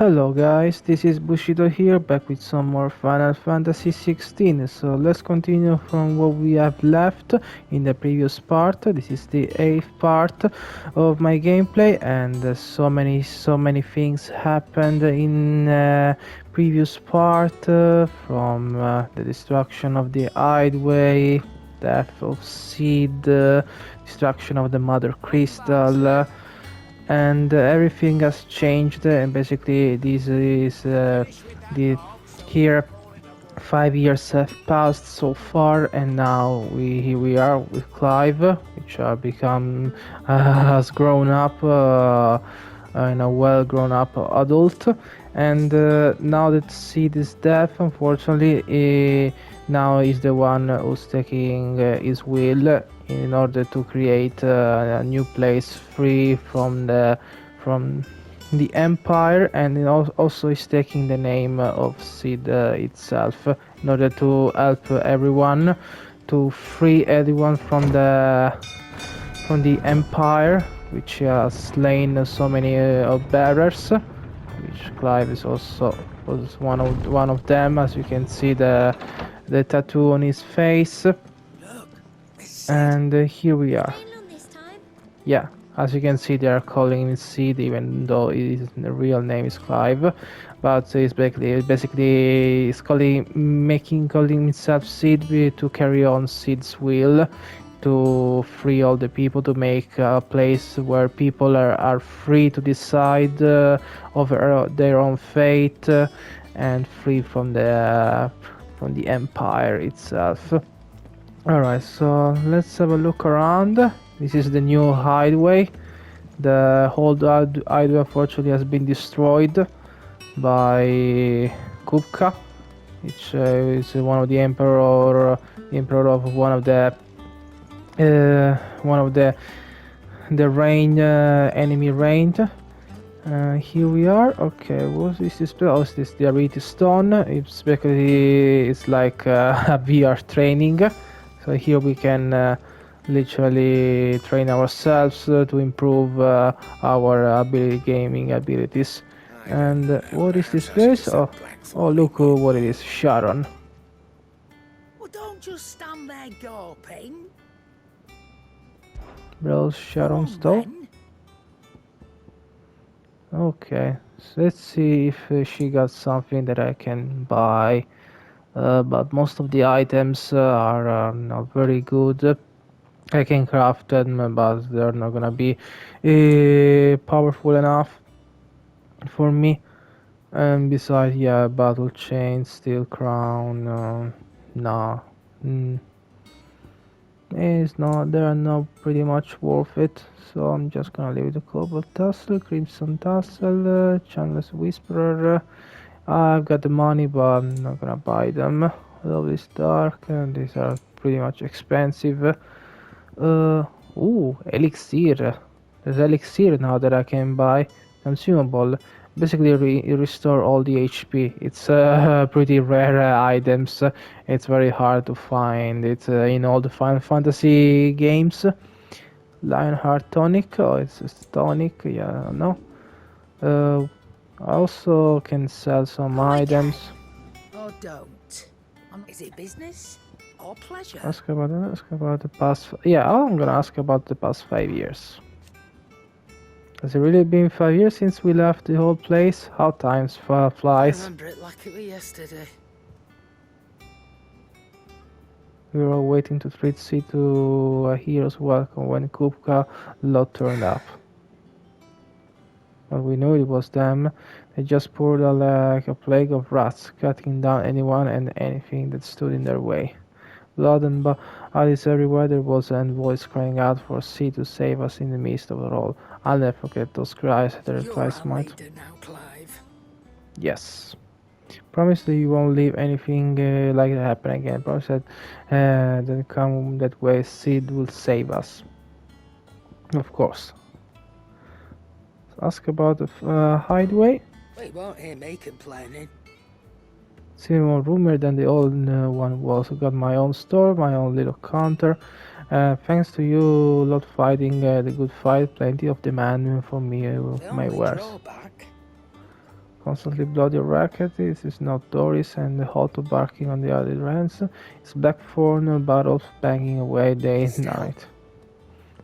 Hello guys, this is Bushido here, back with some more Final Fantasy XVI. So let's continue from what we have left in the previous part. This is the 8th part of my gameplay, and so many things happened in previous part, from the destruction of the Hideaway, death of Sid, destruction of the Mother Crystal. And everything has changed, and basically this is the here 5 years have passed so far, and now here we are with Clive, which are become has grown up, in a well grown up adult. And now that Sid is dead, unfortunately, now is the one who's taking his will in order to create a new place free from the Empire, and also is taking the name of Sid itself, in order to help everyone, to free everyone from the Empire, which has slain so many bearers, which Clive is also was one of them, as you can see the tattoo on his face. And here we are. Yeah, as you can see, they are calling him Sid, even though his real name is Clive. But he's basically he's calling himself Sid to carry on Sid's will, to free all the people, to make a place where people are free to decide over their own fate, and free from the Empire itself. Alright, so let's have a look around. This is the new hideaway. The whole hideaway unfortunately has been destroyed by Kupka, which is one of the emperor of one of the enemy reign. Here we are. Okay, what is this? Oh, is this the Arity Stone? It's basically like a VR training. So here we can literally train ourselves to improve our gaming abilities. And what is this place? Oh, look what it is, Sharon. Well, don't just stand there gawping. Bro, Sharon stove. Okay, so let's see if she got something that I can buy. But most of the items are not very good. I can craft them, but they're not gonna be powerful enough for me. And besides, yeah, battle chain, steel crown, nah, it's not. They are not pretty much worth it. So I'm just gonna leave the cobalt tassel, crimson tassel, chandler's whisperer. I've got the money, but I'm not gonna buy them. Love is dark, and these are pretty much expensive. Ooh, elixir. There's elixir now that I can buy. Consumable. Basically, restore all the HP. It's pretty rare items. It's very hard to find. It's in all the Final Fantasy games. Lionheart tonic. Oh, it's a tonic. Yeah, no. I also can sell some items. Oh, don't. Is it business or pleasure? Ask about the past. Yeah, I'm gonna ask about the past 5 years. Has it really been 5 years since we left the whole place? How time flies. I remember it like it was yesterday. We were all waiting to treat Sid to a hero's welcome when Kupka lot turned up. But we knew it was them. They just poured like a plague of rats, cutting down anyone and anything that stood in their way. Blood and bodies everywhere. There was a voice crying out for Sid to save us in the midst of it all. I'll never forget those cries. The replies might. Now, Clive. Yes. Promise that you won't leave anything like that happen again. Promise that then come that way Sid will save us. Of course. Ask about the hideaway. Wait, won't hear me complaining. It's even more rumor than the old one was. I got my own store, my own little counter. Thanks to you lot fighting the good fight, plenty of demand for me my wares. Constantly bloody racket. This is not Doris and the Otto barking on the other ends. It's Blackthorn battles banging away day and night.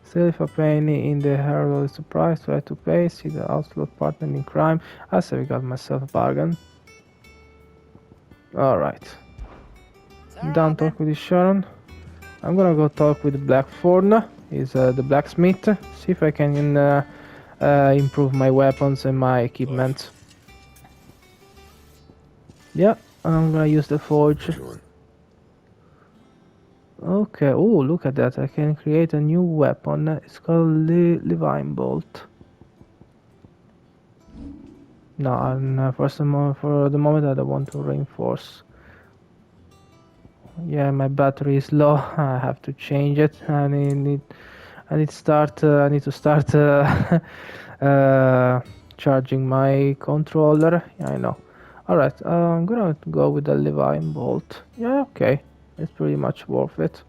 Still, if a penny in the herald is surprised to have to pay, see the outlaw partner in crime. I say we got myself a bargain. Alright. Done talk with Sharon. I'm gonna go talk with Blackthorn. He's the blacksmith. See if I can improve my weapons and my equipment. Yeah, I'm gonna use the forge. Okay, oh, look at that. I can create a new weapon. It's called Levine Bolt. No, and for the moment I don't want to reinforce. Yeah, my battery is low. I have to change it. I need to start charging my controller. Yeah, I know. Alright, I'm gonna go with the Levine Bolt. Yeah, okay. It's pretty much worth it.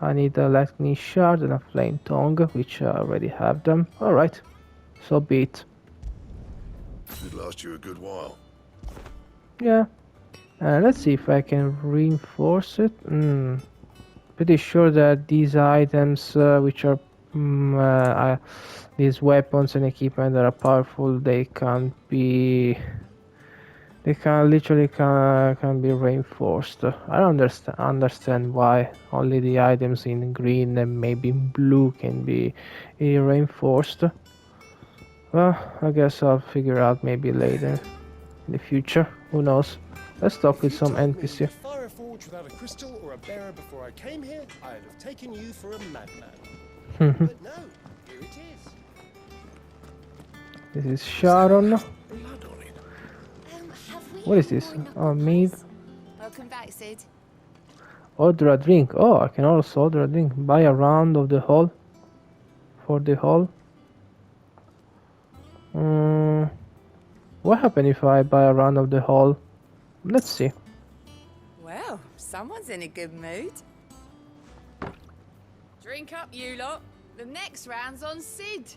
I need a lightning shard and a flame tongue, which I already have them. Alright, so be it. Should last you a good while. Yeah. Let's see if I can reinforce it. Pretty sure that these items, which are these weapons and equipment that are powerful, they can't be. They can literally can be reinforced. I don't understand why only the items in green and maybe in blue can be reinforced. Well, I guess I'll figure out maybe later in the future. Who knows? Let's talk with some NPC. Fire a forge without a crystal or a bearer before I came here, I'd have taken you for a madman. But no, here it is. This is Sharon. Blood on it. What is this? Oh, mead. Welcome back, Sid. Order a drink. Oh, I can also order a drink. Buy a round of the hall. For the hall. What happens if I buy a round of the hall? Let's see. Well, someone's in a good mood. Drink up, you lot. The next round's on Sid.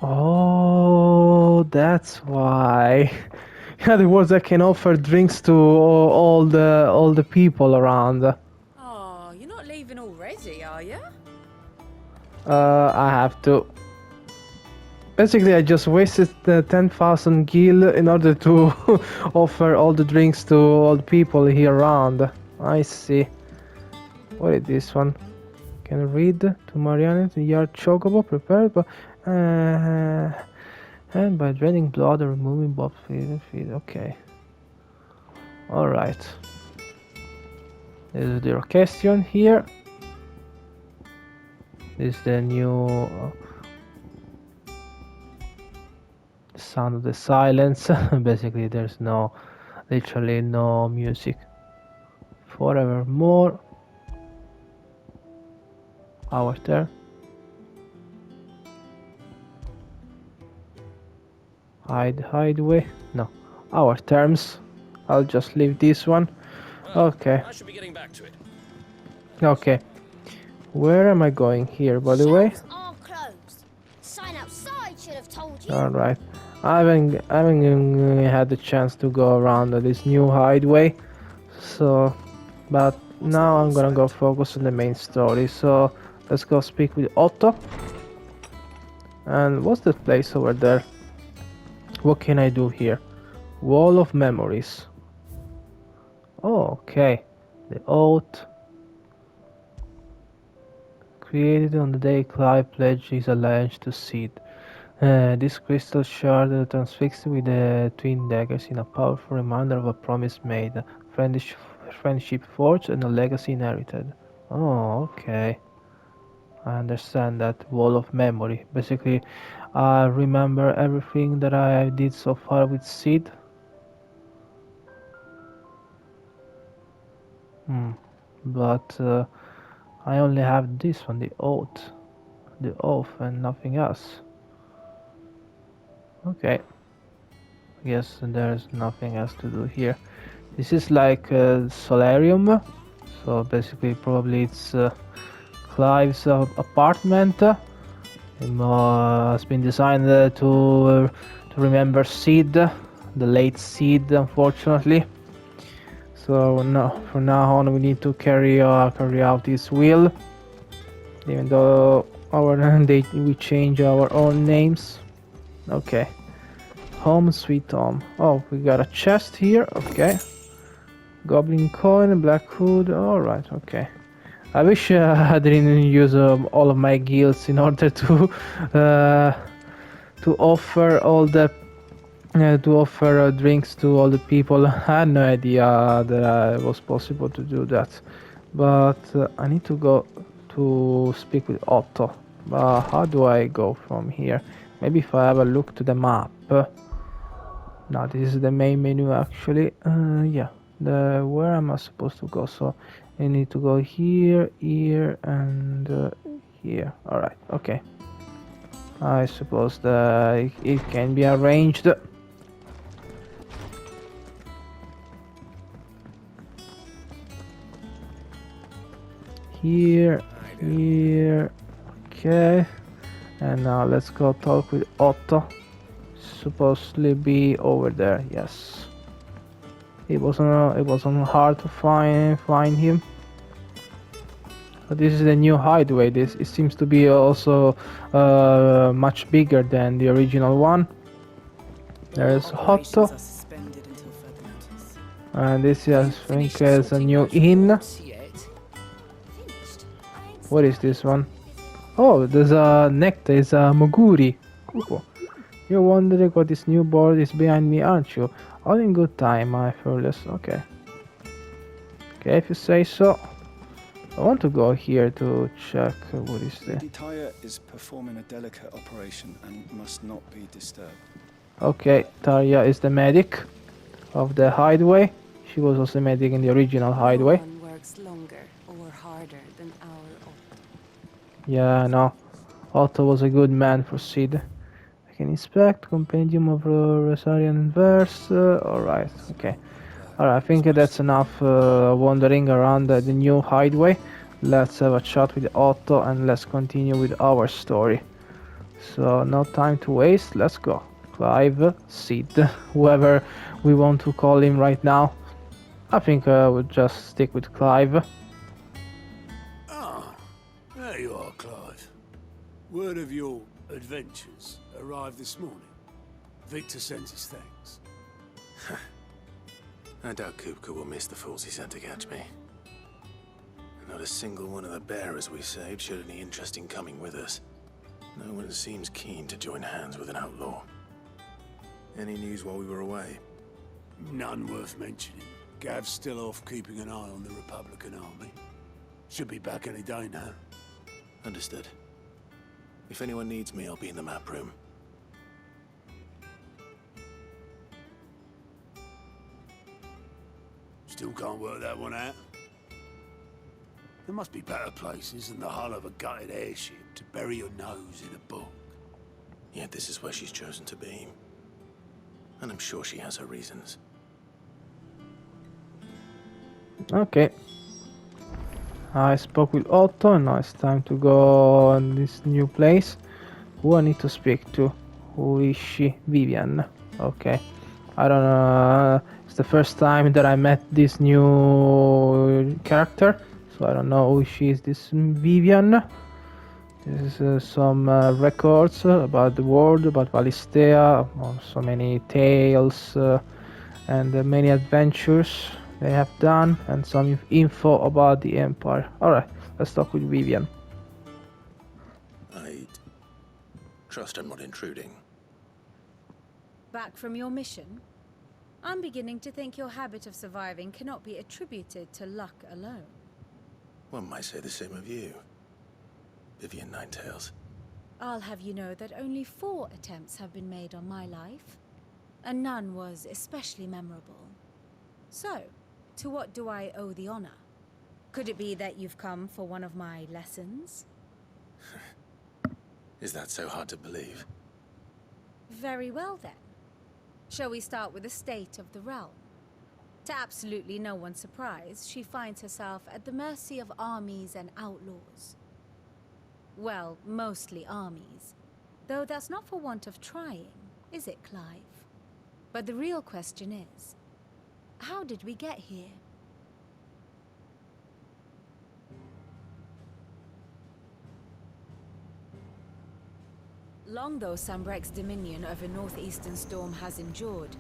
Oh, that's why. In other words, I can offer drinks to all the people around. Oh, you're not leaving already, are you? I have to. Basically, I just wasted 10,000 gil in order to offer all the drinks to all the people here around. I see. What is this one? Can I read to Marianne? The yard chocobo prepared, but and by draining blood or removing both feet. Okay. All right. This is the question here. This is the new sound of the silence. Basically, there's literally no music. Forevermore. Our turn. Hideaway. No. Our terms. I'll just leave this one. Okay. I should be getting back to it. Okay. Where am I going here, by the way? Shops are closed. Sign outside should have told you. Alright. I haven't had the chance to go around this new hideaway. So, but now I'm gonna go focus on the main story. So, let's go speak with Otto. And what's that place over there? What can I do here? Wall of Memories. Oh, okay. The oath. Created on the day Clive pledged his alliance to Sid. This crystal shard transfixed with the twin daggers in a powerful reminder of a promise made, friendship forged, and a legacy inherited. Oh, okay. I understand that. Wall of memory. Basically, I remember everything that I did so far with Sid. But I only have this one, the oath, and nothing else. Okay. I guess there's nothing else to do here. This is like a solarium, so basically probably it's Clive's apartment. Has been designed to remember Sid, the late Sid, unfortunately. So no, from now on we need to carry out his will, even though we change our own names. Okay, home sweet home. Oh, we got a chest here. Okay, goblin coin, black hood. All right. Okay. I wish I didn't use all of my guilds in order to offer all the drinks to all the people. I had no idea that it was possible to do that, but I need to go to speak with Otto. But how do I go from here? Maybe if I have a look to the map. No, this is the main menu actually. Yeah, where am I supposed to go? So I need to go here, here, and here. All right, okay. I suppose that it can be arranged. Here, here, okay. And now let's go talk with Otto. Supposedly be over there. Yes. It wasn't hard to find him. But this is the new hideaway. It seems to be also much bigger than the original one. There's Otto. And this is, I think, is a new inn. What is this one? Oh, there's a nectar. It's a Moguri. Cool. You're wondering what this new board is behind me, aren't you? All in good time, my fearless. Okay. Okay, if you say so. I want to go here to check what is there. Lady Taya is performing a delicate operation and must not be disturbed. Okay, Tarja is the medic of the hideaway. She was also medic in the original hideaway. No one works longer or harder than our Otto. Yeah, no. Otto was a good man for Sid. I can inspect compendium of Rosarian verse. Alright, okay. Alright, I think that's enough wandering around the new hideaway. Let's have a chat with Otto and let's continue with our story. So, no time to waste, let's go. Clive, Sid, whoever we want to call him right now. I think we'll just stick with Clive. Ah, there you are, Clive. Word of your adventures arrived this morning. Victor sends his thanks. I doubt Kupka will miss the fools he sent to catch me. Not a single one of the bearers we saved showed any interest in coming with us. No one seems keen to join hands with an outlaw. Any news while we were away? None worth mentioning. Gav's still off keeping an eye on the Republican army. Should be back any day now. Understood. If anyone needs me, I'll be in the map room. Still can't work that one out. There must be better places than the hull of a gutted airship to bury your nose in a book. Yet this is where she's chosen to be. And I'm sure she has her reasons. Okay. I spoke with Otto and now it's time to go on this new place. Who I need to speak to? Who is she? Vivian. Okay. I don't know. It's the first time that I met this new character. So I don't know who she is. This Vivian. This is some records about the world, about Valistea. So many tales and many adventures they have done, and some info about the Empire. Alright, let's talk with Vivian. I trust I'm not intruding. Back from your mission? I'm beginning to think your habit of surviving cannot be attributed to luck alone. One might say the same of you, Vivian Ninetails. I'll have you know that only 4 attempts have been made on my life, and none was especially memorable. So, to what do I owe the honor? Could it be that you've come for one of my lessons? Is that so hard to believe? Very well then. Shall we start with the state of the realm? To absolutely no one's surprise, she finds herself at the mercy of armies and outlaws. Well, mostly armies. Though that's not for want of trying, is it, Clive? But the real question is, how did we get here? Long though Sambrek's dominion over northeastern storm has endured,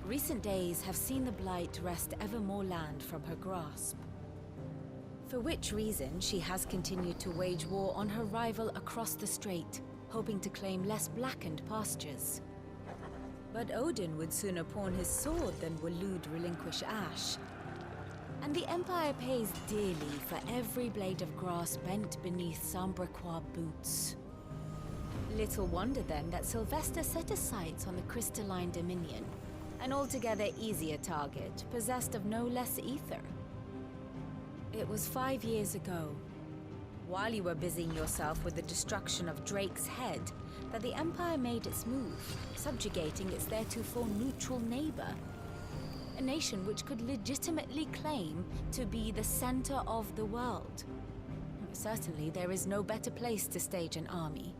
recent days have seen the Blight wrest ever more land from her grasp. For which reason she has continued to wage war on her rival across the strait, hoping to claim less blackened pastures. But Odin would sooner pawn his sword than Waloed relinquish Ash. And the Empire pays dearly for every blade of grass bent beneath Sambrequois boots. Little wonder then that Sylvester set his sights on the crystalline dominion, an altogether easier target, possessed of no less ether. It was 5 years ago, while you were busying yourself with the destruction of Drake's head, that the Empire made its move, subjugating its theretofore neutral neighbor. A nation which could legitimately claim to be the center of the world. Certainly, there is no better place to stage an army.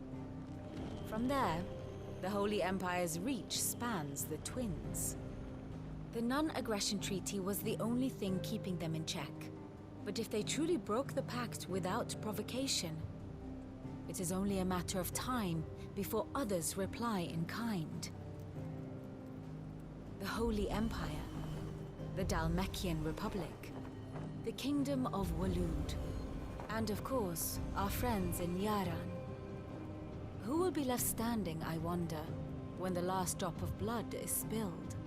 From there, the Holy Empire's reach spans the Twins. The non-aggression treaty was the only thing keeping them in check. But if they truly broke the pact without provocation, it is only a matter of time before others reply in kind. The Holy Empire, the Dalmekian Republic, the Kingdom of Waloed, and of course, our friends in Yaran. Who will be left standing, I wonder, when the last drop of blood is spilled?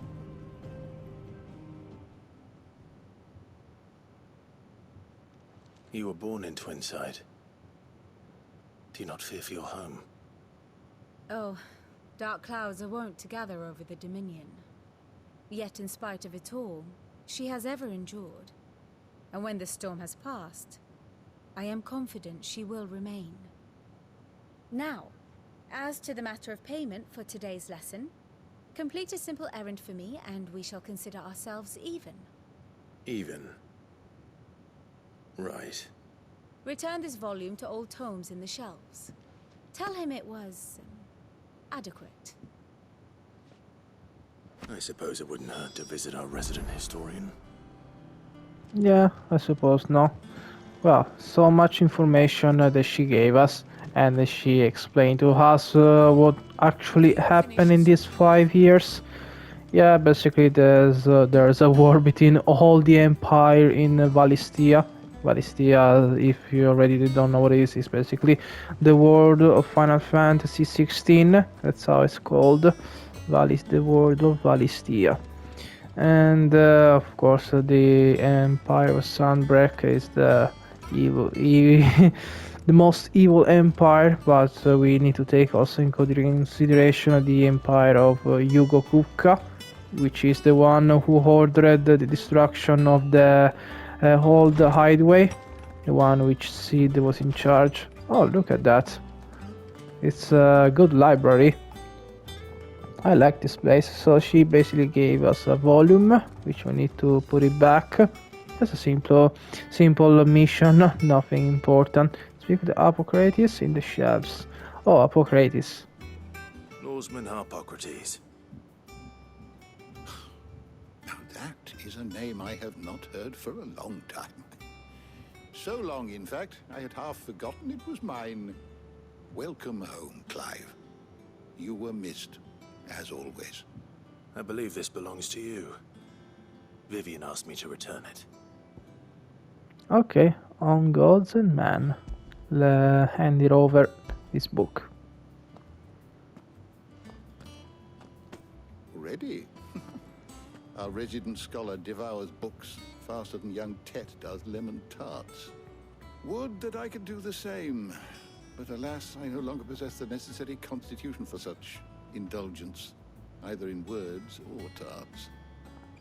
You were born in Twinside. Do you not fear for your home? Oh, dark clouds are wont to gather over the Dominion. Yet in spite of it all, she has ever endured. And when the storm has passed, I am confident she will remain. Now, as to the matter of payment for today's lesson, complete a simple errand for me and we shall consider ourselves even. Even? Right. Return this volume to old tomes in the shelves. Tell him it was adequate. I suppose it wouldn't hurt to visit our resident historian. Yeah, I suppose no. Well, so much information that she gave us, and she explained to us what actually happened in these 5 years. Yeah, basically there's a war between all the empire in Valistia. Valistia, if you already don't know what it is basically the world of Final Fantasy XVI. That's how it's called. The world of Valistia. And of course the Empire of Sunbreak is the the most evil empire, but we need to take also in consideration the empire of Hugo Kuka, which is the one who ordered the destruction of the old hideaway, the one which Sid was in charge. Oh, look at that. It's a good library. I like this place. So she basically gave us a volume, which we need to put it back. That's a simple mission, nothing important. Speak of the Hippocrates in the shelves. Oh, Hippocrates. Lawsman Hippocrates. Now that is a name I have not heard for a long time. So long, in fact, I had half forgotten it was mine. Welcome home, Clive. You were missed, as always. I believe this belongs to you. Vivian asked me to return it. Okay, on gods and man. Hand it over, this book. Ready? Our resident scholar devours books faster than young Tet does lemon tarts. Would that I could do the same. But alas, I no longer possess the necessary constitution for such indulgence, either in words or tarts.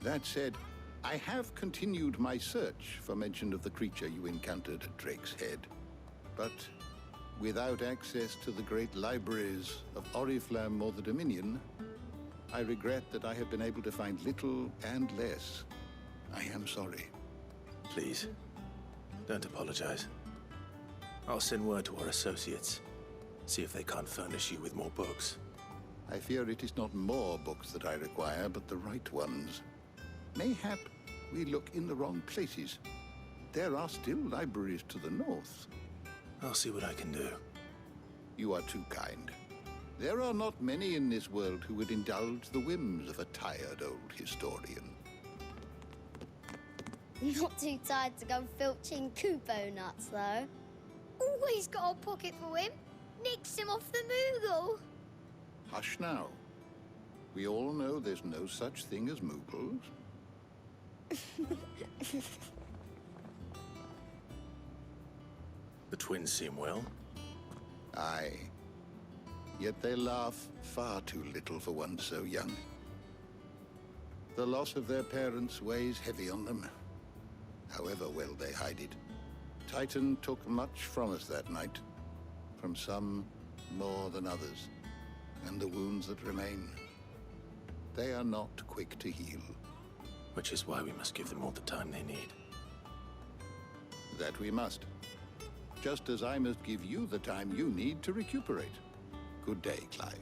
That said, I have continued my search for mention of the creature you encountered at Drake's Head. But without access to the great libraries of Oriflamme or the Dominion, I regret that I have been able to find little and less. I am sorry. Please, don't apologize. I'll send word to our associates. See if they can't furnish you with more books. I fear it is not more books that I require, but the right ones. Mayhap we look in the wrong places. There are still libraries to the north. I'll see what I can do. You are too kind. There are not many in this world who would indulge the whims of a tired old historian. Not too tired to go filching Kupo nuts, though. Always got a pocket for him. Nicks him off the Moogle. Hush now. We all know there's no such thing as Moogles. The twins seem well. Aye. Yet they laugh far too little for one so young. The loss of their parents weighs heavy on them, however well they hide it. Titan took much from us that night. From some more than others. And the wounds that remain, they are not quick to heal. Which is why we must give them all the time they need. That we must. Just as I must give you the time you need to recuperate. Good day, Clive.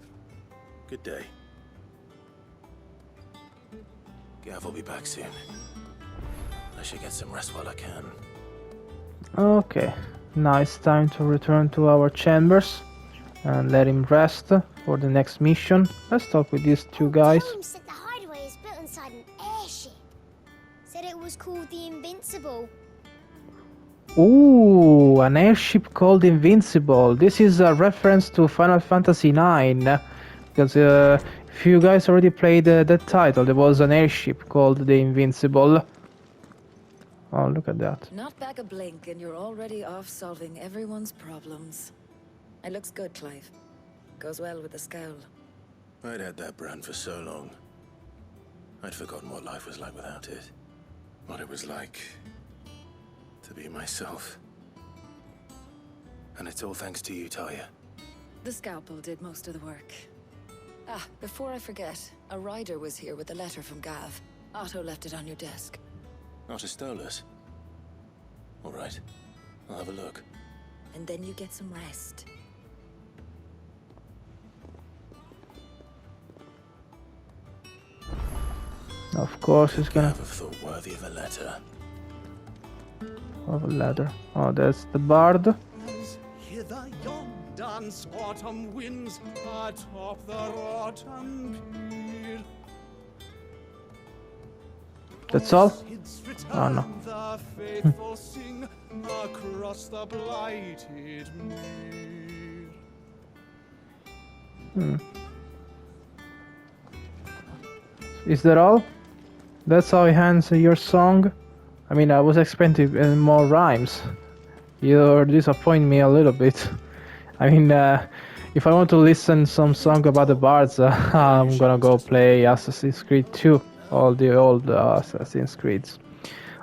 Good day. Gav will be back soon. I should get some rest while I can. Okay, now it's time to return to our chambers and let him rest for the next mission. Let's talk with these two guys. Tom said the hideaway is built inside an airship. Said it was called the Invincible. Ooh, an airship called Invincible. This is a reference to Final Fantasy IX. Because if you guys already played that title, there was an airship called the Invincible. Oh, look at that. Not back a blink and you're already off solving everyone's problems. It looks good, Clive. Goes well with the scowl. I'd had that brand for so long. I'd forgotten what life was like without it. What it was like to be myself. And it's all thanks to you, Talia. The scalpel did most of the work. Ah, before I forget, a rider was here with a letter from Gav. Otto left it on your desk. Not a stolus. All right, I'll have a look. And then you get some rest. Of course, it's gonna Gav have thought worthy of a letter. have a ladder. Oh, that's the bard. As hither yon dance autumn winds atop the rotten pier. That's all? Oh no. The faithful sing across the blighted mere. Is that all? That's how he ends your song? I mean, I was expecting more rhymes. You disappoint me a little bit. I mean, if I want to listen some song about the bards, I'm gonna go play Assassin's Creed 2. All the old Assassin's Creeds.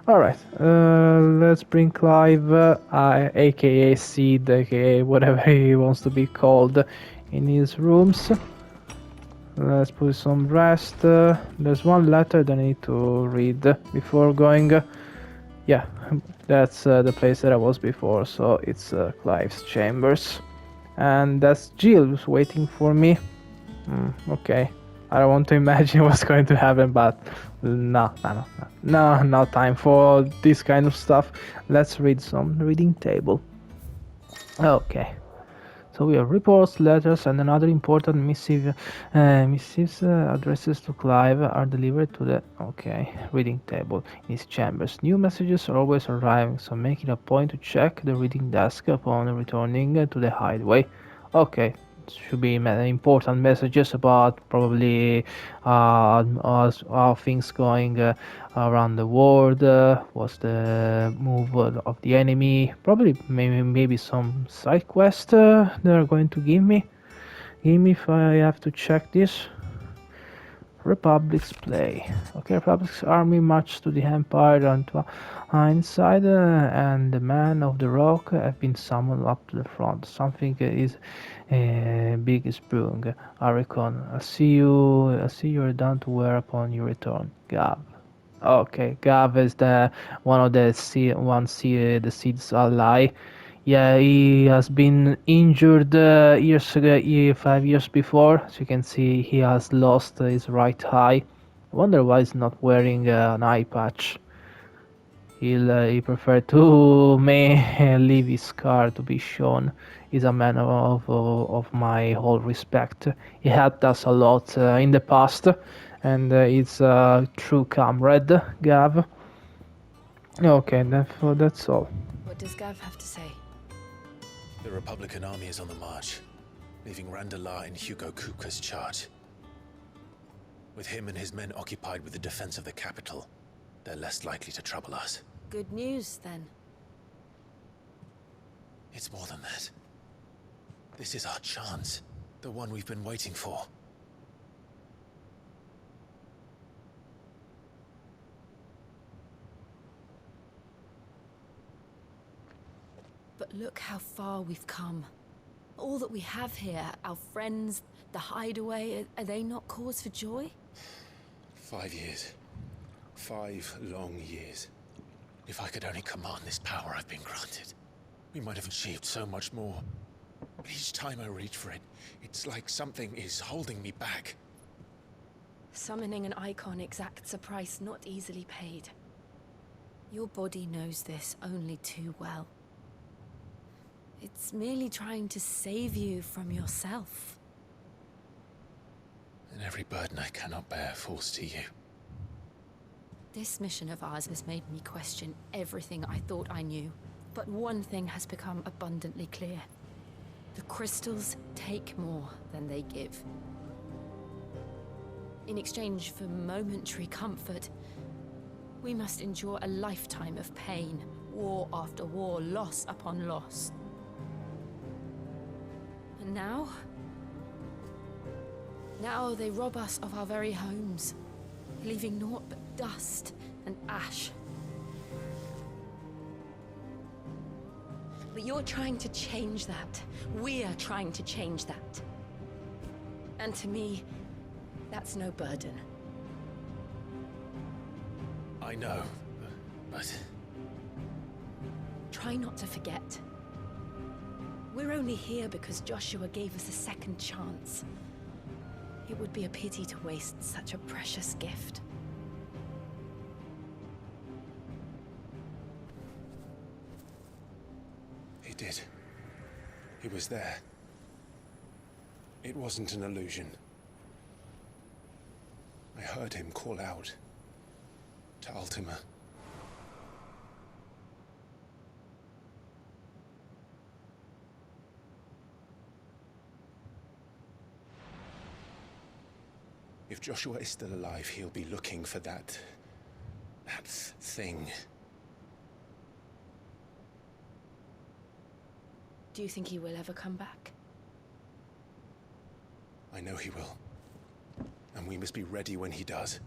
Alright, let's bring Clive, aka Sid, aka whatever he wants to be called, in his rooms. Let's put some rest. There's one letter that I need to read before going. Yeah, that's the place that I was before, so it's Clive's chambers. And that's Jill waiting for me. Okay. I don't want to imagine what's going to happen, but no time for this kind of stuff. Let's read some reading table. Okay. So we have reports, letters, and another important missives addresses to Clive are delivered to the reading table in his chambers. New messages are always arriving, so make it a point to check the reading desk upon returning to the hideaway. Okay, should be important messages about probably how things going around the world, what's the move of the enemy, probably maybe some side quest they're going to give me if I have to check this. Republic's play. Okay, Republic's army marched to the Empire on to inside, and the men of the rock have been summoned up to the front. Something is big is brewing. I reckon. I'll see you're done to wear upon your return. Gav. Okay, Gav is the one of the seed's ally Yeah, he has been injured years ago, 5 years before. As you can see, he has lost his right eye. I wonder why he's not wearing an eye patch. He preferred to may leave his scar to be shown. He's a man of my whole respect. He helped us a lot in the past, and it's a true comrade, Gav. Okay, that's all. What does Gav have to say? The Republican army is on the march, leaving Randalar in Hugo Kupka's charge. With him and his men occupied with the defense of the capital, they're less likely to trouble us. Good news, then. It's more than that. This is our chance, the one we've been waiting for. But look how far we've come. All that we have here, our friends, the hideaway, are they not cause for joy? 5 years. 5 long years. If I could only command this power I've been granted, we might have achieved so much more. But each time I reach for it, it's like something is holding me back. Summoning an icon exacts a price not easily paid. Your body knows this only too well. It's merely trying to save you from yourself. And every burden I cannot bear falls to you. This mission of ours has made me question everything I thought I knew. But one thing has become abundantly clear. The crystals take more than they give. In exchange for momentary comfort, we must endure a lifetime of pain, war after war, loss upon loss. And now they rob us of our very homes, leaving naught but dust and ash. But you're trying to change that. We're trying to change that. And to me, that's no burden. I know, but... Try not to forget. We're only here because Joshua gave us a second chance. It would be a pity to waste such a precious gift. He did. He was there. It wasn't an illusion. I heard him call out to Ultima. If Joshua is still alive, he'll be looking for that thing. Do you think he will ever come back? I know he will. And we must be ready when he does.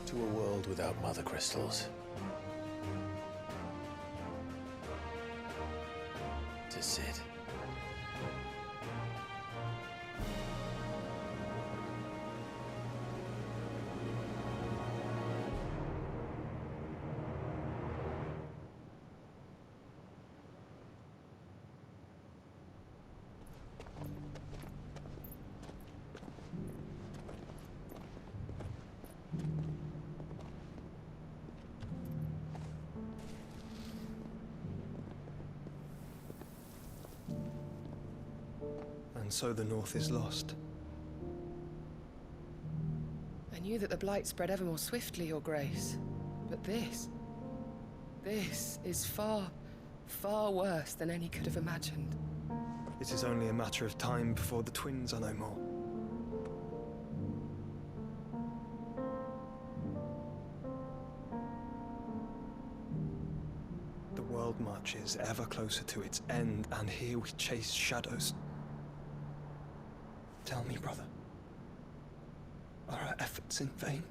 To a world without mother crystals. To Sid. And so the North is lost. I knew that the Blight spread ever more swiftly, Your Grace. But this is far, far worse than any could have imagined. It is only a matter of time before the twins are no more. The world marches ever closer to its end, and here we chase shadows. Tell me, brother, are our efforts in vain?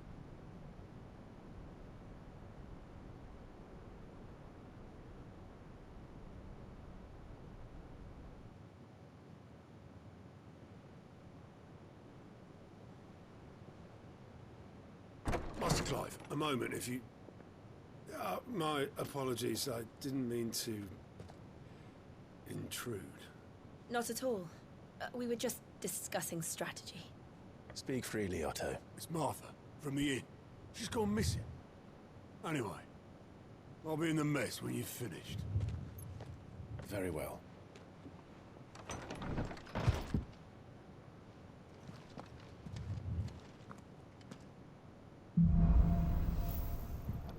Master Clive, a moment, if you... my apologies, I didn't mean to... intrude. Not at all. We were just discussing strategy. Speak freely, Otto. It's Martha, from the inn. She's gone missing. Anyway, I'll be in the mess when you've finished. Very well.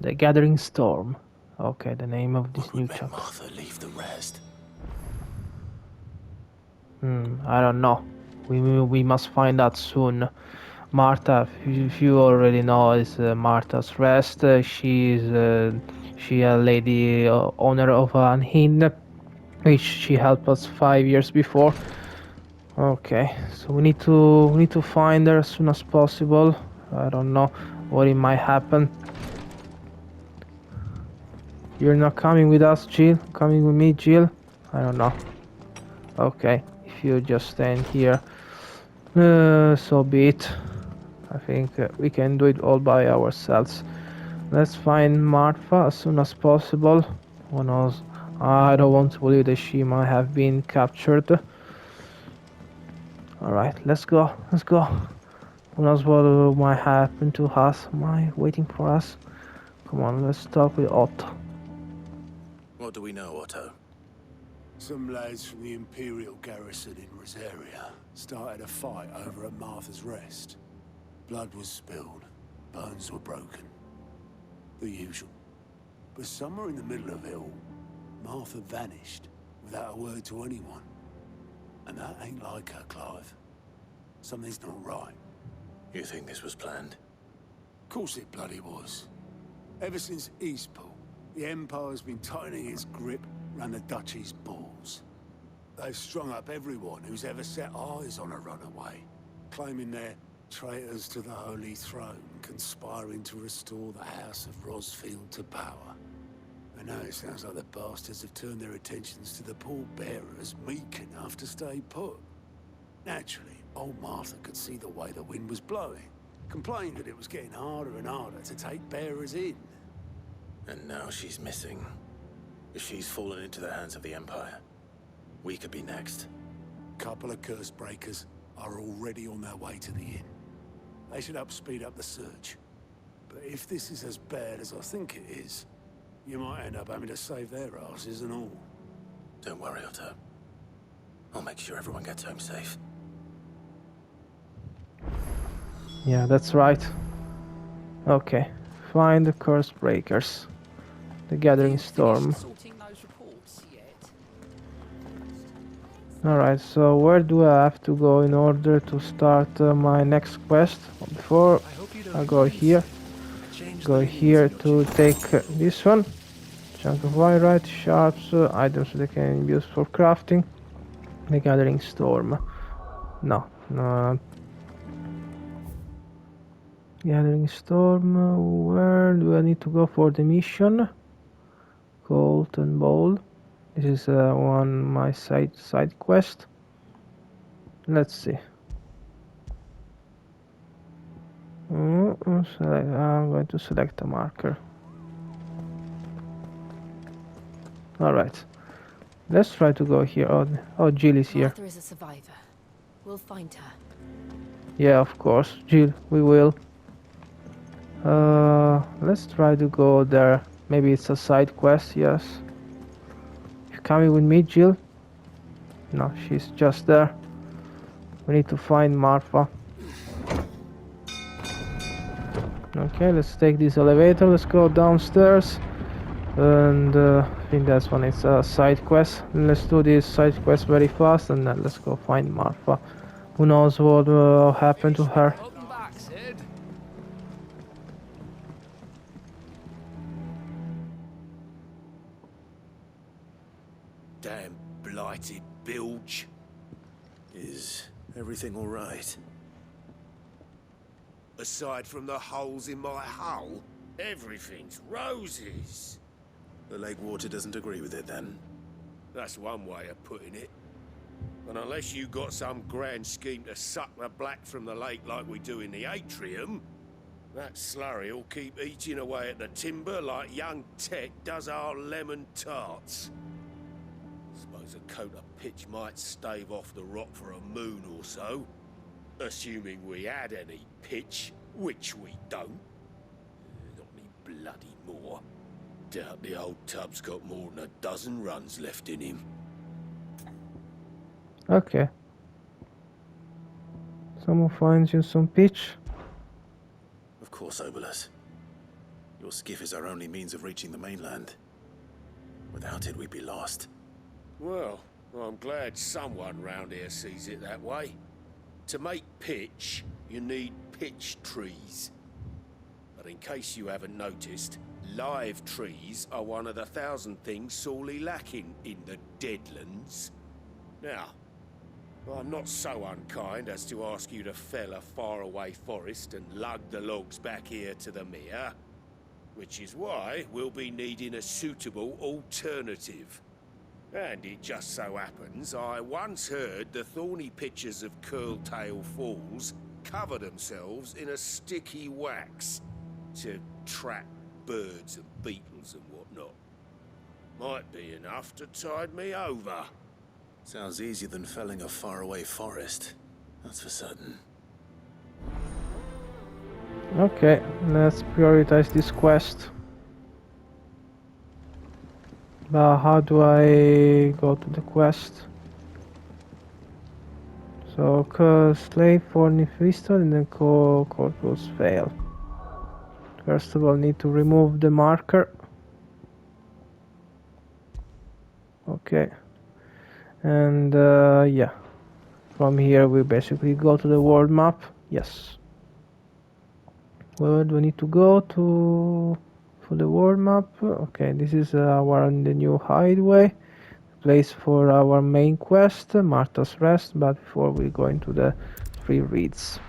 The Gathering Storm. Okay, the name of this new chapter. Martha leave the rest? I don't know. We must find out soon. Martha, if you already know, is Martha's Rest. She a lady owner of an inn, which she helped us 5 years before. Okay, so we need to find her as soon as possible. I don't know what it might happen. You're not coming with us, Jill? Coming with me, Jill? I don't know. Okay, if you just stand here, so be it. I think we can do it all by ourselves. Let's find Martha as soon as possible. Who knows? I don't want to believe that she might have been captured. Alright, let's go. Let's go. Who knows what might happen to us? Might waiting for us? Come on, let's talk with Otto. What do we know, Otto? Some lads from the Imperial garrison in Rosaria started a fight over at Martha's Rest. Blood was spilled, bones were broken. The usual. But somewhere in the middle of it all, Martha vanished without a word to anyone. And that ain't like her, Clive. Something's not right. You think this was planned? Of course it bloody was. Ever since Eastpool, the Empire's been tightening its grip around the Duchy's balls. They've strung up everyone who's ever set eyes on a runaway, claiming they're traitors to the Holy Throne, conspiring to restore the House of Rosfield to power. And now it sounds like the bastards have turned their attentions to the pallbearers meek enough to stay put. Naturally, old Martha could see the way the wind was blowing, complained that it was getting harder and harder to take bearers in. And now she's missing. If she's fallen into the hands of the Empire, we could be next. Couple of curse breakers are already on their way to the inn. They should speed up the search. But if this is as bad as I think it is, you might end up having to save their asses and all. Don't worry, Otto. I'll make sure everyone gets home safe. Yeah, that's right. Okay, find the curse breakers. The Gathering Storm. Alright, so where do I have to go in order to start my next quest? Before I go here. Go here to take this one. Chunk of wire, sharps, items that can be used for crafting. The Gathering Storm. No. Gathering Storm, where do I need to go for the mission? Golden Bowl. This is my side quest. Let's see. I'm going to select a marker. Alright. Let's try to go here. Oh, Jill is here. Martha is a survivor. We'll find her. Yeah, of course, Jill, we will. Let's try to go there. Maybe it's a side quest, yes. You coming with me, Jill? No, she's just there. We need to find Martha. Okay, let's take this elevator. Let's go downstairs. And I think that's when it's a side quest. Let's do this side quest very fast and then let's go find Martha. Who knows what will happen to her. Damn blighted bilge. Is everything all right? Aside from the holes in my hull, everything's roses. The lake water doesn't agree with it, then? That's one way of putting it. And unless you got some grand scheme to suck the black from the lake like we do in the atrium, That slurry'll keep eating away at the timber like young Tet does our lemon tarts. Suppose a coat of pitch might stave off the rot for a moon or so. Assuming we had any pitch, which we don't. Not any bloody more. Doubt the old tub's got more than a dozen runs left in him. Okay. Someone finds you some pitch. Of course, Obolus. Your skiff is our only means of reaching the mainland. Without it, we'd be lost. Well, I'm glad someone round here sees it that way. To make pitch, you need pitch trees. But in case you haven't noticed, live trees are one of the 1,000 things sorely lacking in the Deadlands. Now, I'm not so unkind as to ask you to fell a faraway forest and lug the logs back here to the mere, which is why we'll be needing a suitable alternative. And it just so happens I once heard the thorny pitchers of Curltail Falls cover themselves in a sticky wax to trap birds and beetles and whatnot. Might be enough to tide me over. Sounds easier than felling a faraway forest. That's for certain. Okay, let's prioritize this quest. But how do I go to the quest? So, slave for Nifristo and then corpus fail. First of all, need to remove the marker. Okay. And yeah, from here we basically go to the world map. Yes. Where do we need to go to for the world map? Okay, this is the new hideaway, place for our main quest, Martha's Rest. But before we go into the free reads,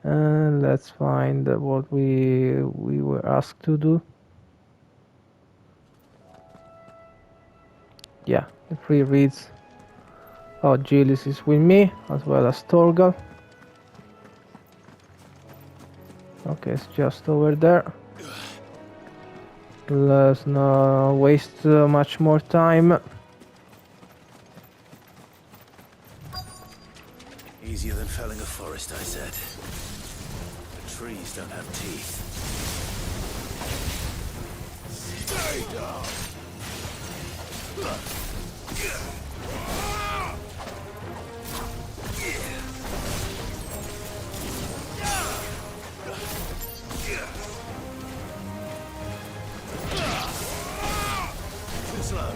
let's find what we were asked to do. Yeah, the free reads. Oh, Gillis is with me, as well as Torgal. Okay, it's just over there. Let's not waste much more time. Easier than felling a forest, I said. The trees don't have teeth. Stay down! Too slow.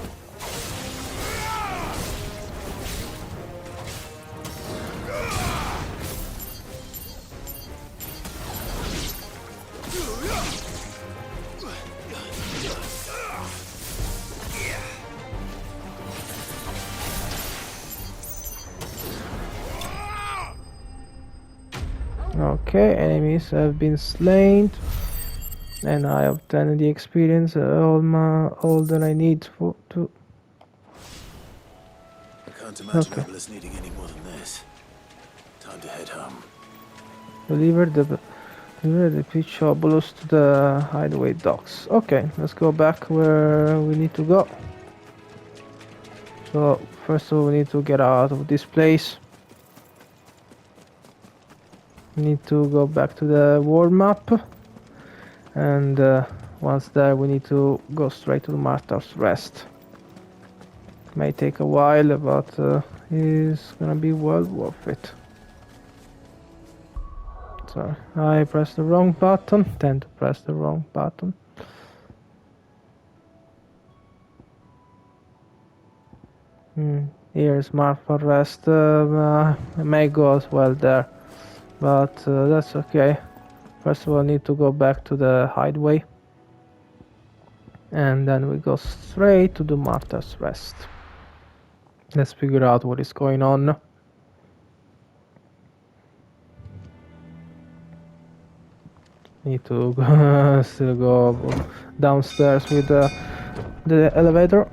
Okay, enemies have been slain, and I obtained the experience, all that I need for to. I can't imagine Obolus needing any more than this. Time to head home. Deliver the pitch Obolus to the hideaway docks. Okay, let's go back where we need to go. So first of all, we need to get out of this place. We need to go back to the world map, and once there we need to go straight to the Martha's Rest. May take a while, but it's gonna be well worth it. So I pressed the wrong button, tend to press the wrong button. Here's Martha's Rest. I may go as well there, but that's okay. First of all, I need to go back to the hideaway, and then we go straight to the Martha's Rest. Let's figure out what is going on. Need to still go downstairs with the elevator.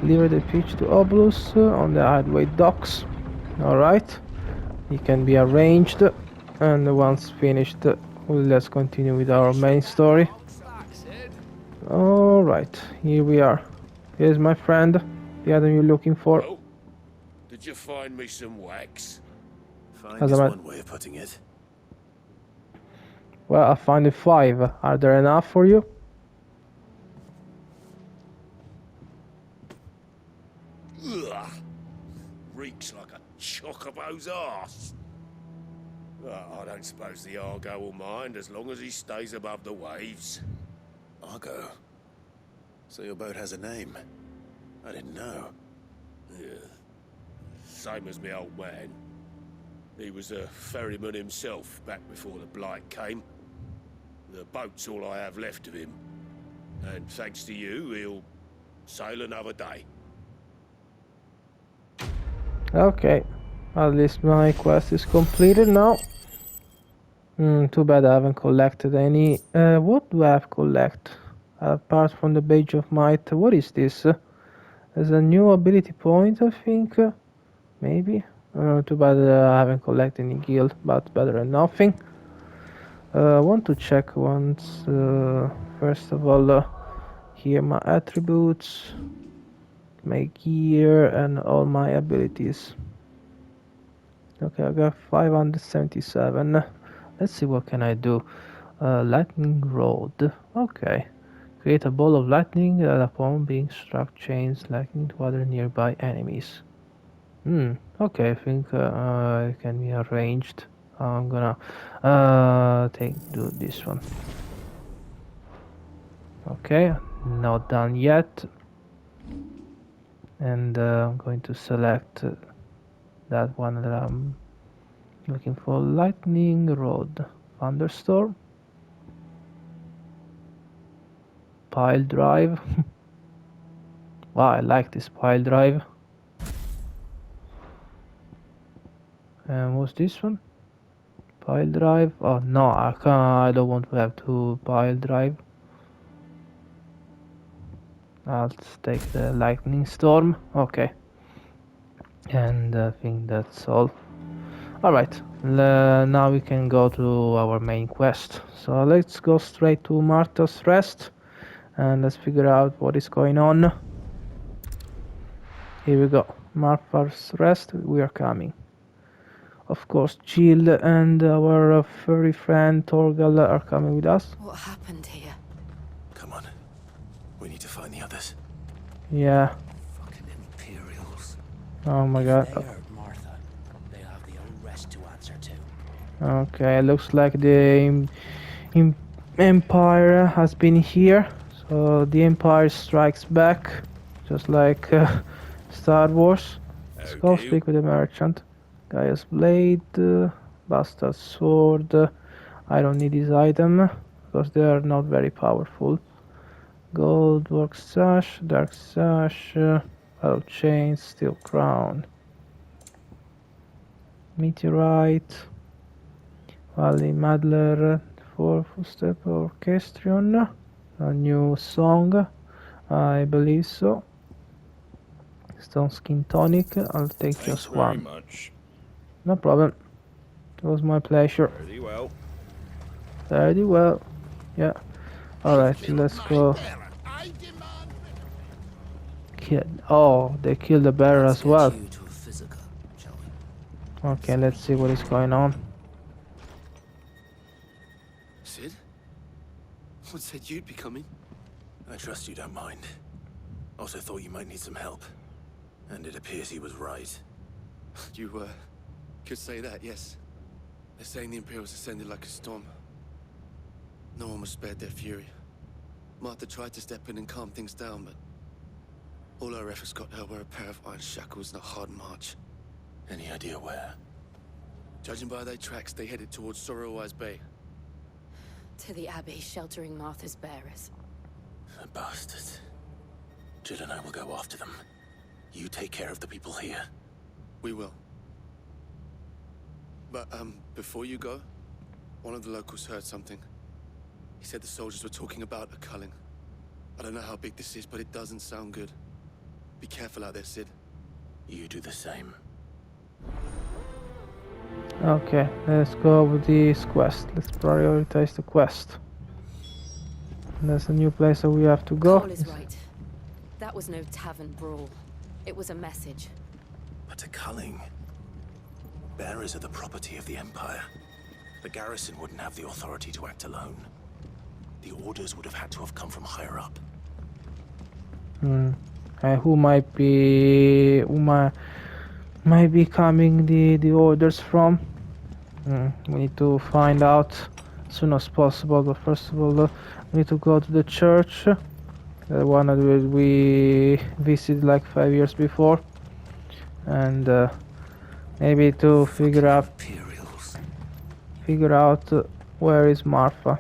Deliver the pitch to Obolus on the hideaway docks. Alright, it can be arranged. And once finished, let's continue with our main story. Alright, here we are. Here's my friend, the item you're looking for. Well, did you find me some wax? Find is one way of putting it. Well, I found 5. Are there enough for you? Ugh. Reeks like a chocobo's arse. I don't suppose the Argo will mind as long as he stays above the waves. Argo? So your boat has a name? I didn't know. Yeah. Same as my old man. He was a ferryman himself back before the Blight came. The boat's all I have left of him. And thanks to you, he'll sail another day. Okay, at least my quest is completed now. Too bad I haven't collected any. What do I have collect? Apart from the Badge of Might, what is this? There's a new ability point, I think. Maybe. Too bad I haven't collected any guild, but better than nothing. I want to check once. First of all, here my attributes, my gear, and all my abilities. Okay, I got 577. Let's see what can I do. Lightning rod. Okay. Create a ball of lightning that upon being struck chains lightning to other nearby enemies. Okay, I think it can be arranged. I'm gonna do this one. Okay, not done yet. And I'm going to select that one that I'm looking for. Lightning rod, thunderstorm, pile drive. Wow, I like this pile drive. And what's this one? Pile drive. Oh no, I can't. I don't want to have 2 pile drive. I'll take the lightning storm. Okay. And I think that's all. Alright, now we can go to our main quest. So let's go straight to Martha's Rest and let's figure out what is going on. Here we go. Martha's Rest, we are coming. Of course, Jill and our furry friend Torgal are coming with us. What happened here? Come on. We need to find the others. Yeah. Fucking Imperials. Oh my god. If they hurt Martha, they'll have the old rest to answer to. Okay, looks like the Empire has been here. So the Empire strikes back, just like Star Wars. Let's go speak with the merchant. Gaia's blade, bastard sword. I don't need this item because they are not very powerful. Gold work sash, dark sash, arrow chain, steel crown, meteorite, Valley Madler, 4 footstep orchestrion, a new song, I believe so. Stone skin tonic, I'll take just one. Much. No problem. It was my pleasure. Very well. Very well. Yeah. Alright, let's go. Oh, they killed the bear as well. Okay, let's see what is going on. Sid? What said you'd be coming? I trust you don't mind. Also thought you might need some help. And it appears he was right. You, could say that, yes. They're saying the Imperials ascended like a storm. No one was spared their fury. Martha tried to step in and calm things down, but all our efforts got her were a pair of iron shackles and a hard march. Any idea where? Judging by their tracks, they headed towards Sorrowwise Bay. To the Abbey, sheltering Martha's bearers. The bastards. Jill and I will go after them. You take care of the people here. We will. But, before you go, one of the locals heard something. He said the soldiers were talking about a culling. I don't know how big this is, but it doesn't sound good. Be careful out there, Sid. You do the same. Okay, let's go with this quest. Let's prioritize the quest. There's a new place that we have to go. Cole is right. That was no tavern brawl. It was a message. But to culling. Bearers are the property of the Empire. The garrison wouldn't have the authority to act alone. The orders would have had to have come from higher up. And who might be coming the orders from? We need to find out as soon as possible. But first of all, we need to go to the church, the one that we visited like 5 years before, and maybe to figure out where is Marfa.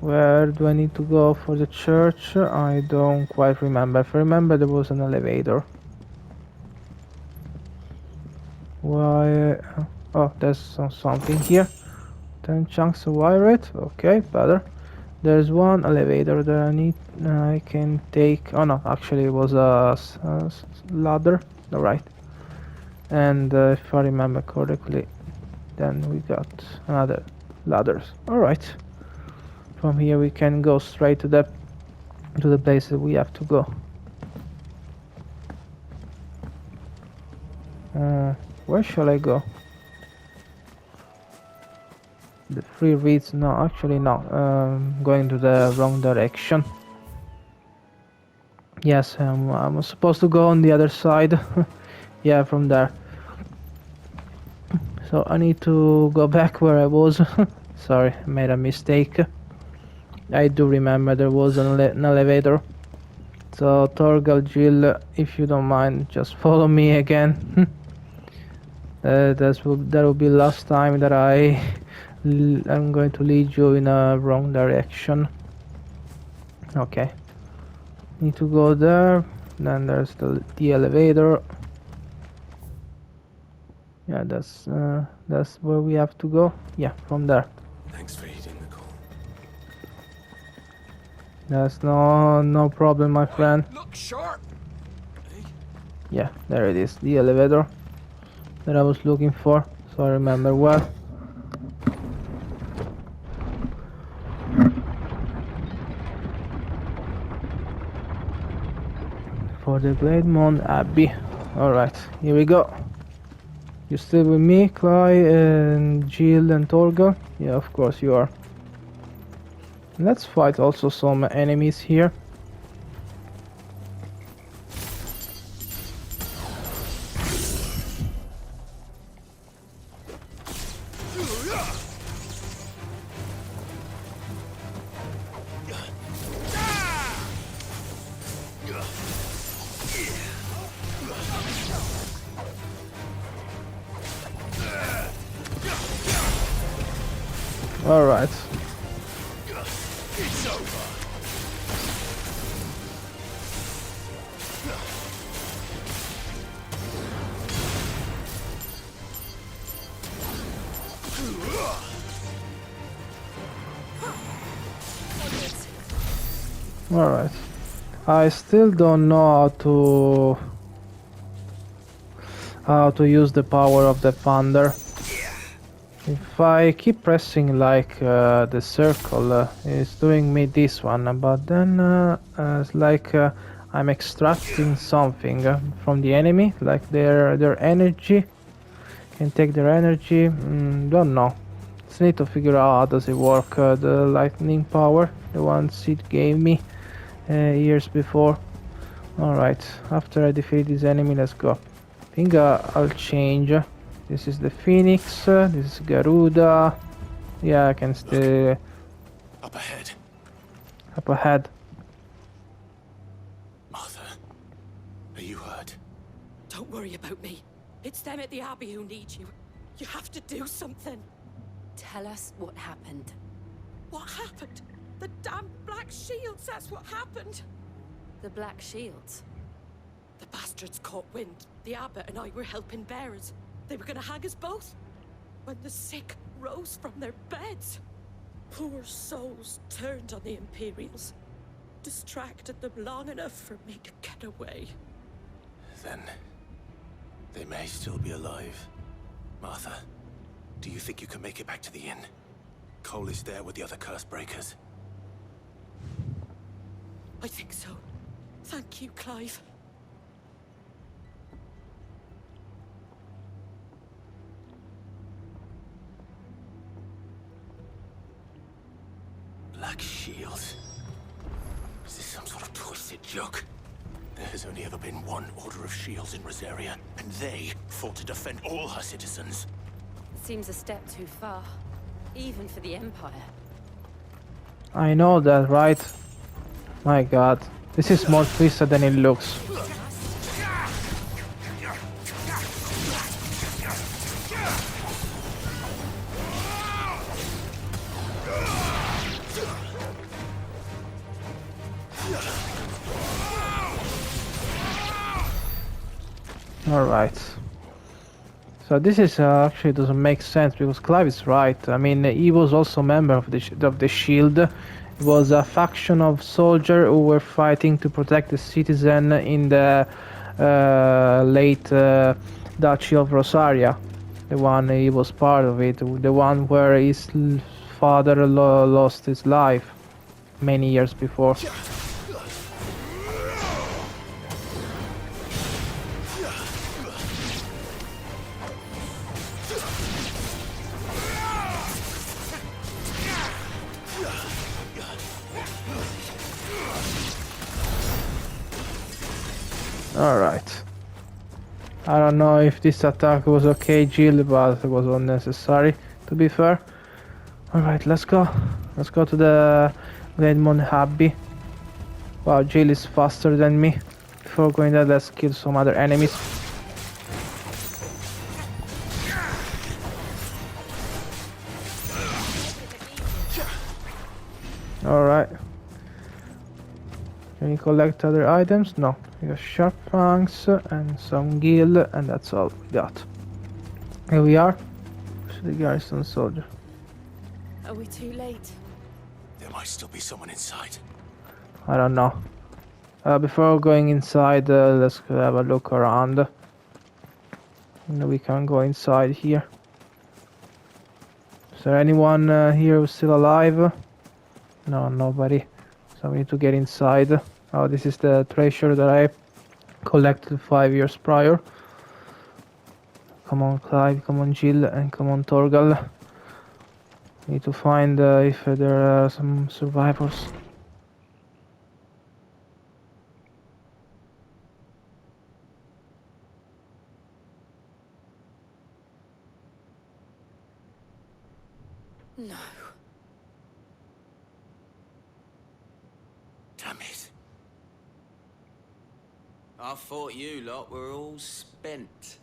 Where do I need to go for the church? I don't quite remember. If I remember, there was an elevator. Why? Oh, there's something here. 10 chunks of wire. Okay, better. There's one elevator that I can take. Oh no, actually it was a ladder. Alright. And if I remember correctly, then we got another ladders. Alright. From here we can go straight to the place that we have to go. Where shall I go? The free reads? No, actually no. Going to the wrong direction. Yes, I'm supposed to go on the other side. Yeah, from there. So I need to go back where I was. Sorry, I made a mistake. I do remember there was an elevator. So Torgal, Jill, if you don't mind, just follow me again. That will be last time that I'm going to lead you in a wrong direction. Okay. Need to go there. Then there's the elevator. Yeah, that's where we have to go. Yeah, from there. Thanks for heeding the call. That's no problem, my friend. Look sharp. Yeah, there it is, the elevator that I was looking for, so I remember well. For the Glademont Abbey. Alright, here we go. You still with me, Cly and Jill and Torgal? Yeah, of course you are. Let's fight also some enemies here. All right. It's over. All right. I still don't know how to use the power of the thunder. If I keep pressing like the circle, it's doing me this one, but then it's like I'm extracting something from the enemy, like their energy. Can take their energy. Don't know. Just need to figure out how does it work. The lightning power, the ones it gave me years before. All right. After I defeat this enemy, let's go. I think I'll change. This is the Phoenix, this is Garuda. Yeah, I can stay Up ahead. up ahead. Martha, are you hurt? Don't worry about me. It's them at the Abbey who need you. You have to do something. Tell us what happened. What happened? The damn Black Shields, that's what happened. The Black Shields? The bastards caught wind. The abbot and I were helping bearers. They were gonna hang us both. When the sick rose from their beds. Poor souls turned on the Imperials. Distracted them long enough for me to get away. Then they may still be alive. Martha, do you think you can make it back to the inn? Cole is there with the other curse breakers. I think so. Thank you, Clive. Black shields? Is this some sort of twisted joke? There has only ever been one order of shields in Rosaria, and they fought to defend all her citizens. Seems a step too far, even for the Empire. I know that, right? My god. This is more twisted than it looks. Alright. So this is actually doesn't make sense because Clive is right. I mean, he was also a member of the Shield. It was a faction of soldiers who were fighting to protect the citizen in the late Duchy of Rosaria. The one he was part of it. The one where his father lost his life many years before. Alright. I don't know if this attack was okay, Jill, but it was unnecessary, to be fair. Alright, let's go. Let's go to the Redmond Abbey. Wow, Jill is faster than me. Before going there, let's kill some other enemies. Alright. Can you collect other items? No. We got sharp fangs and some gil, and that's all we got. Here we are. To the garrison soldier. Are we too late? There might still be someone inside. I don't know. Before going inside, let's have a look around. We can go inside here. Is there anyone here who's still alive? No, nobody. So we need to get inside. Oh, this is the treasure that I collected 5 years prior. Come on, Clive, come on, Jill, and come on, Torgal. Need to find if there are some survivors. No. Damn it. I thought you lot were all spent.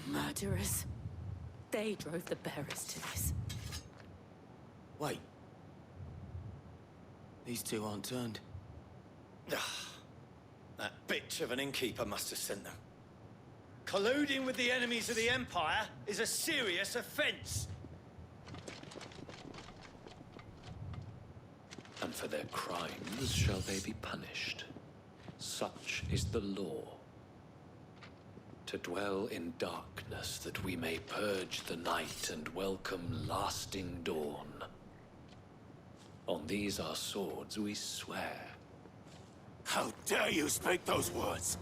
Murderers. They drove the bearers to this. Wait. These two aren't turned. That bitch of an innkeeper must have sent them. Colluding with the enemies of the Empire is a serious offense. And for their crimes shall they be punished. Such is the law. To dwell in darkness that we may purge the night and welcome lasting dawn. On these our swords we swear. How dare you speak those words?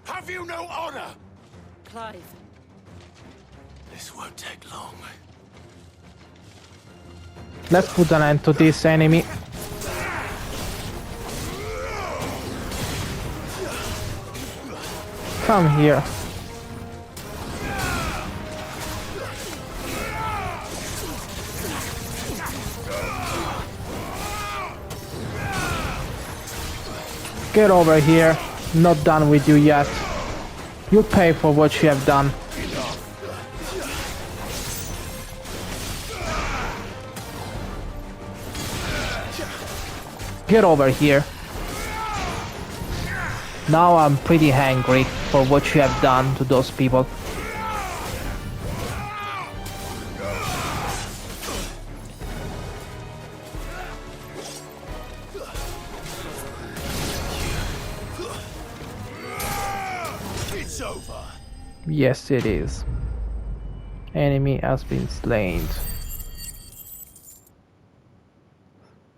Have you no honor? Clive. This won't take long. Let's put an end to this enemy. Come here. Get over here. Not done with you yet. You pay for what you have done. Get over here. Now I'm pretty angry for what you have done to those people. It's over. Yes, it is. Enemy has been slain.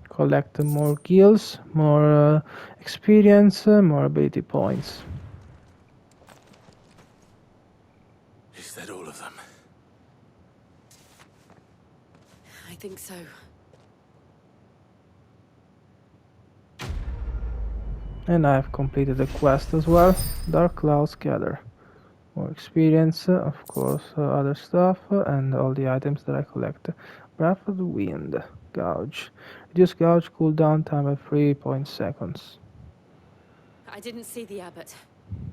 Collect more kills, more experience, more ability points. Is that all of them? I think so. And I have completed the quest as well. Dark Clouds Gather. More experience, of course, other stuff, and all the items that I collect. Breath of the Wind. Gouge. Reduce gouge cooldown time by 3 seconds. I didn't see the abbot.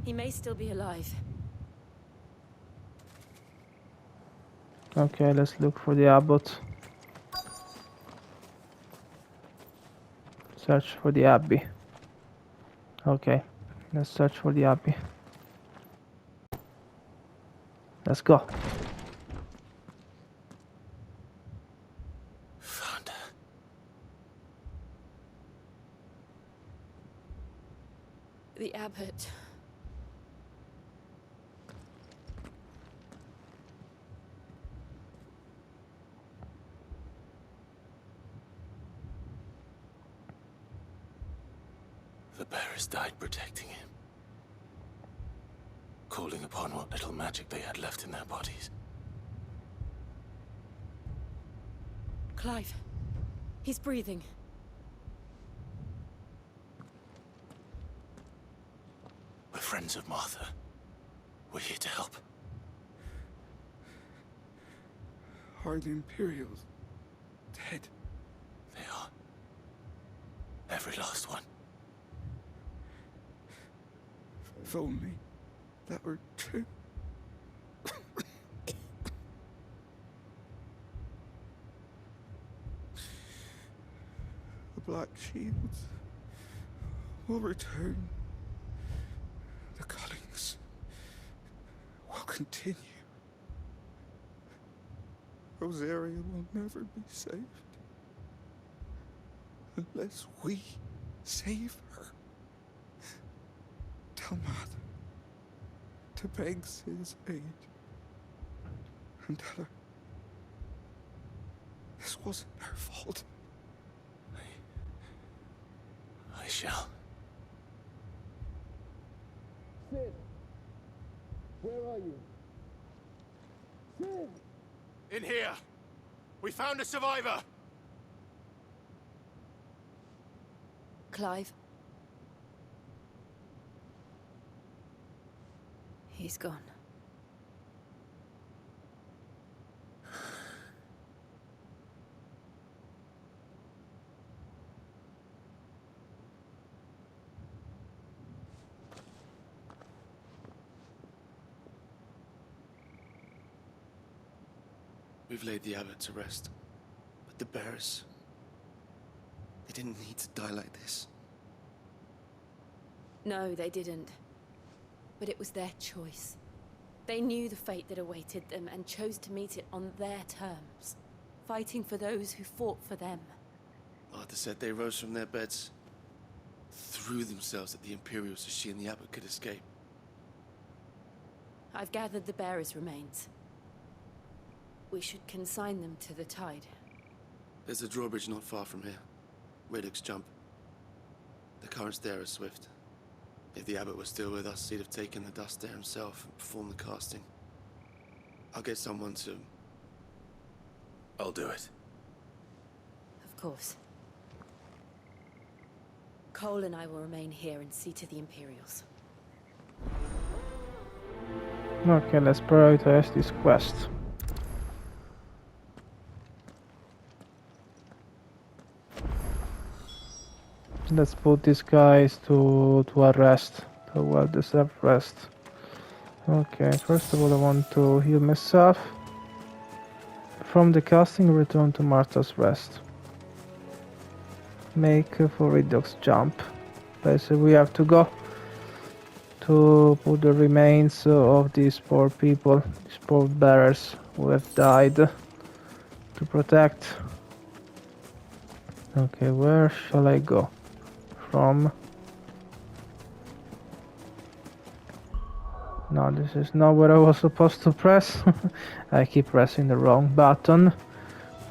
He may still be alive. Okay, let's look for the abbot. Search for the abbey. Okay, let's search for the abbey. Let's go. Found her. The abbot. The bearers died protecting him. Calling upon what little magic they had left in their bodies. Clive. He's breathing. We're friends of Martha. We're here to help. Are the Imperials dead? They are. Every last one. If only that were true. The Black Shields will return. The cuttings will continue. Rosaria will never be saved unless we save her. Tell Mother to beg his aid and tell her this wasn't her fault. I shall. Sid, where are you? Sid! In here! We found a survivor! Clive. He's gone. We've laid the abbot to rest. But the bearers... they didn't need to die like this. No, they didn't. But it was their choice. They knew the fate that awaited them and chose to meet it on their terms, fighting for those who fought for them. Martha said they rose from their beds, threw themselves at the Imperials so she and the abbot could escape. I've gathered the bearers' remains. We should consign them to the tide. There's a drawbridge not far from here. Radix jump. The currents there are swift. If the abbot was still with us, he'd have taken the dust there himself and performed the casting. I'll get someone to... I'll do it. Of course. Cole and I will remain here and see to the Imperials. Okay, let's prioritize this quest. Let's put these guys to arrest, to a well-deserved rest. Okay, first of all I want to heal myself. From the casting, return to Martha's rest. Make for Redux jump. Basically we have to go to put the remains of these poor people, these poor bearers who have died, to protect. Okay, where shall I go? From No, this is not what I was supposed to press. I keep pressing the wrong button.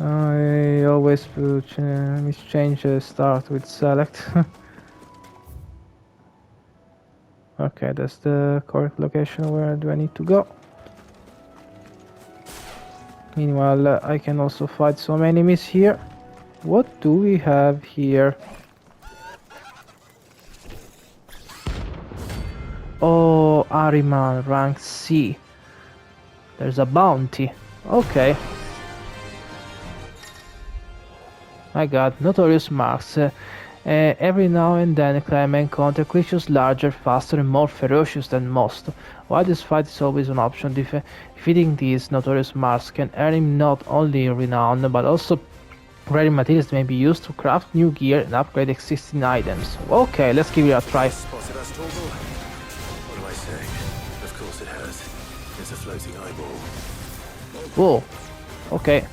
I always mischange start with select. Okay, that's the correct location. Where do I need to go? Meanwhile, I can also fight some enemies here. What do we have here? Oh, Ahriman, rank C. There's a bounty. Okay. My god, notorious marks. Every now and then a clan may encounter creatures larger, faster and more ferocious than most. While this fight is always an option, defeating these notorious marks can earn him not only renown, but also rare materials may be used to craft new gear and upgrade existing items. Okay, let's give it a try. Spotted us, Torgal? What am I saying? Of course it has. It's a floating eyeball. Whoa. Okay.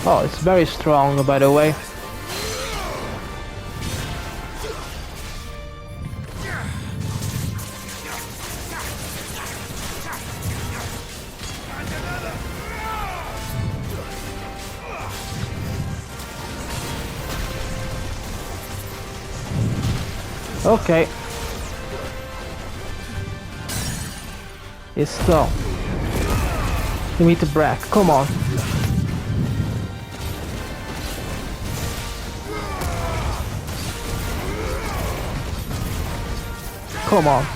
Oh, it's very strong, by the way. Okay. It's strong. You need to break. Come on. Come on.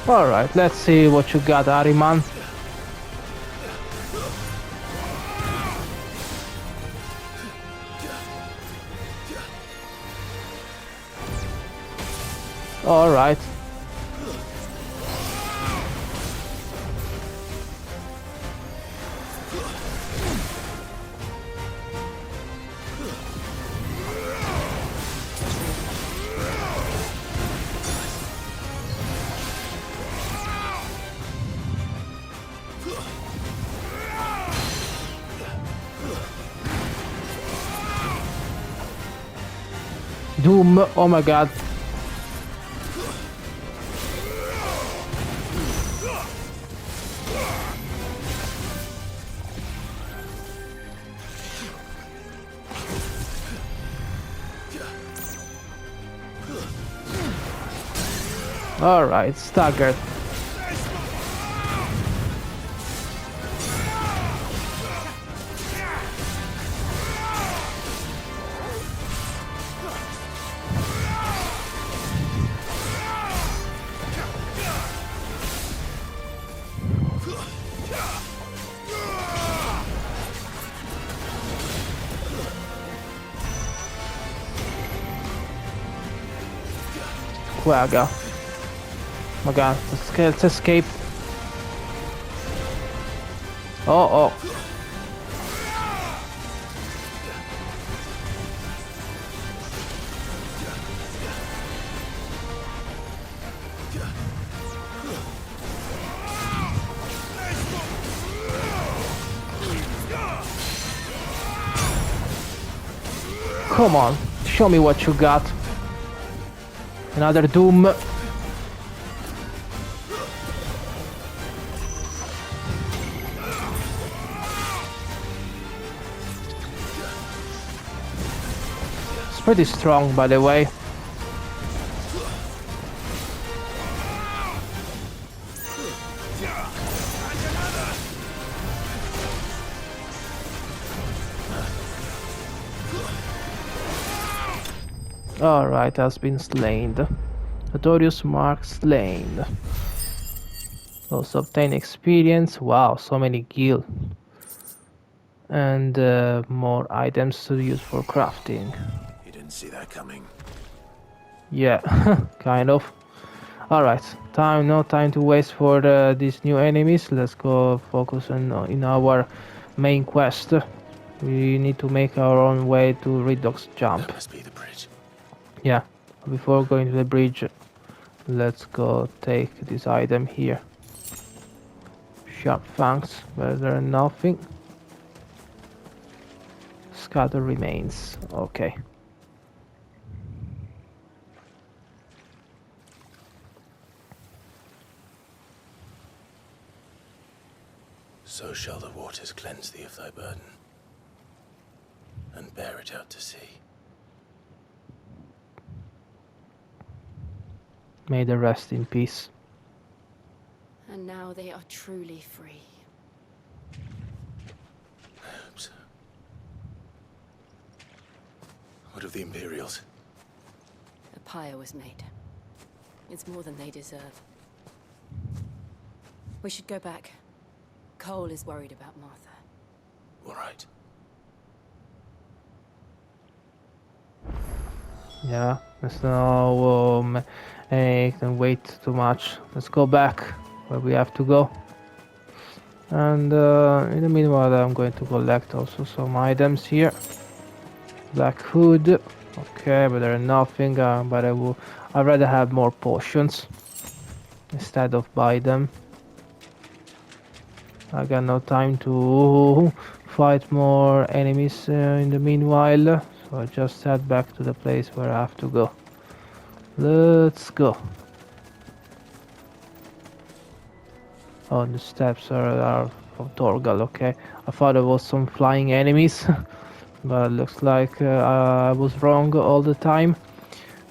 Alright, let's see what you got, Ahriman. Alright. Doom, oh my god. Alright, staggered. Quagga. Oh my god, let's escape. Oh. Come on, show me what you got. Another Doom. It's pretty strong, by the way. Alright, has been slain. Notorious Mark slain. Also obtain experience. Wow, so many gil. And more items to use for crafting. You didn't see that coming. Yeah, kind of. Alright, no time to waste for these new enemies. Let's go focus on in our main quest. We need to make our own way to Redox Jump. That must be the bridge. Yeah, before going to the bridge, let's go take this item here. Sharp fangs, better than nothing. Scatter remains. Okay. So shall the waters cleanse thee of thy burden, and bear it out to sea. May they rest in peace. And now they are truly free. Oops. What of the Imperials? A pyre was made. It's more than they deserve. We should go back. Cole is worried about Martha. All right. Yeah, let's not make them wait too much. Let's go back where we have to go. And in the meanwhile, I'm going to collect also some items here. Black hood. Okay, but there's nothing. But I'd rather have more potions instead of buy them. I got no time to fight more enemies in the meanwhile, so I just head back to the place where I have to go. Let's go. Oh, the steps are from Torgal, okay. I thought there was some flying enemies, but it looks like I was wrong all the time.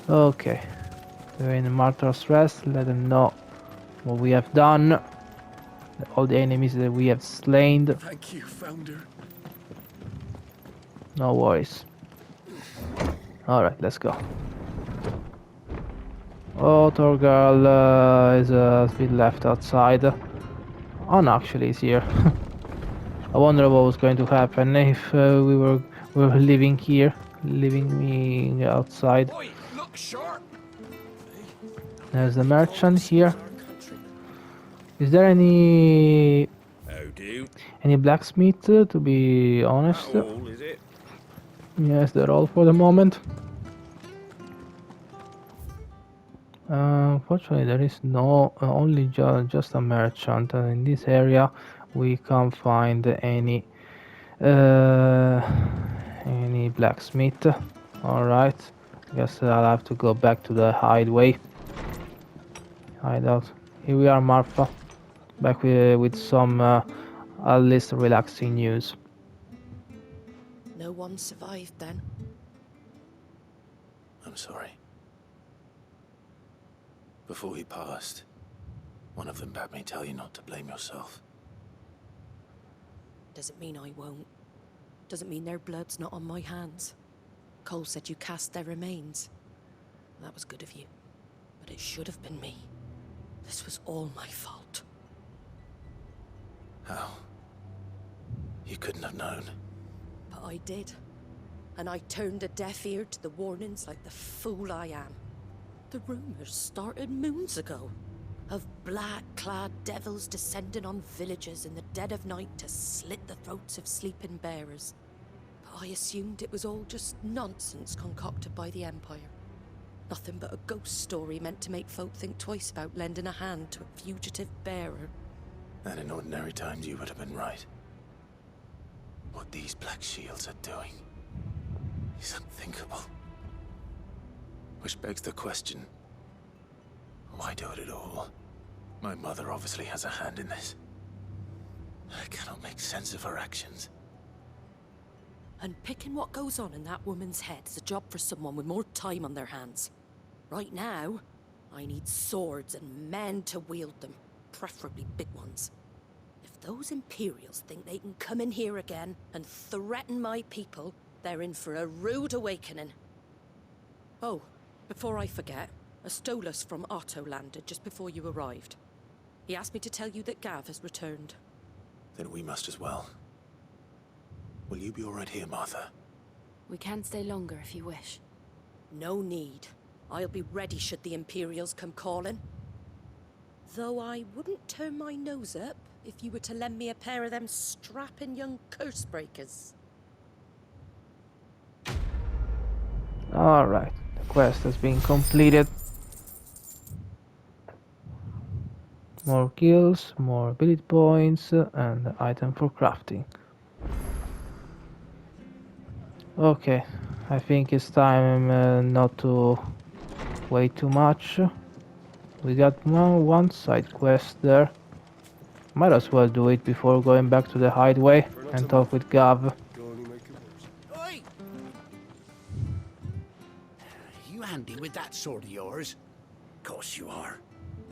Okay, we're in Martyr's Rest, let them know what we have done. All the enemies that we have slain. Thank you, Founder. No worries. Alright, let's go. Oh, Torgal has been left outside. Oh no, actually he's here. I wonder what was going to happen if we were living here, leaving me outside. Oi, look sharp. There's the merchant here. Is there any blacksmith, to be honest? All, is it? Yes, they're all for the moment. Unfortunately, there is no only just a merchant, and in this area we can't find any blacksmith. All right, guess I'll have to go back to the hideaway. Hideout. Here we are, Martha. Back with some at least relaxing news. No one survived then? I'm sorry. Before he passed, one of them bade me tell you not to blame yourself. Doesn't mean I won't. Doesn't mean their blood's not on my hands. Cole said you cast their remains. That was good of you. But it should have been me. This was all my fault. How? You couldn't have known. But I did. And I turned a deaf ear to the warnings like the fool I am. The rumors started moons ago. Of black-clad devils descending on villages in the dead of night to slit the throats of sleeping bearers. But I assumed it was all just nonsense concocted by the Empire. Nothing but a ghost story meant to make folk think twice about lending a hand to a fugitive bearer. And in ordinary times you would have been right. What these Black Shields are doing is unthinkable. Which begs the question, why do it at all? My mother obviously has a hand in this. I cannot make sense of her actions. And picking what goes on in that woman's head is a job for someone with more time on their hands. Right now, I need swords and men to wield them, preferably big ones. If those Imperials think they can come in here again and threaten my people, they're in for a rude awakening. Oh, before I forget, a Stolas from Otto landed just before you arrived. He asked me to tell you that Gav has returned. Then we must as well. Will you be all right here, Martha? We can stay longer if you wish. No need. I'll be ready should the Imperials come calling. Though I wouldn't turn my nose up if you were to lend me a pair of them strapping young curse breakers. Alright, the quest has been completed. More kills, more ability points, and item for crafting. Okay, I think it's time not to wait too much. We got one side quest there. Might as well do it before going back to the hideaway and talk with Gav. Oi! You handy with that sword of yours? Course you are.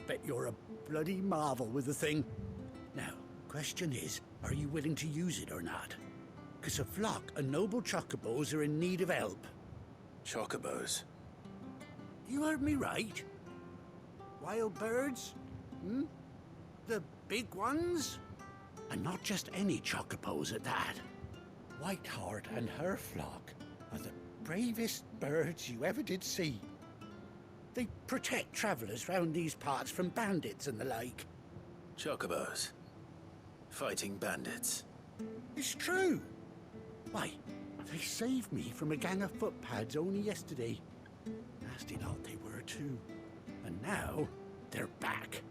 Bet you're a bloody marvel with the thing. Now, question is, are you willing to use it or not? 'Cause a flock of noble chocobos are in need of help. Chocobos? You heard me right. Wild birds? Hmm? The big ones? And not just any chocobos at that. Whiteheart and her flock are the bravest birds you ever did see. They protect travelers round these parts from bandits and the like. Chocobos? Fighting bandits? It's true. Why, they saved me from a gang of footpads only yesterday. Nasty lot they were too. And now, they're back,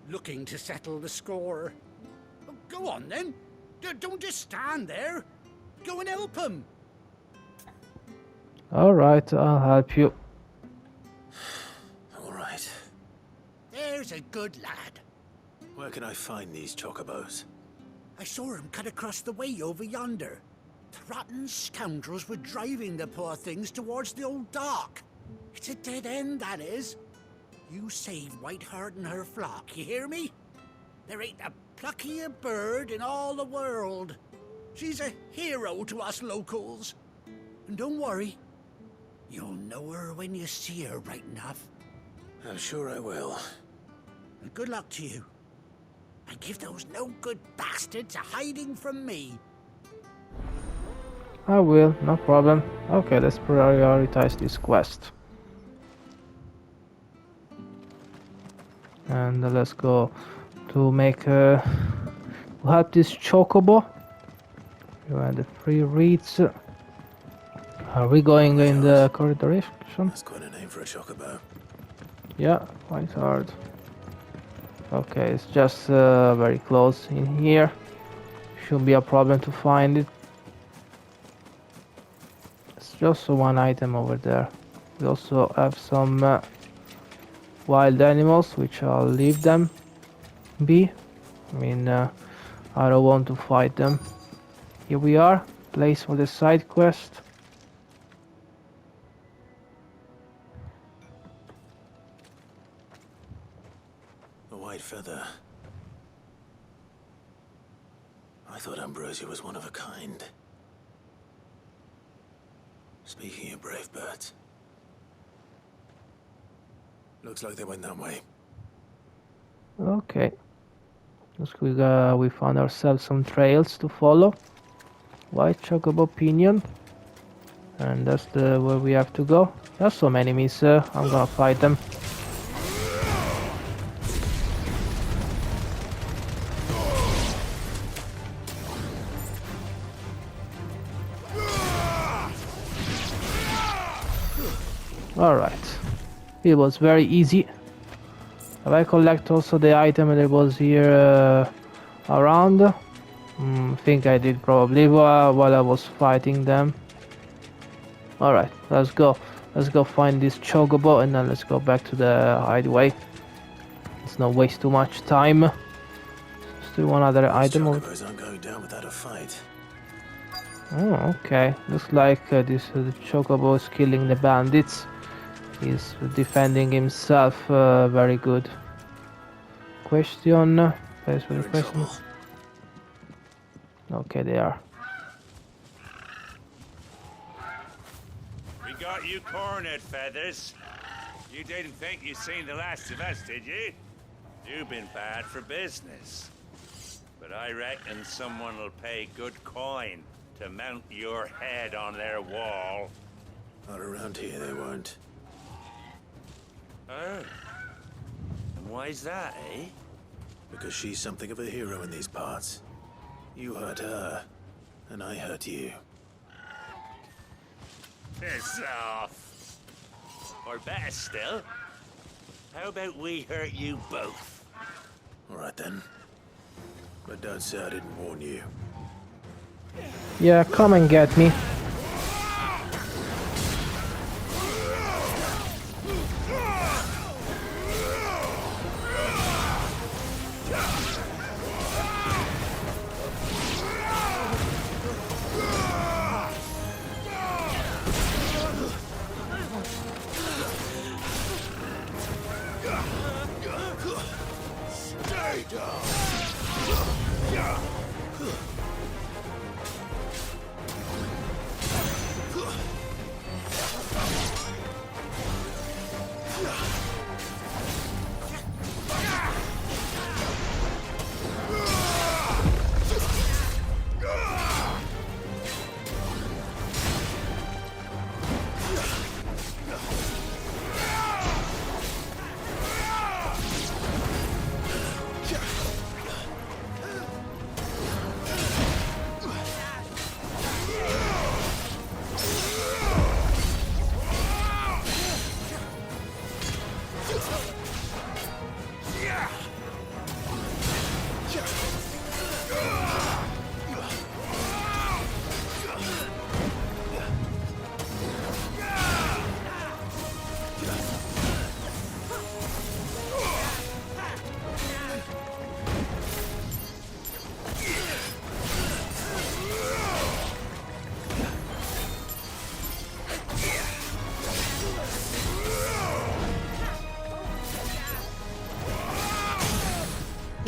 looking to settle the score. Oh, go on then. Don't just stand there. Go and help them. Alright, I'll help you. Alright. There's a good lad. Where can I find these chocobos? I saw him cut across the way over yonder. The rotten scoundrels were driving the poor things towards the old dock. It's a dead end, that is. You save Whiteheart and her flock, you hear me? There ain't a pluckier bird in all the world. She's a hero to us locals. And don't worry, you'll know her when you see her right enough. I'm sure I will. And good luck to you. And give those no-good bastards a hiding from me. I will, no problem. Okay, let's prioritize this quest. And let's go to make to help this chocobo. You have the free reads. Are we going in the correct direction? That's quite a name for a chocobo. Yeah, quite hard. Okay, it's just very close in here. Shouldn't be a problem to find it. It's just one item over there. We also have some wild animals, which I'll leave them be. I mean, I don't want to fight them. Here we are, place for the side quest. A white feather. I thought Ambrosia was one of a kind. Speaking of brave birds. Looks like they went that way. Okay. We found ourselves some trails to follow. White chocobo pinion. And that's where we have to go. There's some enemies, I'm gonna fight them. Alright. It was very easy. Have I collect also the item that was here around? I think I did probably while I was fighting them. Alright, let's go. Let's go find this chocobo and then let's go back to the hideaway. Let's not waste too much time. Still one other item. Chocobos aren't going down without a fight. Oh, okay. Looks like the chocobo is killing the bandits. He's defending himself very good. Question. Place for the question. Okay, they are. We got What, you cornered, Feathers? You didn't think you'd seen the last of us, did you? You've been bad for business. But I reckon someone will pay good coin to mount your head on their wall. Not around here, they won't. Oh. And why's that, eh? Because she's something of a hero in these parts. You hurt her, and I hurt you. Piss off. Or better still, how about we hurt you both? All right then. But don't say I didn't warn you. Yeah, come and get me. Stay down.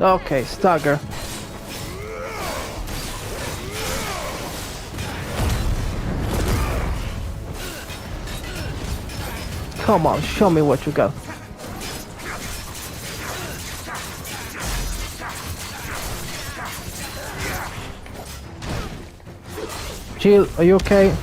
Okay, stagger. Come on, show me what you got. Jill, are you okay?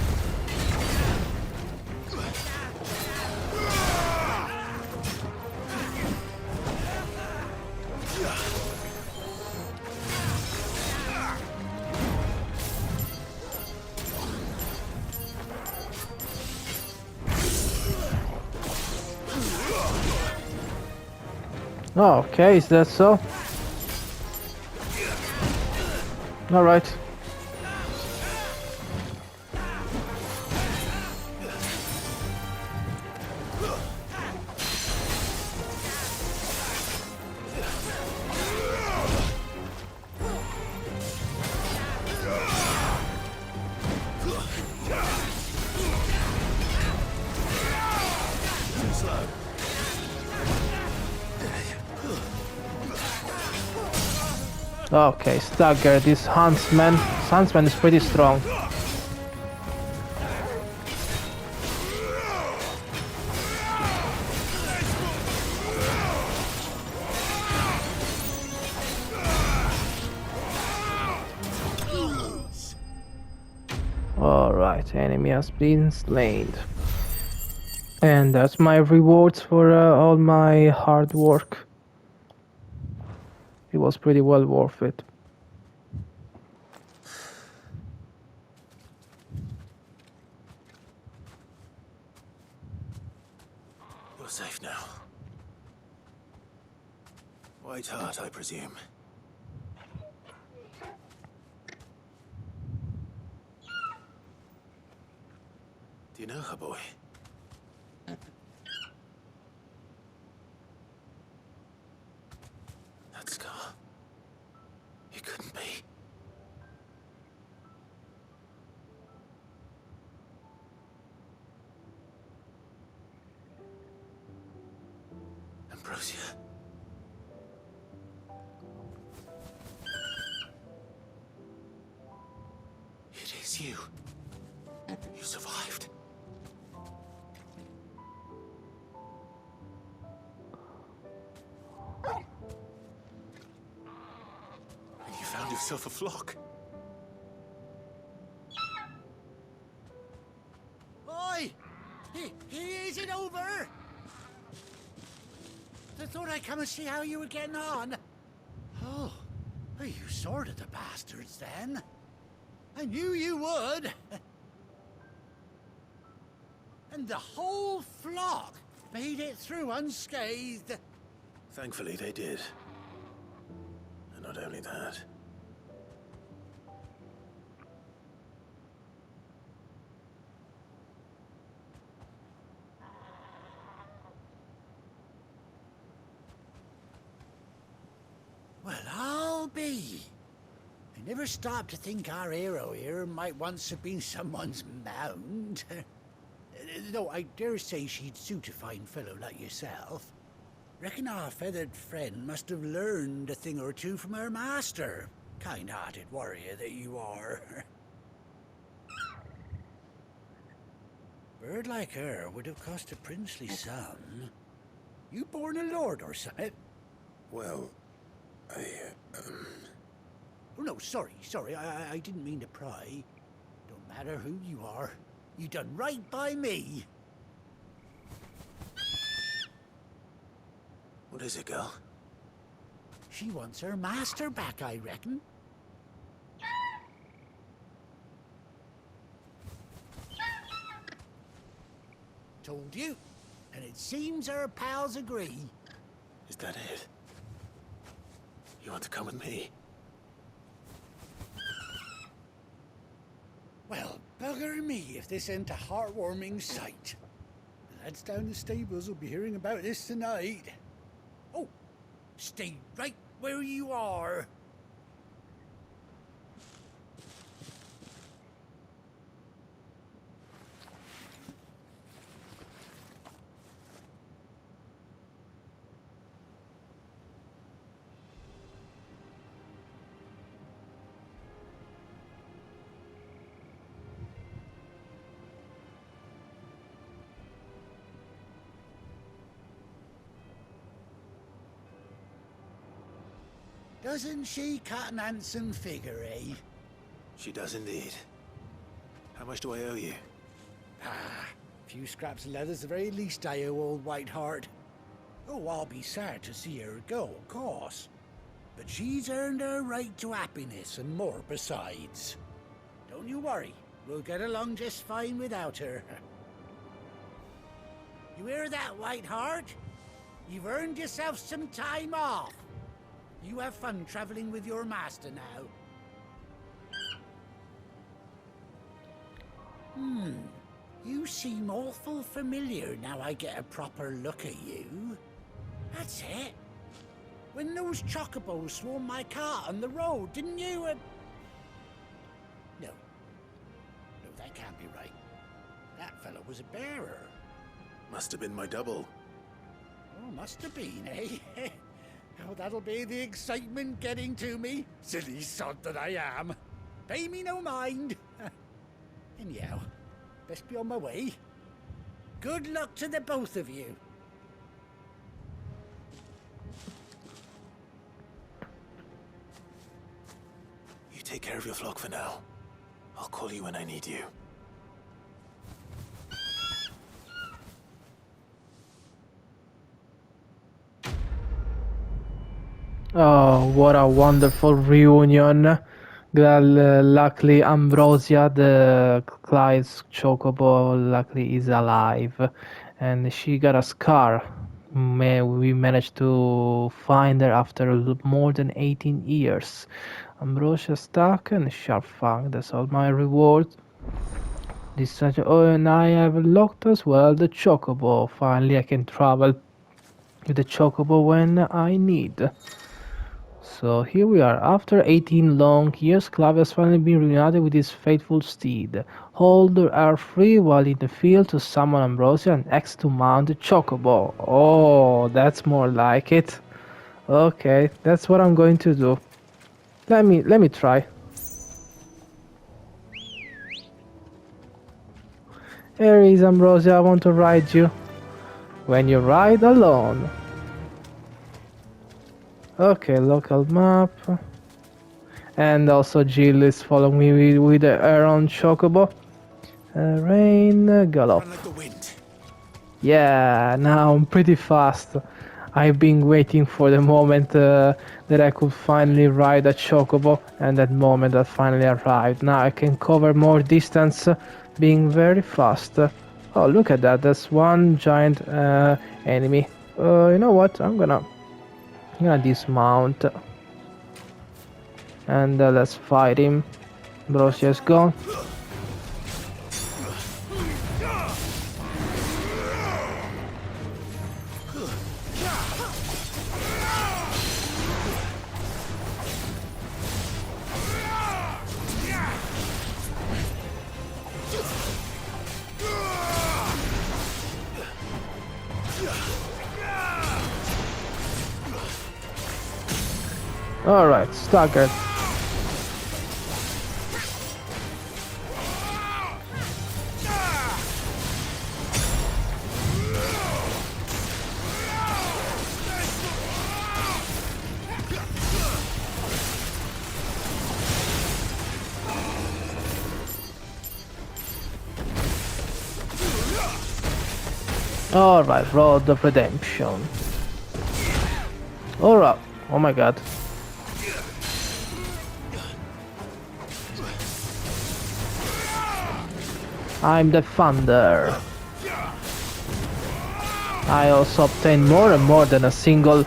Okay, is that so? All right. Okay, stagger. This huntsman is pretty strong. Alright, enemy has been slain. And that's my rewards for all my hard work. It was pretty well worth it. You're safe now. White Heart, I presume. Do you know her, boy? That scar. It couldn't be. Ambrosia. It is you. You survived. yourself a flock. Oi! Is it over? I thought I'd come and see how you were getting on. Oh, you sorted the bastards then. I knew you would. And the whole flock made it through unscathed. Thankfully, they did. And not only that. Well, I'll be. I never stopped to think our hero here might once have been someone's mount. Though I dare say she'd suit a fine fellow like yourself. Reckon our feathered friend must have learned a thing or two from her master. Kind-hearted warrior that you are. Bird like her would have cost a princely sum. You born a lord or something? Well, Oh, no, sorry. I didn't mean to pry. Don't matter who you are. You done right by me. What is it, girl? She wants her master back, I reckon. Told you. And it seems her pals agree. Is that it? You want to come with me? Well, bugger me if this ain't a heartwarming sight. The lads down the stables will be hearing about this tonight. Oh, stay right where you are. Doesn't she cut an handsome figure, eh? She does indeed. How much do I owe you? Ah, a few scraps of leather's the very least I owe old Whiteheart. Oh, I'll be sad to see her go, of course. But she's earned her right to happiness and more besides. Don't you worry, we'll get along just fine without her. You hear that, Whiteheart? You've earned yourself some time off. You have fun traveling with your master now. You seem awful familiar now I get a proper look at you. That's it. When those chocobos swarmed my cart on the road, didn't you? No, that can't be right. That fellow was a bearer. Must have been my double. Oh, must have been, eh? Oh, that'll be the excitement getting to me. Silly sod that I am. Pay me no mind. Anyhow, best be on my way. Good luck to the both of you. You take care of your flock for now. I'll call you when I need you. Oh, what a wonderful reunion. Luckily, Ambrosia, the Clyde's chocobo, luckily is alive. And she got a scar. We managed to find her after more than 18 years. Ambrosia stuck and sharp fang. That's all my reward. Oh, and I have locked as well the chocobo. Finally, I can travel with the chocobo when I need. So here we are. After 18 long years, Clive has finally been reunited with his faithful steed. Hold her free while in the field to summon Ambrosia and X to mount the chocobo. Oh, that's more like it. Okay, that's what I'm going to do. Let me try. Here is Ambrosia, I want to ride you. When you ride alone. Okay, local map. And also Jill is following me with her own chocobo. Rain, gallop. Yeah, now I'm pretty fast. I've been waiting for the moment that I could finally ride a chocobo, and that moment that finally arrived. Now I can cover more distance, being very fast. Oh, look at that! That's one giant enemy. You know what? I'm gonna dismount, and let's fight him. Ambrosia's gone. Alright, staggered. Alright, Road of Redemption. Alright, oh my god. I'm the Thunder. I also obtain more and more than a single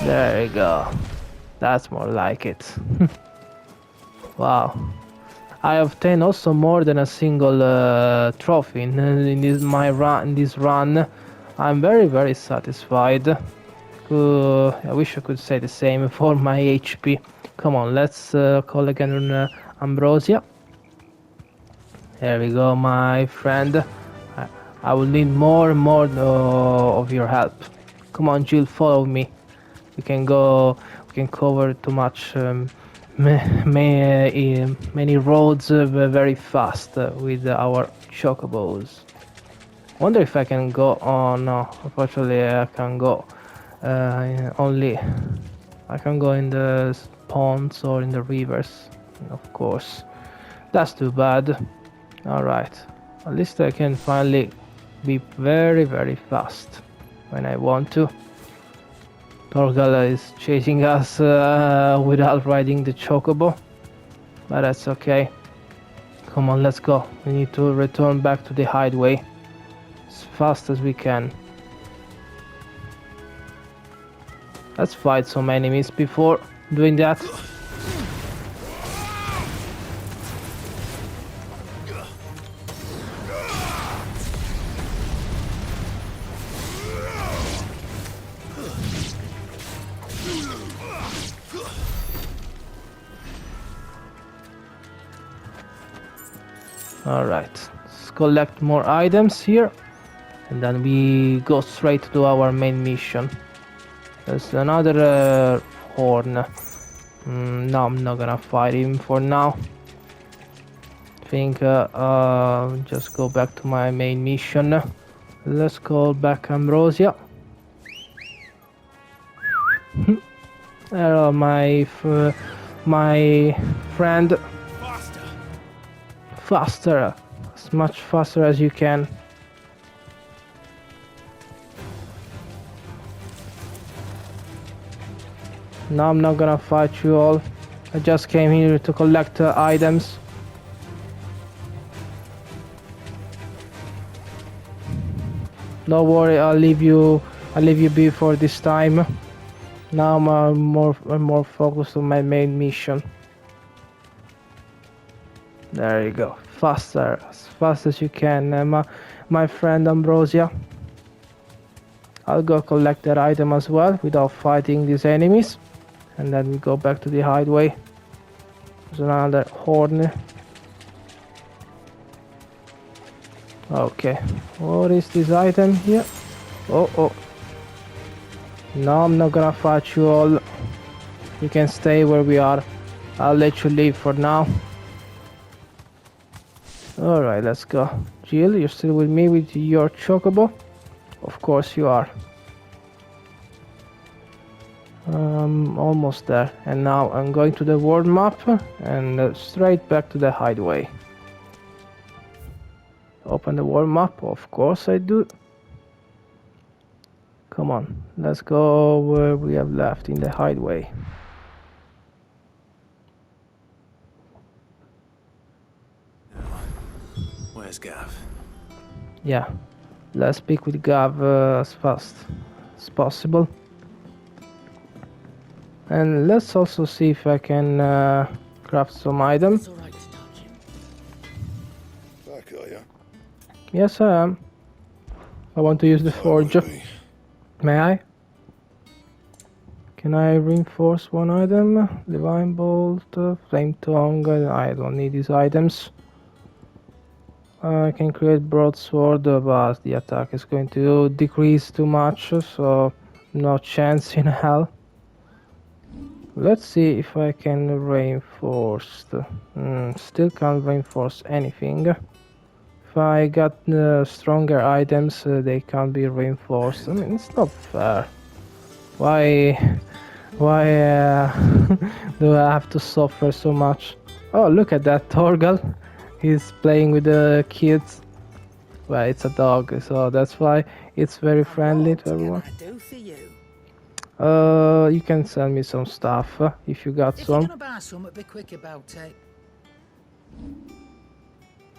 There you go. That's more like it. Wow. I obtain also more than a single trophy in this run. I'm very satisfied. I wish I could say the same for my HP. Come on, let's call again Ambrosia. There we go, my friend. I will need more and more of your help. Come on, Jill, follow me. We can go. We can cover too much, many roads very fast with our chocobos. Wonder if I can go. Oh no, unfortunately I can go. Only I can go in the ponds or in the rivers, of course. That's too bad. Alright, at least I can finally be very fast when I want to. Torgal is chasing us without riding the chocobo, but that's okay. Come on, let's go. We need to return back to the hideaway as fast as we can. Let's fight some enemies before doing that. Alright, let's collect more items here, and then we go straight to our main mission. There's another horn. No, I'm not gonna fight him for now. I think just go back to my main mission. Let's call back Ambrosia. Hello, my friend. Faster, as much faster as you can. No, I'm not gonna fight you all. I just came here to collect items. Don't worry, I'll leave you be for this time. Now I'm more focused on my main mission. There you go. Faster, as fast as you can, my friend Ambrosia. I'll go collect that item as well without fighting these enemies. And then we go back to the hideaway. There's another horn. Okay. What is this item here? Oh. No, I'm not gonna fight you all. You can stay where we are. I'll let you leave for now. Alright, let's go. Jill, you're still with me with your chocobo? Of course you are. Almost there. And now I'm going to the world map and straight back to the hideaway. Open the world map, of course I do. Come on, let's go where we have left in the hideaway. Where's Gav? Yeah, let's speak with Gav as fast as possible. And let's also see if I can craft some item. Back, are you? Yes, I am. I want to use the forge. May I? Can I reinforce one item? Divine Bolt, Flame Tongue. I don't need these items. I can create Broadsword, but the attack is going to decrease too much, so no chance in hell. Let's see if I can reinforce. Still can't reinforce anything. If I got stronger items, they can't be reinforced. I mean, it's not fair. Why do I have to suffer so much? Oh, look at that Torgal. He's playing with the kids. Well, it's a dog, so that's why it's very friendly to everyone. You can sell me some stuff if you got If some. you're gonna buy some, be quick about it.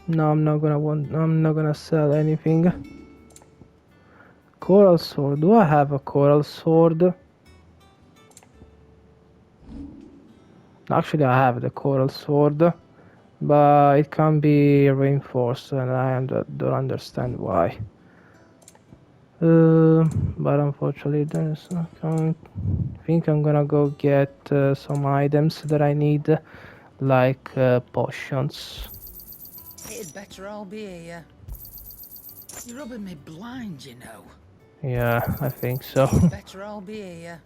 No, I'm not gonna sell anything. Coral sword. Do I have a coral sword? Actually, I have the coral sword, but it can't be reinforced, and I don't understand why. But unfortunately, I think I'm gonna go get some items that I need, like potions. It'd better all be here. You're rubbing me blind, you know. Yeah, I think so. It'd better all be here.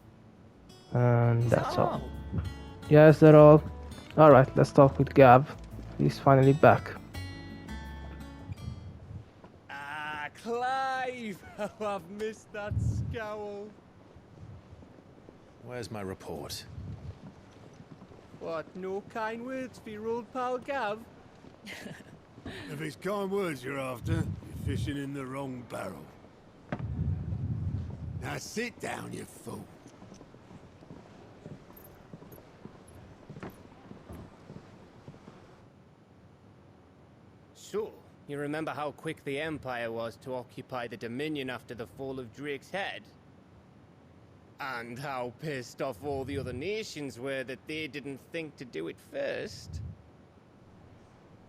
And that's all. Yes, they're all. Alright, let's talk with Gav. He's finally back. Ah, Clive! Oh, I've missed that scowl. Where's my report? What, no kind words for your old pal Gav? If it's kind words you're after, you're fishing in the wrong barrel. Now sit down, you fool. So, you remember how quick the Empire was to occupy the Dominion after the fall of Drake's head? And how pissed off all the other nations were that they didn't think to do it first?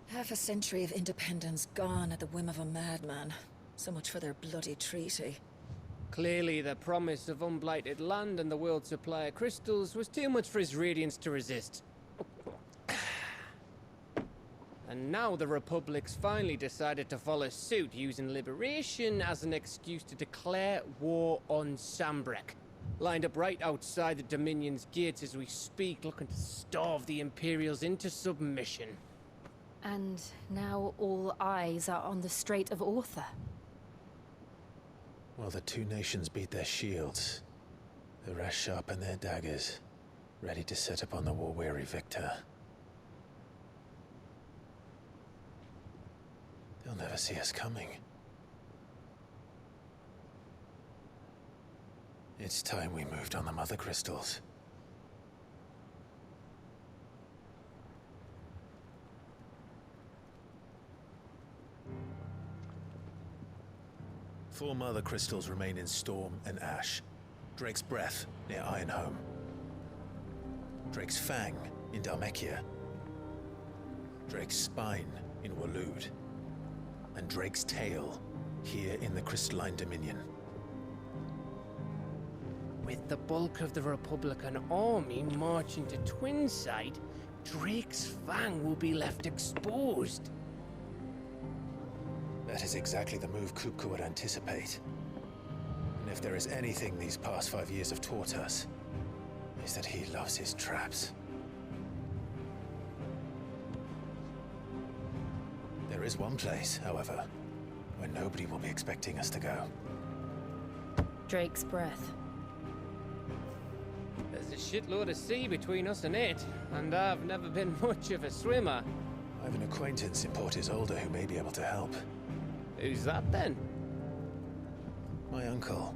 Half a century of independence gone at the whim of a madman. So much for their bloody treaty. Clearly, the promise of unblighted land and the world's supply of crystals was too much for his radiance to resist. And now the Republic's finally decided to follow suit, using liberation as an excuse to declare war on Sambrek. Lined up right outside the Dominion's gates as we speak, looking to starve the Imperials into submission. And now all eyes are on the Strait of Author. Well, the two nations beat their shields. The rest sharpen their daggers, ready to set upon the war-weary victor. They'll never see us coming. It's time we moved on the mother crystals. Four mother crystals remain in Storm and Ash. Drake's Breath near Ironhome. Drake's Fang in Dhalmekia. Drake's Spine in Waloed. And Drake's Tail here in the Crystalline Dominion. With the bulk of the Republican army marching to Twinside, Drake's Fang will be left exposed. That is exactly the move Kupka would anticipate. And if there is anything these past 5 years have taught us, is that he loves his traps. There is one place, however, where nobody will be expecting us to go. Drake's breath. There's a shitload of sea between us and it, and I've never been much of a swimmer. I have an acquaintance in Port Isolde who may be able to help. Who's that then? My uncle,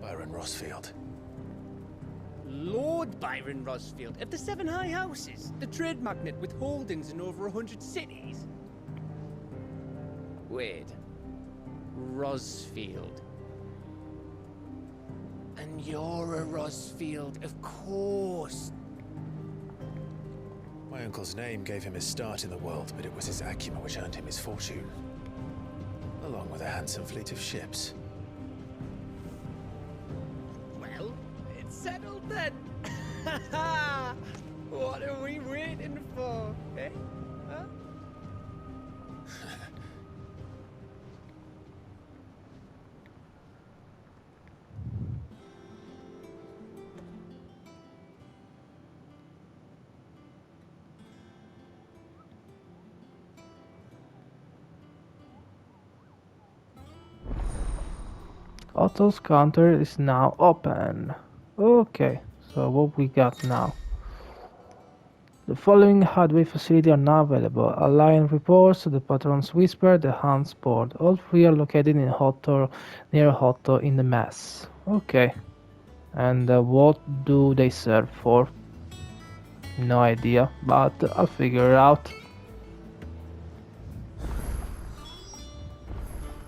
Byron Rossfield. Lord Byron Rossfield of the Seven High Houses, the trade magnate with holdings in over 100 cities. Wait, Rossfield. And you're a Rossfield, of course. My uncle's name gave him his start in the world, but it was his acumen which earned him his fortune, along with a handsome fleet of ships. Well, it's settled then. What are we waiting for, eh? Huh? Otto's counter is now open. Okay, so what we got now? The following hardware facilities are now available: Alliance Reports, the Patron's Whisper, the Hunt's Board. All three are located in Otto, near Otto in the Mass. Okay. And what do they serve for? No idea, but I'll figure it out.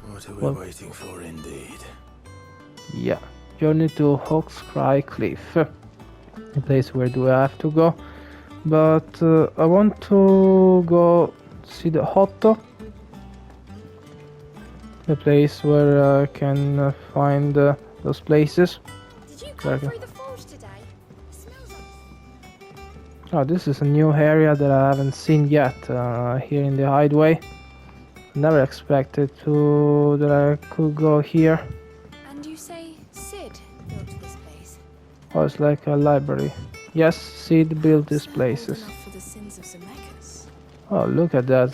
What are we waiting for, indeed? Yeah, journey to Hawkscry Cliff, the place where do I have to go, but I want to go see the Otto, the place where I can find those places. Did you come through the forge today? It smells like... Oh, this is a new area that I haven't seen yet here in the hideaway. Never expected that I could go here. And you say Sid built this place? Oh, it's like a library. Yes, Sid built these places. For the sins of Zemeckis. Oh, look at that.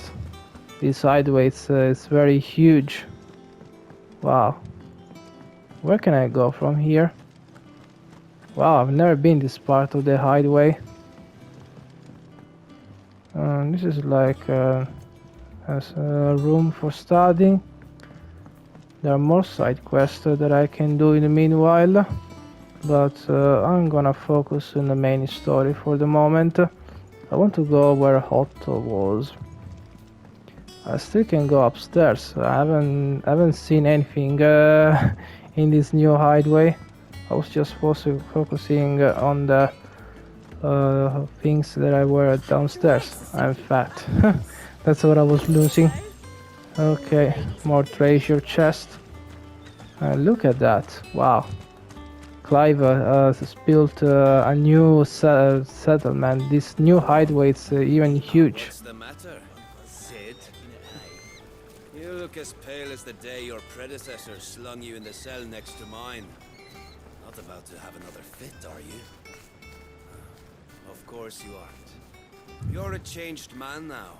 This hideaway, it's very huge. Wow. Where can I go from here? Wow, I've never been this part of the hideaway. This is like as a room for studying. There are more side quests that I can do in the meanwhile, but I'm gonna focus on the main story for the moment. I want to go where Otto was. I still can go upstairs. I haven't seen anything in this new hideaway. I was just focusing on the things that I were downstairs. I'm fat. That's what I was losing. Okay, more treasure chest. Look at that! Wow. Clive has built a new settlement. This new hideaway is even huge. What's the matter, Sid? You look as pale as the day your predecessor slung you in the cell next to mine. Not about to have another fit, are you? Of course you aren't. You're a changed man now.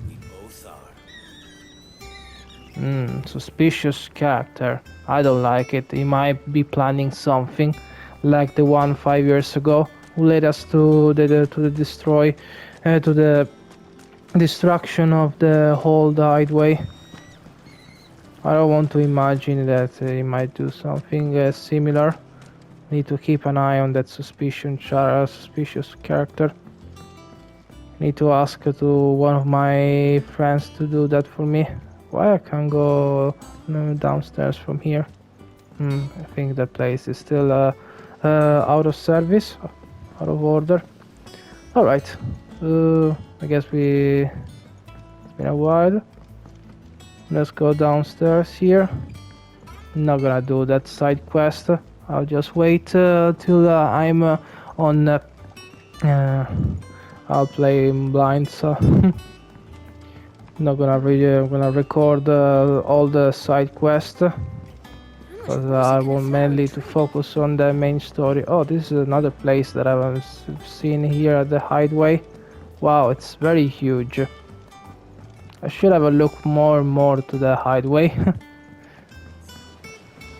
We both are. Suspicious character. I don't like it. He might be planning something like the one 5 years ago who led us to the destruction of the whole hideaway. I don't want to imagine that he might do something similar. Need to keep an eye on that suspicious character. Need to ask to one of my friends to do that for me. Why I can't go downstairs from here? I think that place is still out of service, out of order. Alright, I guess it's been a while. Let's go downstairs here. Not gonna do that side quest. I'll just wait till I'm on. I'll play blind, so not gonna I'm gonna record all the side quests because I want mainly to focus on the main story. Oh, this is another place that I haven't seen here at the hideaway. Wow, it's very huge. I should have a look more to the hideaway.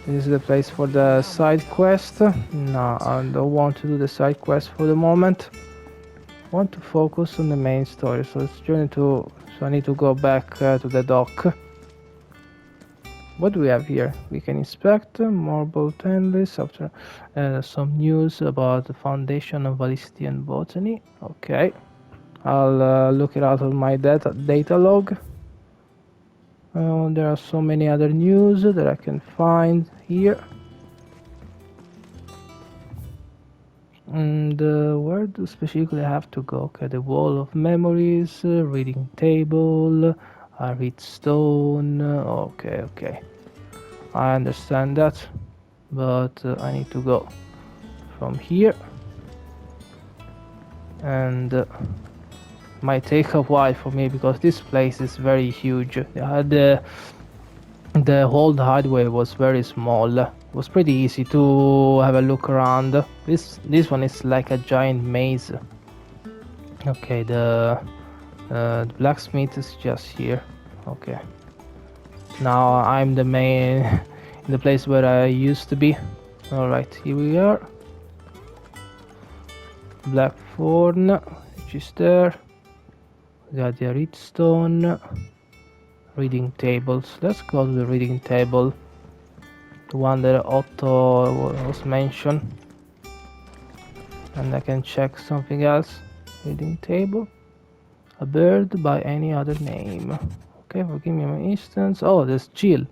This is the place for the side quest. No, I don't want to do the side quest for the moment. I want to focus on the main story, so I need to go back to the dock. What do we have here? We can inspect more boat endless after some news about the foundation of Ballistian botany. Okay, I'll look it out on my data log. There are so many other news that I can find here. And where do specifically I have to go? Okay, the wall of memories, reading table, read stone. Okay. I understand that, but I need to go from here, and might take a while for me because this place is very huge. The old hideaway was very small. It was pretty easy to have a look around. This one is like a giant maze. Okay, the blacksmith is just here. Okay, now I'm the main in the place where I used to be. All right, here we are. Blackthorn, which is there. We got the redstone. Reading tables. Let's go to the reading table. The one that Otto was mentioned. And I can check something else. Reading table. A bird by any other name. Okay, forgive me an instance. Oh, there's Jill.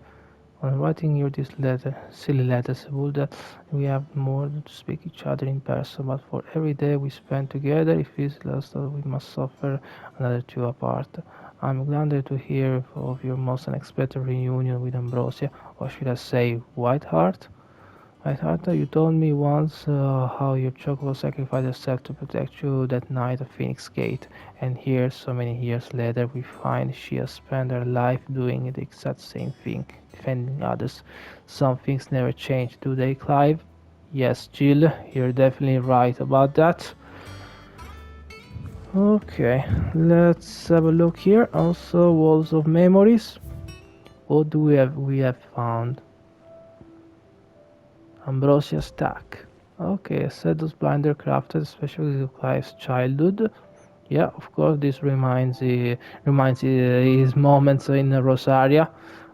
On writing here this letter, silly letters, would we have more to speak each other in person, but for every day we spend together, if it's lost, we must suffer another two apart. I'm glad to hear of your most unexpected reunion with Ambrosia, or should I say, Whiteheart? Whiteheart, you told me once how your chocolate sacrificed herself to protect you that night at Phoenix Gate, and here, so many years later, we find she has spent her life doing the exact same thing, defending others. Some things never change, do they, Clive? Yes, Jill, you're definitely right about that. Okay, let's have a look here. Also, walls of memories. What do we have? We have found Ambrosia stack. Okay, a set of blinder crafted especially to Clive's childhood. Yeah, of course, this reminds his moments in Rosaria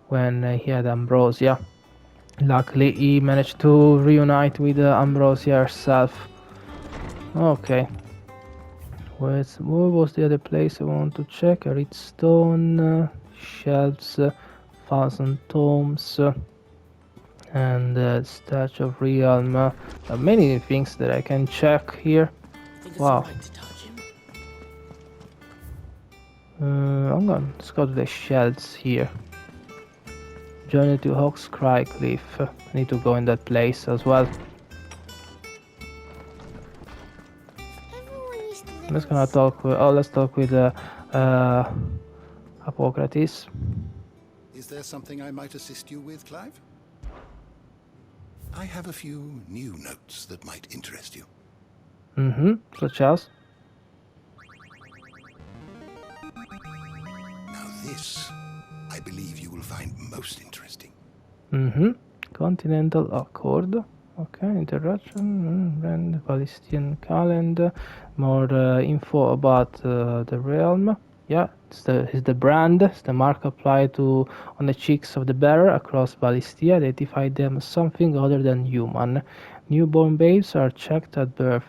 when he had Ambrosia. Luckily, he managed to reunite with Ambrosia herself. Okay. What was the other place I want to check? Redstone, shelves, thousand tomes, and Statue of Realm. Many things that I can check here. Wow. I'm gonna go to the shelves here. Journey to Hawk's Cry Cliff. I need to go in that place as well. Let's talk with Hippocrates. Is there something I might assist you with, Clive? I have a few new notes that might interest you. Such as? Now this, I believe you will find most interesting. Continental Accord. Okay, interaction, brand, Palestinian calendar, more info about the realm. Yeah, it's the brand, it's the mark applied on the cheeks of the bearer across Ballistia, identify them as something other than human. Newborn babes are checked at birth.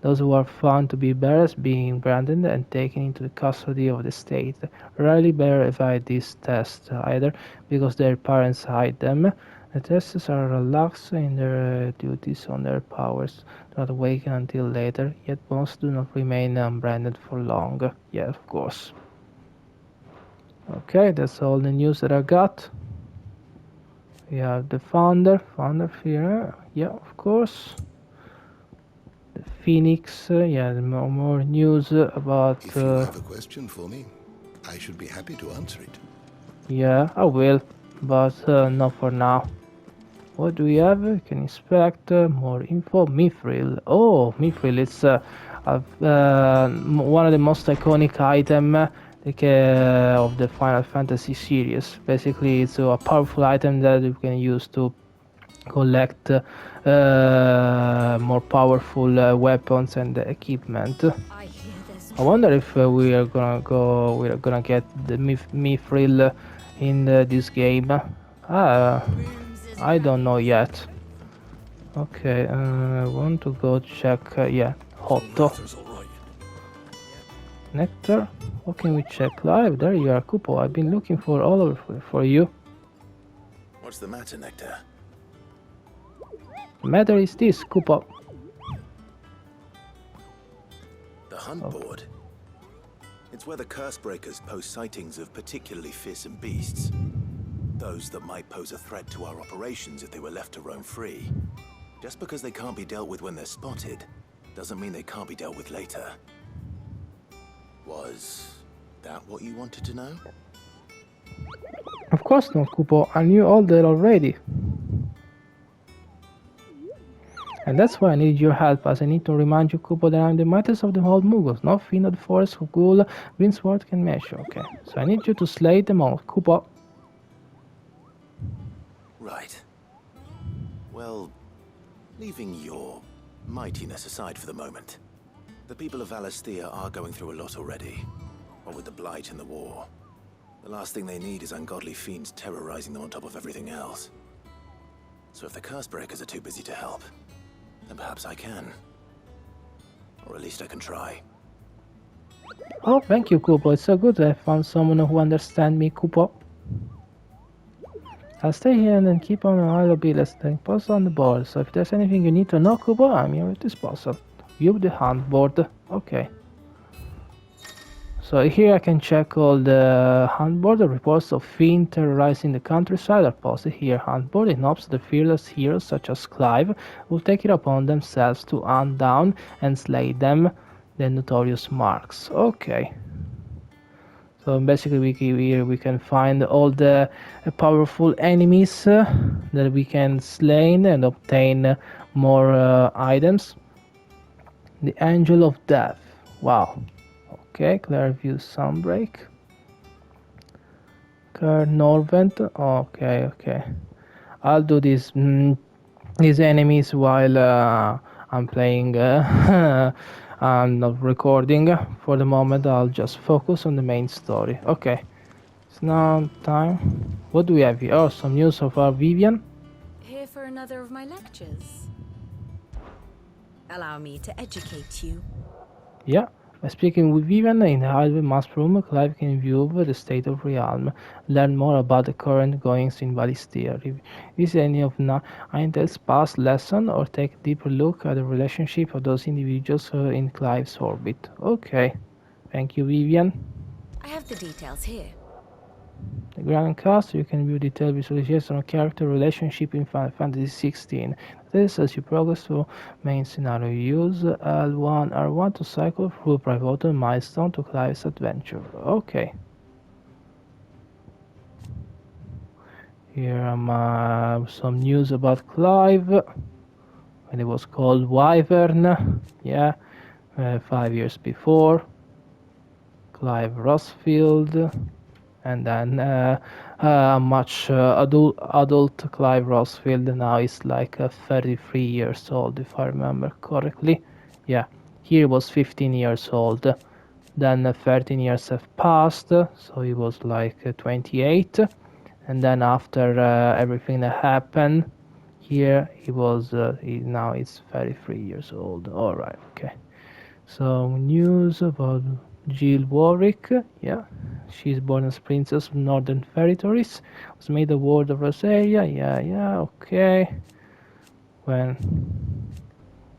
Those who are found to be bearers being branded and taken into the custody of the state. Rarely verify this test, either because their parents hide them. The testers are relaxed in their duties on their powers, do not awaken until later, yet most do not remain unbranded for long. Yeah, of course. Okay, that's all the news that I got. We have the founder here. Yeah, of course. The Phoenix, yeah, more news about... If you have a question for me, I should be happy to answer it. Yeah, I will, but not for now. What do we have? We can inspect more info. Mithril. Oh, Mithril. It's one of the most iconic items that of the Final Fantasy series. Basically, it's a powerful item that you can use to collect more powerful weapons and equipment. I wonder if we are gonna get the Mithril in this game. I don't know yet. Okay, I want to go check. Yeah, Hotto. Nectar. What can we check live? There you are, Kupo. I've been looking for all over for you. What's the matter, Nectar? The matter is this, Kupo. The hunt board. It's where the curse breakers post sightings of particularly fearsome beasts. Those that might pose a threat to our operations if they were left to roam free. Just because they can't be dealt with when they're spotted, doesn't mean they can't be dealt with later. Was that what you wanted to know? Of course not, Kupo. I knew all that already. And that's why I need your help, as I need to remind you, Kupo, that I'm the mightiest of the old Mughals. No fiend of the forest who cool Greensword can measure. Okay, so I need you to slay them all, Kupo. Right. Well, leaving your mightiness aside for the moment, the people of Valisthea are going through a lot already. What with the Blight and the war. The last thing they need is ungodly fiends terrorizing them on top of everything else. So if the curse breakers are too busy to help, then perhaps I can. Or at least I can try. Oh, thank you, Kupo. It's so good that I found someone who understands me, Kupo. I'll stay here and then keep on an idle billets, then post on the board. So if there's anything you need to know, Kupo, I'm here at disposal. View the hunt board. Okay. So here I can check all the hunt board. The reports of fiend terrorizing the countryside are posted here. Hunt board in hopes the fearless heroes such as Clive will take it upon themselves to hunt down and slay them, the notorious marks. Okay. So basically we can find all the powerful enemies that we can slay and obtain more items. The Angel of Death. Wow. Okay, Clareview Sunbreak. Norvent. Okay. I'll do these enemies while I'm playing. I'm not recording for the moment. I'll just focus on the main story. Okay, it's now time. What do we have here? Oh, some news of our Vivian. Here for another of my lectures. Allow me to educate you. Yeah. By speaking with Vivian in the Highway Mask Room, Clive can view the state of Realm, learn more about the current goings in Valisthea, visit any of Aintel's past lesson, or take a deeper look at the relationship of those individuals in Clive's orbit. Okay, thank you, Vivian. I have the details here. The Grand Cast, you can view detailed visualization of character relationship in Final Fantasy XVI. This as you progress through main scenario. Use L1, R1 to cycle through pivotal milestone to Clive's adventure. Okay. Here are some news about Clive. When it was called Wyvern. Yeah, 5 years before. Clive Rosfield. And then much adult Clive Rosfield now is like 33 years old, if I remember correctly. Yeah, he was 15 years old. Then 13 years have passed, so he was like 28. And then after everything that happened, here he was. Now he's 33 years old. All right, okay. So news about Jill Warwick, yeah, she's born as Princess of Northern Territories, was made a Ward of Rosaria, yeah, okay. And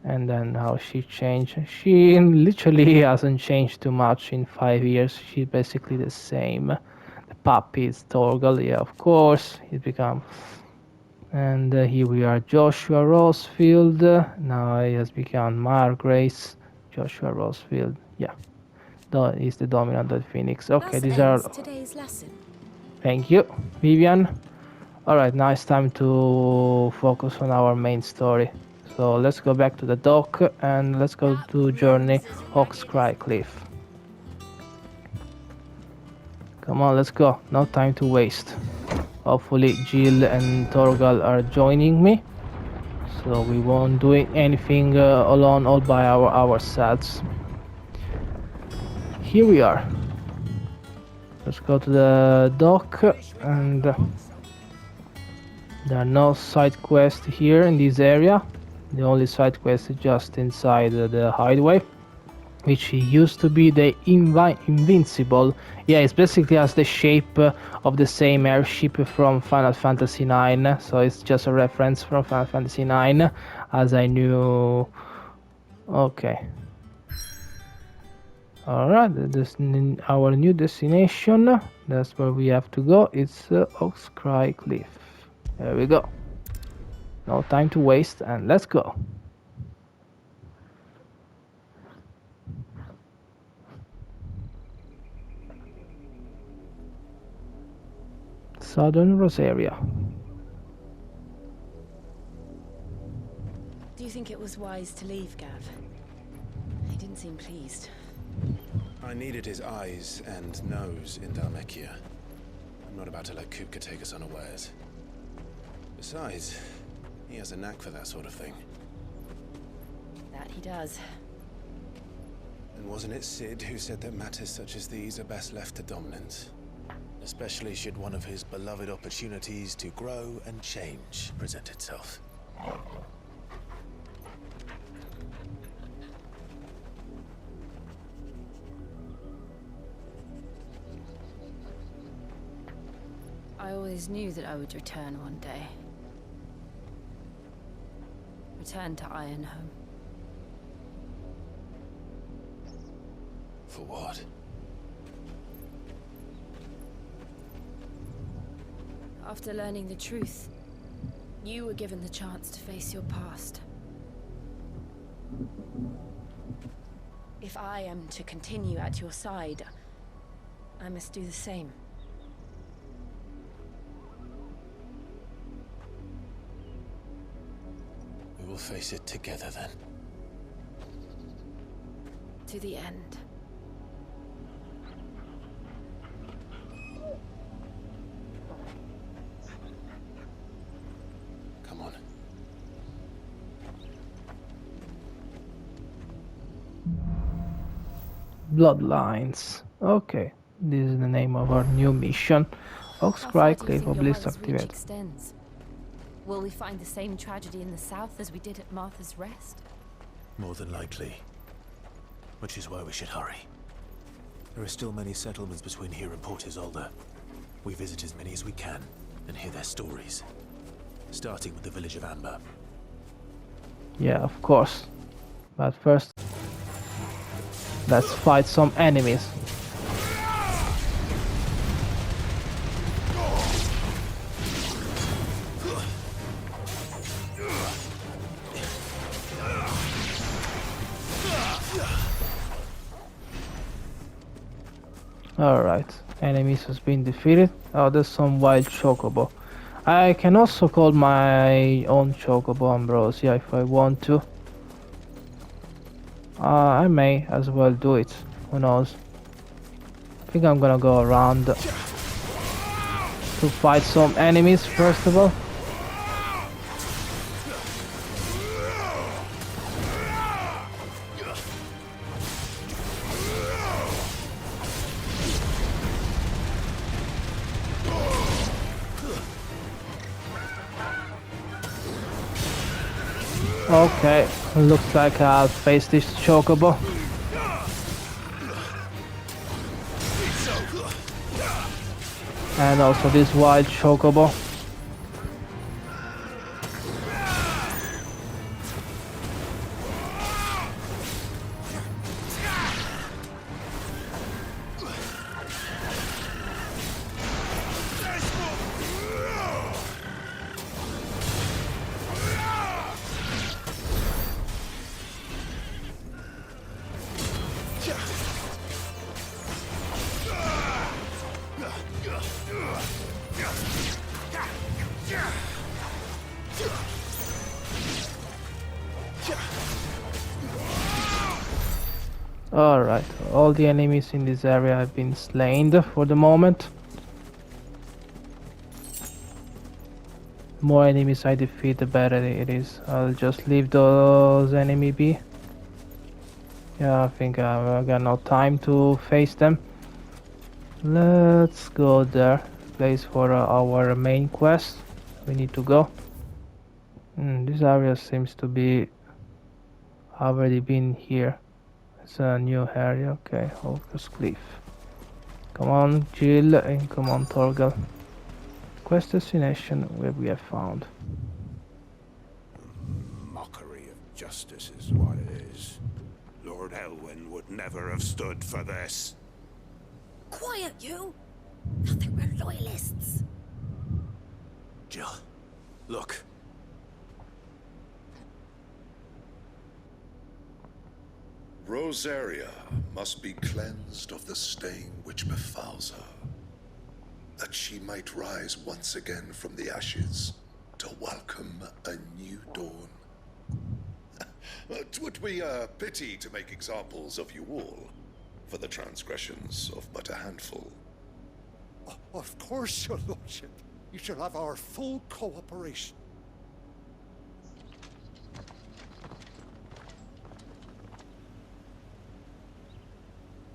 then how she changed, she literally hasn't changed too much in 5 years, she's basically the same. The puppy is Torgal, yeah, of course, he's become. And here we are, Joshua Rosefield, now he has become Margrace, Joshua Rosefield, yeah. Is the dominant of Phoenix. Okay, these are today's lesson. Thank you, Vivian. Alright, now it's time to focus on our main story. So let's go back to the dock and let's go to journey Hawkscry Cliff. Come on, let's go. No time to waste. Hopefully Jill and Torgal are joining me, so we won't do anything alone all by ourselves. Here we are. Let's go to the dock, and there are no side quests here in this area. The only side quest is just inside the hideaway, which used to be the Invincible. Yeah, it's basically has the shape of the same airship from Final Fantasy IX, so it's just a reference from Final Fantasy IX, as I knew. Okay. Alright, this our new destination. That's where we have to go. It's Oxcry Cliff. There we go. No time to waste, and let's go. Southern Rosaria. Do you think it was wise to leave, Gav? He didn't seem pleased. I needed his eyes and nose in Dhalmekia. I'm not about to let Kupka take us unawares. Besides, he has a knack for that sort of thing. That he does. And wasn't it Sid who said that matters such as these are best left to dominance? Especially should one of his beloved opportunities to grow and change present itself. I always knew that I would return one day. Return to Ironhome. For what? After learning the truth, you were given the chance to face your past. If I am to continue at your side, I must do the same. We will face it together then. To the end. Come on. Bloodlines. Okay, this is the name of our new mission. Oxcry Cliff Obelisk activated. Extends. Will we find the same tragedy in the south as we did at Martha's Rest? More than likely. Which is why we should hurry. There are still many settlements between here and Port Isolde. We visit as many as we can and hear their stories. Starting with the village of Amber. Yeah, of course. But first, let's fight some enemies. Alright, enemies has been defeated. Oh, there's some wild chocobo. I can also call my own chocobo Ambrosia if I want to. I may as well do it. Who knows? I think I'm gonna go around to fight some enemies first of all. Okay, looks like I'll face this chocobo. And also this wild chocobo. Alright, all the enemies in this area have been slain for the moment. More enemies I defeat, the better it is. I'll just leave those enemy be. Yeah, I think I got no time to face them. Let's go there. Place for our main quest. We need to go. This area seems to be already been here. It's a new area. Okay, Hawker's Cliff. Come on, Jill, and come on, Torgal. Quest destination where we have found. Mockery of justice is what it is. Lord Elwyn would never have stood for this. Quiet, you! Thought they were loyalists. Jill, look. Rosaria must be cleansed of the stain which befouls her, that she might rise once again from the ashes to welcome a new dawn. It would be a pity to make examples of you all for the transgressions of but a handful. Of course, your lordship. You shall have our full cooperation.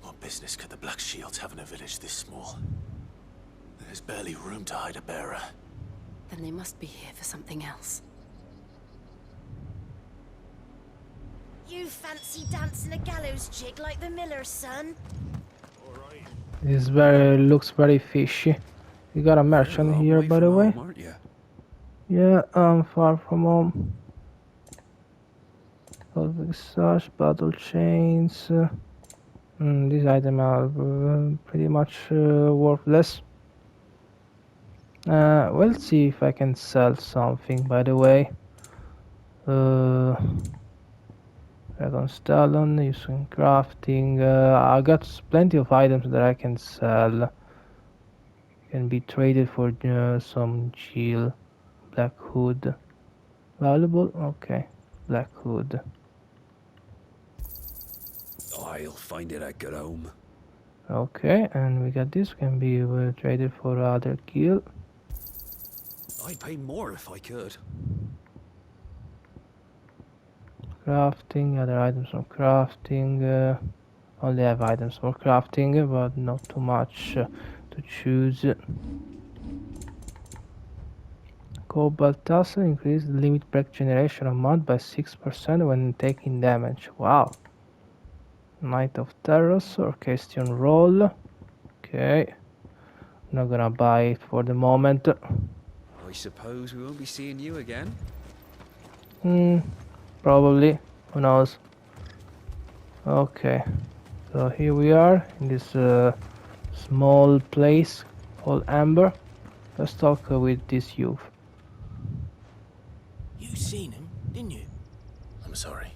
What business could the Black Shields have in a village this small? There's barely room to hide a bearer. Then they must be here for something else. You fancy dancing a gallows jig like the miller's son? This looks very fishy. You got a merchant here, by the way. Yeah, I'm far from home. Such battle chains. These items are pretty much worthless. We'll see if I can sell something, by the way. Dragon Stallion, using crafting. I got plenty of items that I can sell. Can be traded for some Jill. Black Hood. Valuable? Okay. Black Hood. I'll find it at home. Okay, and we got this. Can be traded for other gear. I'd pay more if I could. Crafting, other items for crafting. Only have items for crafting, but not too much to choose. Cobalt Tassel increase the limit break generation amount by 6% when taking damage. Wow. Knight of Terrors, Orchestration Roll. Okay. Not gonna buy it for the moment. I suppose we won't be seeing you again. Probably. Who knows? Okay. So here we are in this small place called Amber. Let's talk with this youth. You seen him, didn't you? I'm sorry.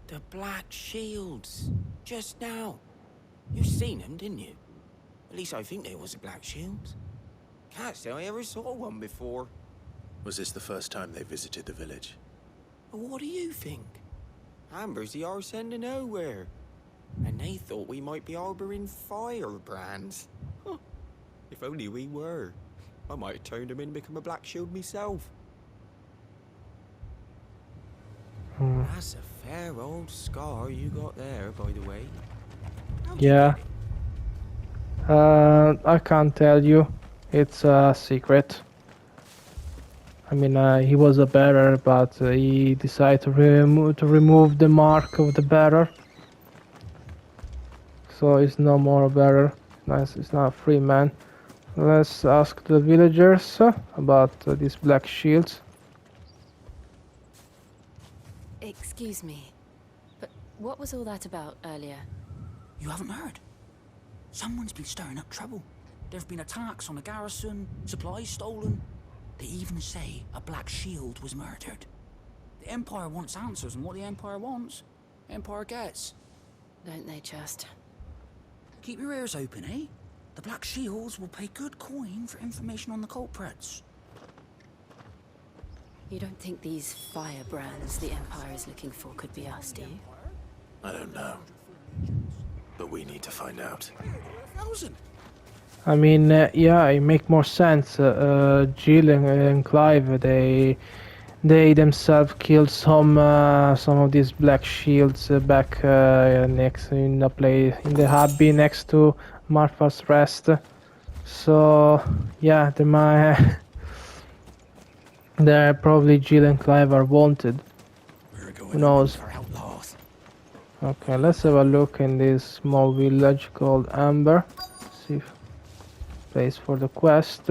The Black Shields. Just now. You seen him, didn't you? At least I think there was a Black Shields. Can't say I ever saw one before. Was this the first time they visited the village? What do you think? Amber's the arse end of nowhere. And they thought we might be harboring firebrands. Huh. If only we were. I might have turned him in and become a Black Shield myself. That's a fair old scar you got there, by the way. Yeah. I can't tell you. It's a secret. I mean, he was a bearer, but he decided to remove the mark of the bearer. So he's no more a bearer. Nice, he's not a free man. Let's ask the villagers about these black shields. Excuse me, but what was all that about earlier? You haven't heard? Someone's been stirring up trouble. There've been attacks on the garrison, supplies stolen. They even say a Black Shield was murdered. The Empire wants answers, and what the Empire wants, Empire gets. Don't they just? Keep your ears open, eh? The Black Shields will pay good coin for information on the culprits. You don't think these firebrands the Empire is looking for could be us, do you? I don't know. But we need to find out. 1,000. I mean, yeah, it make more sense. Jill and Clive, they themselves killed some of these black shields back next in the abbey next to Martha's Rest. So yeah, they're probably Jill and Clive are wanted. Who knows? Okay, let's have a look in this small village called Amber. See if place for the quest.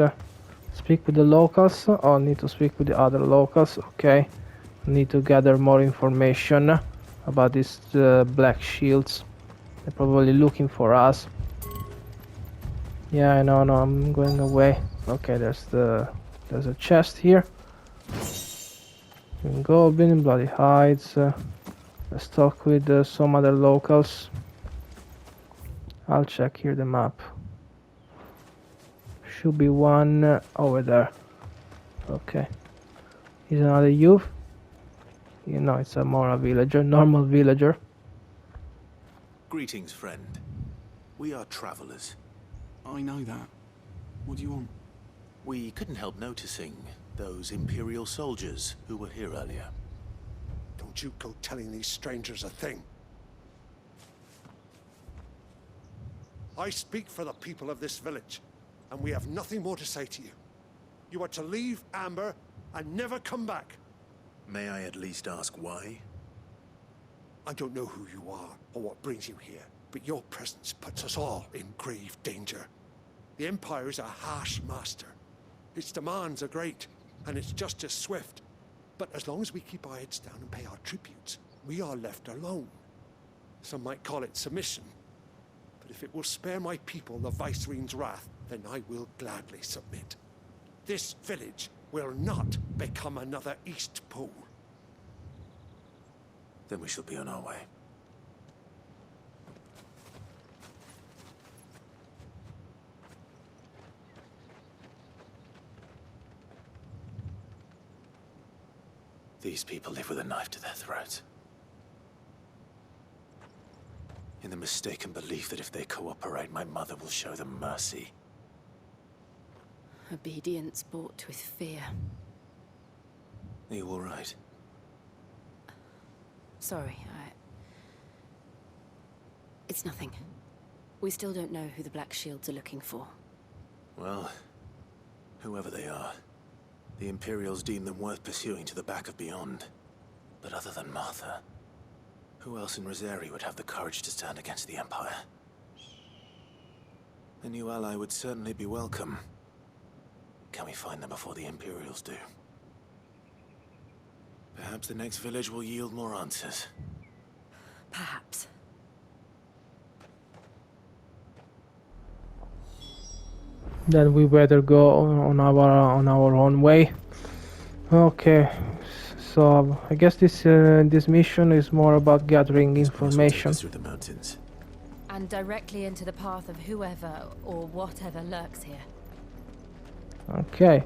Speak with the locals. Oh, need to speak with the other locals. Okay, need to gather more information about these black shields. They're probably looking for us. Yeah, I know. No, I'm going away. Okay, there's a chest here. Goblin, bloody hides. Let's talk with some other locals. I'll check here the map. Should be one over there. Okay. He's another youth. You know, it's a more a villager, normal villager. Greetings, friend. We are travelers. I know that. What do you want? We couldn't help noticing those Imperial soldiers who were here earlier. Don't you go telling these strangers a thing. I speak for the people of this village, and we have nothing more to say to you. You are to leave Amber and never come back. May I at least ask why? I don't know who you are or what brings you here, but your presence puts us all in grave danger. The Empire is a harsh master. Its demands are great, and its justice swift. But as long as we keep our heads down and pay our tributes, we are left alone. Some might call it submission. But if it will spare my people the Viceroy's wrath, then I will gladly submit. This village will not become another East Pole. Then we shall be on our way. These people live with a knife to their throats. In the mistaken belief that if they cooperate, my mother will show them mercy. Obedience bought with fear. Are you all right? Sorry, It's nothing. We still don't know who the Black Shields are looking for. Well, whoever they are, the Imperials deem them worth pursuing to the back of beyond. But other than Martha, who else in Rosari would have the courage to stand against the Empire? A new ally would certainly be welcome. Can we find them before the Imperials do? Perhaps the next village will yield more answers. Perhaps. Then we better go on our own way. Okay, so I guess this mission is more about gathering information. Through the mountains. And directly into the path of whoever or whatever lurks here. Okay,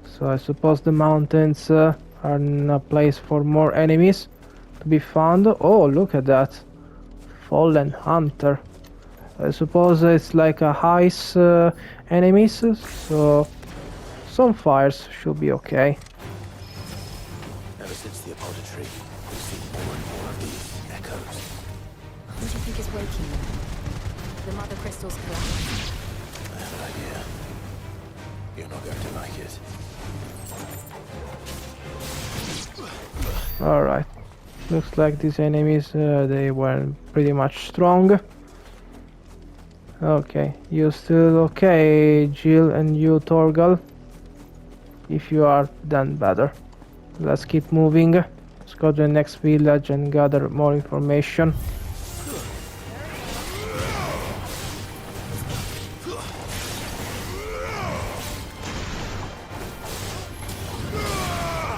so I suppose the mountains are a place for more enemies to be found. Oh, look at that. Fallen Hunter. I suppose it's like a heist enemies, so some fires should be okay. Ever since the apothecary, we've seen more and more of these echoes. What do you think is waking them? The mother crystals collapse. I have an idea. You're not going to like it. Alright. Looks like these enemies, they were pretty much strong. Okay, you still okay, Jill, and you, Torgal? If you are, then better. Let's keep moving. Let's go to the next village and gather more information.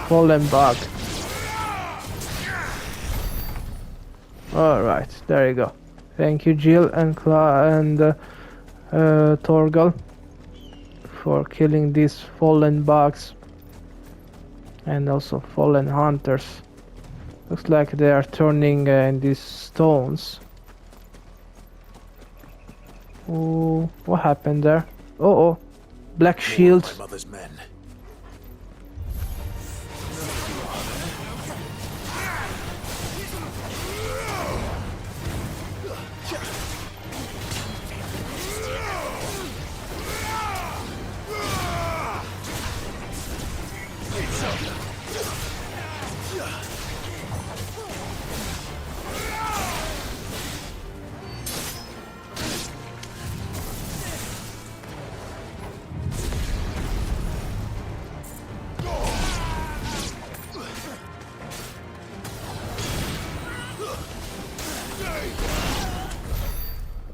Fallen bug. Alright, there you go. Thank you, Jill and Torgal, for killing these fallen bugs and also fallen hunters. Looks like they are turning in these stones. Oh, what happened there? Oh, black shields. My mother's men.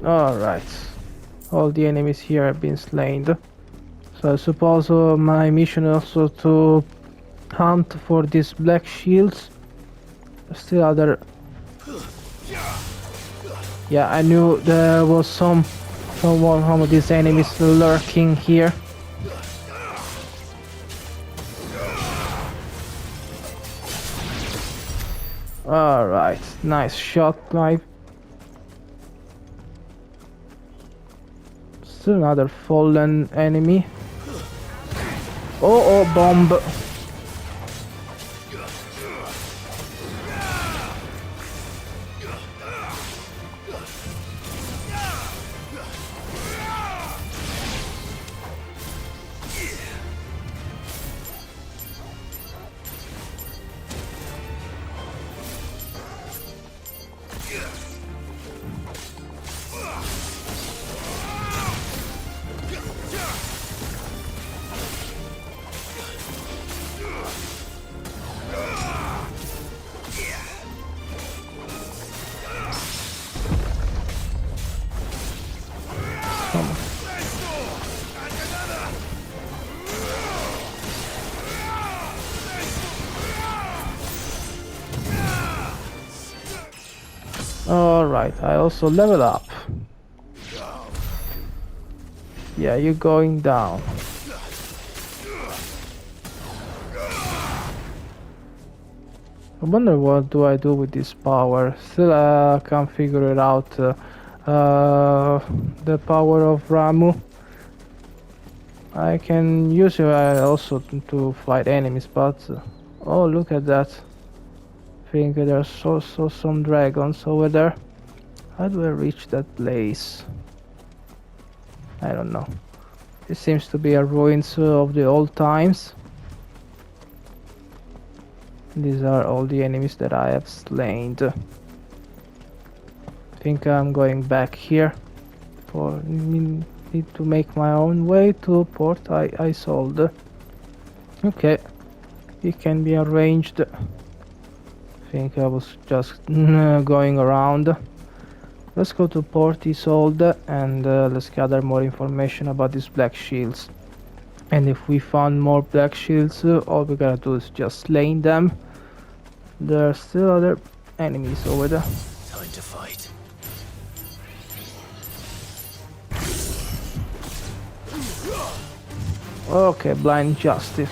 Alright, all the enemies here have been slain. So I suppose my mission also to hunt for these black shields. Still other... Yeah, I knew there was some of these enemies lurking here. Alright, nice shot, Clive. Still another fallen enemy. Oh, bomb. Alright, I also level up. Yeah, you're going down. I wonder what do I do with this power. Still can't figure it out. The power of Ramu. I can use it also to fight enemies, but oh, look at that. I think there's also some dragons over there. How do I reach that place? I don't know. This seems to be a ruins of the old times. These are all the enemies that I have slain. I think I'm going back here. Need to make my own way to Port Isolde. Okay, it can be arranged. I think I was just going around. Let's go to Port Isolde and let's gather more information about these black shields. And if we found more black shields, all we gotta do is just slay them. There are still other enemies over there. Time to fight. Okay, blind justice.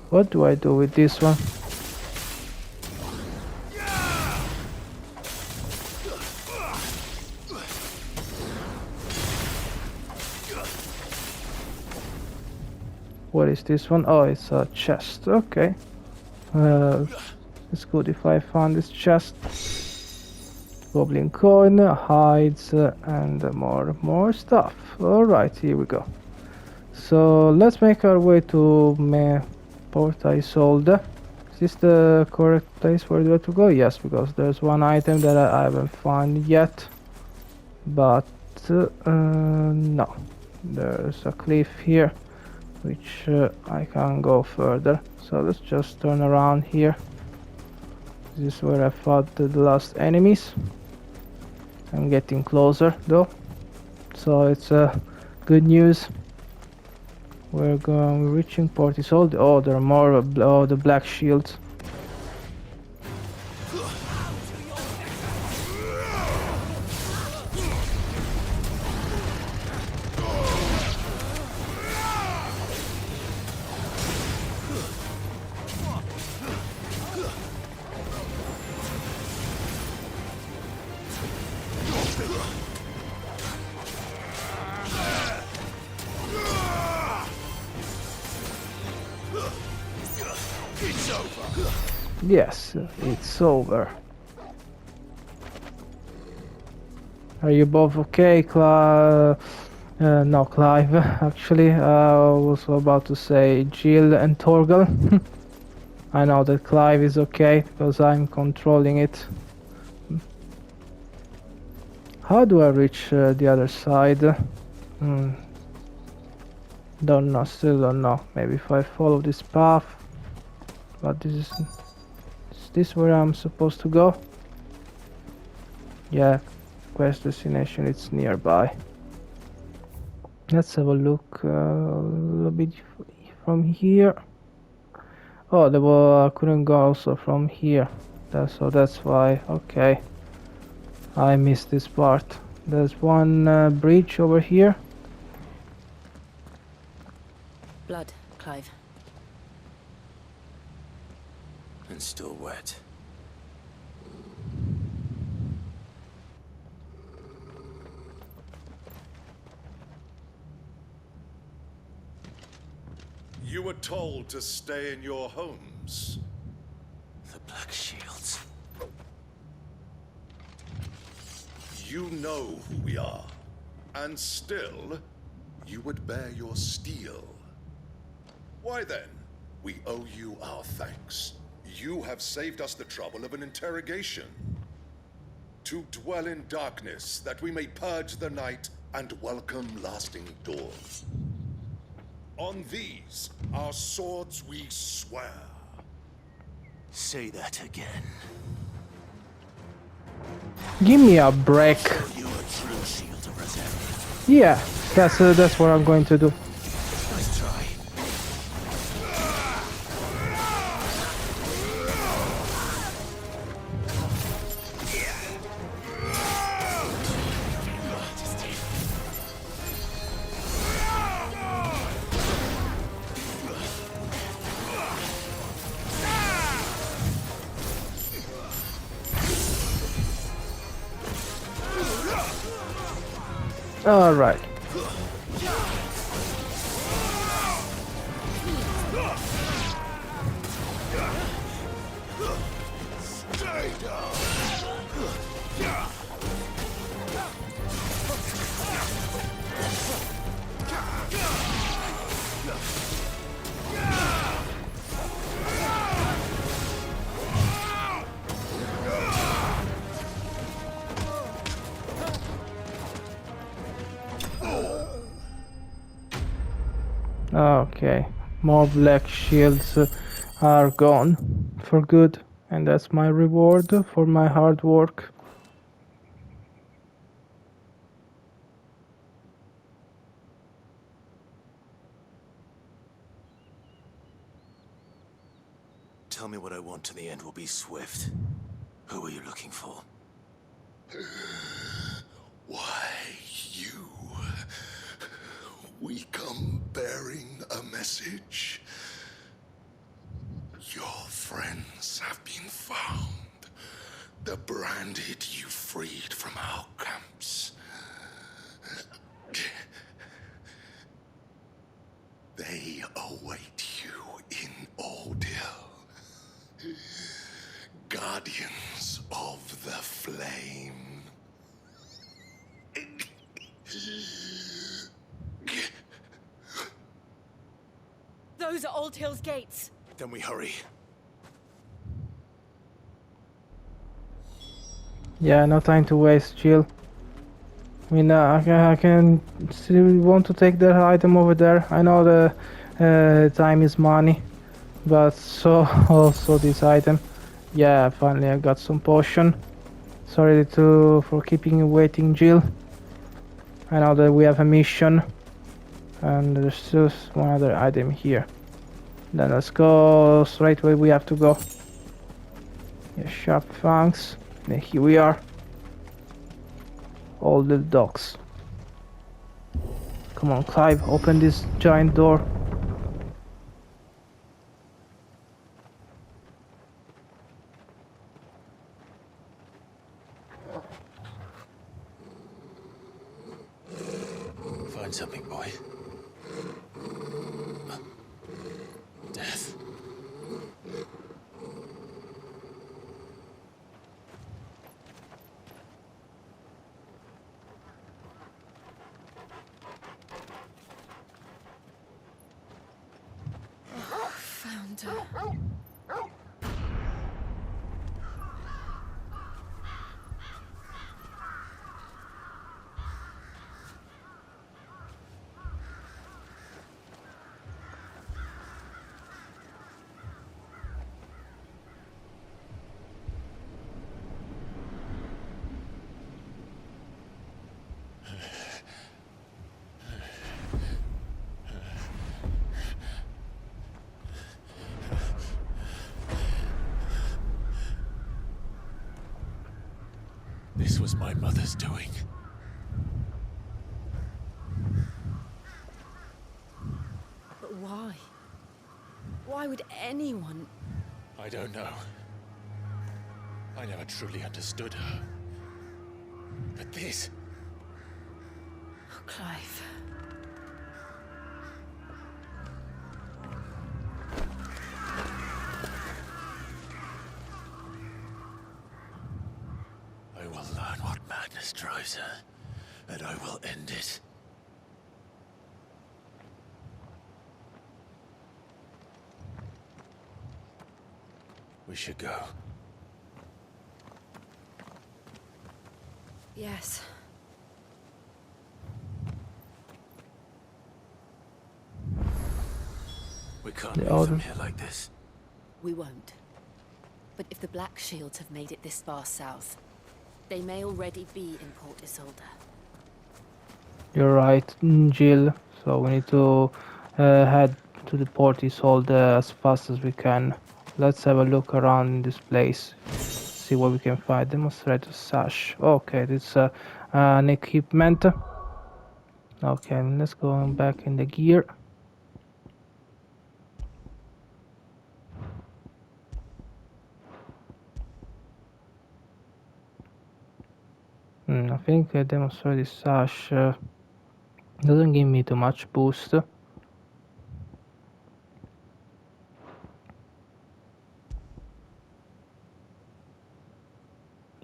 What do I do with this one? What is this one? Oh, it's a chest. Okay. It's good if I found this chest. Goblin coin, hides, and more stuff. Alright, here we go. So let's make our way to Port Isolde. Is this the correct place where we have to go? Yes, because there's one item that I haven't found yet. But no. There's a cliff here, which I can't go further. So let's just turn around here. This is where I fought the last enemies. I'm getting closer though, so it's good news. We're reaching Port Isolde. Oh, there are more of the black shields. Yes, it's over. Are you both okay, no, Clive, actually. I was about to say Jill and Torgal. I know that Clive is okay because I'm controlling it. How do I reach the other side? Don't know, still don't know. Maybe if I follow this path. But is this where I'm supposed to go? Yeah, quest destination, it's nearby. Let's have a look a little bit from here. Oh, I couldn't go also from here. So that's why. Okay, I missed this part. There's one bridge over here. Blood, Clive. And still wet. You were told to stay in your homes. The Black Shields. You know who we are. And still, you would bear your steel. Why then, we owe you our thanks. You have saved us the trouble of an interrogation. To dwell in darkness, that we may purge the night and welcome lasting dawn. On these, our swords we swear. Say that again. Give me a break. You a true shield of Rosaria. Yeah, that's what I'm going to do. Nice try. All right. Okay, more black shields are gone for good, and that's my reward for my hard work. Tell me what I want and the end will be swift. Who are you looking for? Why, you... We come bearing a message. Your friends have been found. The branded you freed from our camps. They await you in Ordeal. Guardians of the Flame. Those are Old Hill's gates. Then we hurry. Yeah, no time to waste, Jill. I mean, I can still want to take that item over there. I know the time is money, but so also this item. Yeah, finally I got some potion. Sorry for keeping you waiting, Jill. I know that we have a mission, and there's just one other item here. Then let's go straight where we have to go. Yeah, sharp fangs. And here we are. All the docks. Come on, Clive, open this giant door. Find something, boy. Death. Center. This was my mother's doing. But why? Why would anyone... I don't know. I never truly understood her. But this... Oh, Clive. I will learn what madness drives her, and I will end it. We should go. Yes. We can't The leave other- them here like this. We won't. But if the Black Shields have made it this far south, they may already be in Port Isolde. You're right, Jill. So we need to head to the Port Isolde as fast as we can. Let's have a look around in this place. See what we can find. Demonstrator sash. Okay, this is an equipment. Okay, let's go back in the gear. I think demonstrator sash doesn't give me too much boost. I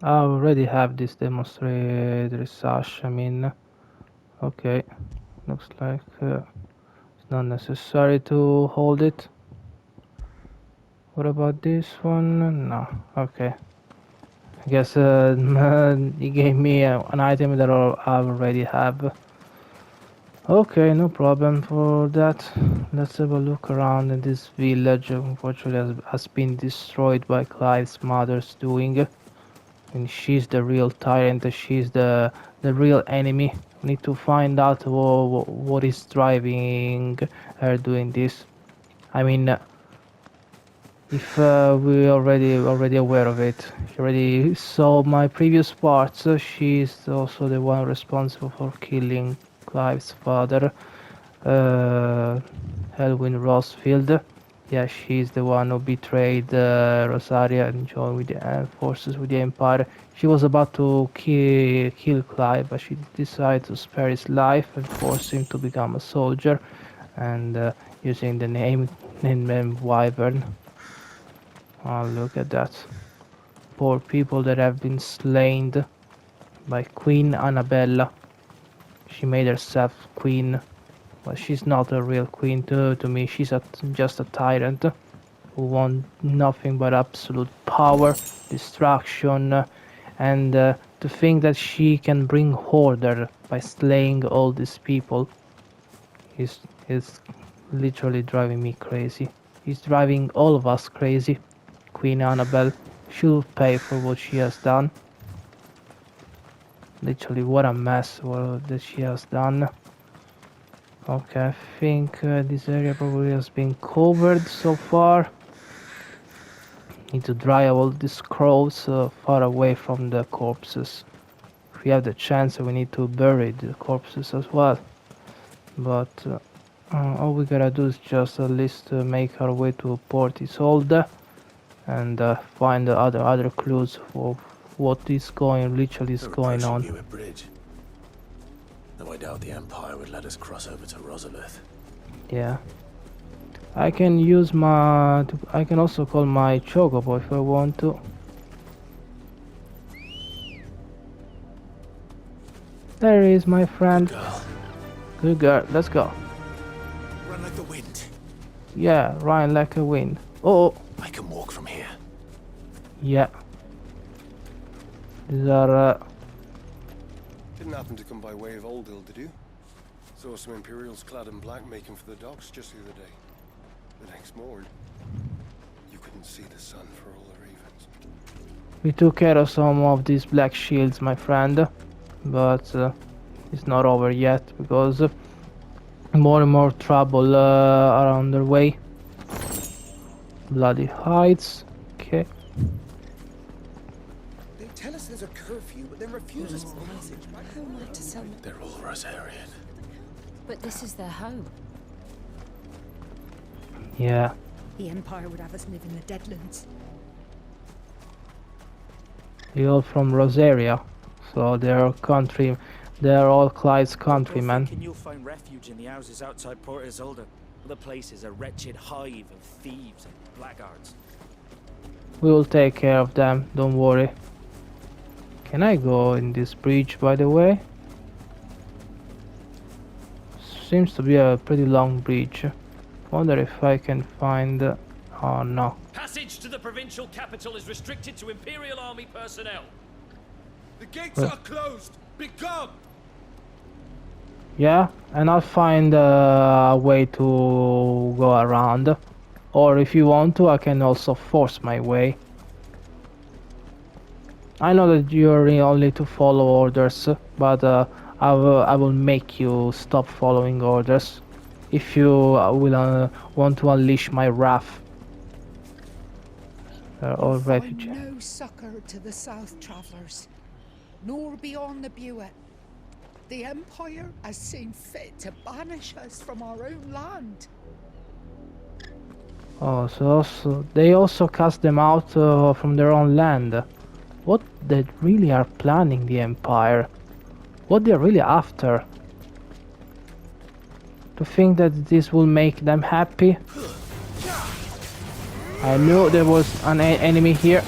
already have this demonstrator sash. I mean, okay, looks like it's not necessary to hold it. What about this one? No. Okay. I guess he gave me an item that I already have. Okay, no problem for that. Let's have a look around in this village. Unfortunately, has been destroyed by Clive's mother's doing. And she's the real tyrant. She's the real enemy. We need to find out what is driving her doing this. I mean, if we already aware of it, you already saw my previous parts. She's also the one responsible for killing Clive's father, Elwyn Rosefield. Yeah, she's the one who betrayed Rosaria and joined with the forces with the Empire. She was about to kill Clive, but she decided to spare his life and force him to become a soldier, and using the name Wyvern. Oh, look at that. Poor people that have been slain by Queen Annabella. She made herself queen, but she's not a real queen to me. She's just a tyrant who wants nothing but absolute power, destruction, and to think that she can bring order by slaying all these people is literally driving me crazy. It's driving all of us crazy. Queen Annabelle should pay for what she has done. Literally, what a mess that she has done. Okay, I think this area probably has been covered so far. Need to dry all these crows far away from the corpses. If we have the chance, we need to bury the corpses as well. But all we gotta do is just at least make our way to Port Isolde and find the other clues for what is literally is going on. A bridge. Though I doubt the Empire would let us cross over to Rosalith. Yeah. I can use I can also call my Chocobo if I want to. There he is, my friend. Good girl. Good girl. Let's go. Run like the wind. Yeah, run like a wind. Oh, I can walk from here. yeah. These are Didn't happen to come by way of Oldhill, did you? Saw some Imperials clad in black making for the docks just the other day. The next morning, you couldn't see the sun for all the ravens. we took care of some of these black shields, my friend, but it's not over yet because more and more trouble are on their way. Bloody hides. Okay. They tell us there's a curfew, but then refuse us passage. Who am I to sell? They're all Rosarian. But this is their home. Yeah. The Empire would have us live in the Deadlands. They're all from Rosaria, so they're all Clyde's countrymen. Thinking you'll find refuge in the houses outside Port Isolde. The place is a wretched hive of thieves and blackguards. We will take care of them, don't worry. Can I go in this bridge, by the way? Seems to be a pretty long bridge. Wonder if I can find... oh no. Passage to the provincial capital is restricted to Imperial Army personnel. The gates are closed! Begone! Yeah, and I'll find a way to go around. Or if you want to, I can also force my way. I know that you're only to follow orders, but I will make you stop following orders if you will want to unleash my wrath. They're all refugees. No succor to the South Travellers, nor beyond the Buet. The Empire has seen fit to banish us from our own land. Oh, so they also cast them out from their own land. What they really are planning, the Empire? What they're really after? To think that this will make them happy? I knew there was an enemy here.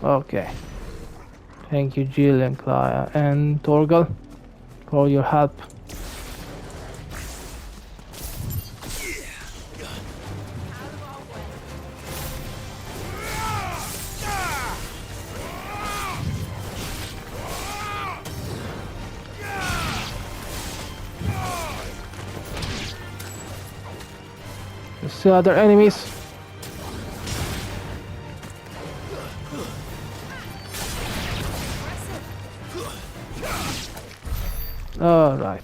Okay. Thank you, Jill and Clara and Torgal, for your help. There's still other enemies. Alright.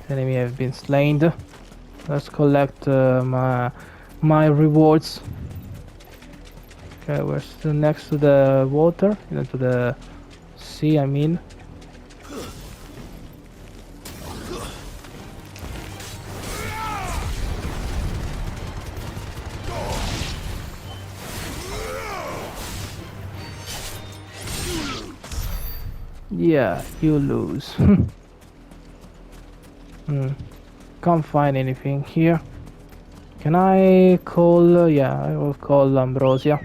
Enemy have been slain. Let's collect my rewards. Okay, we're still next to the water, to the sea, I mean. Yeah, you lose. Can't find anything here. Can I call... yeah, I will call Ambrosia.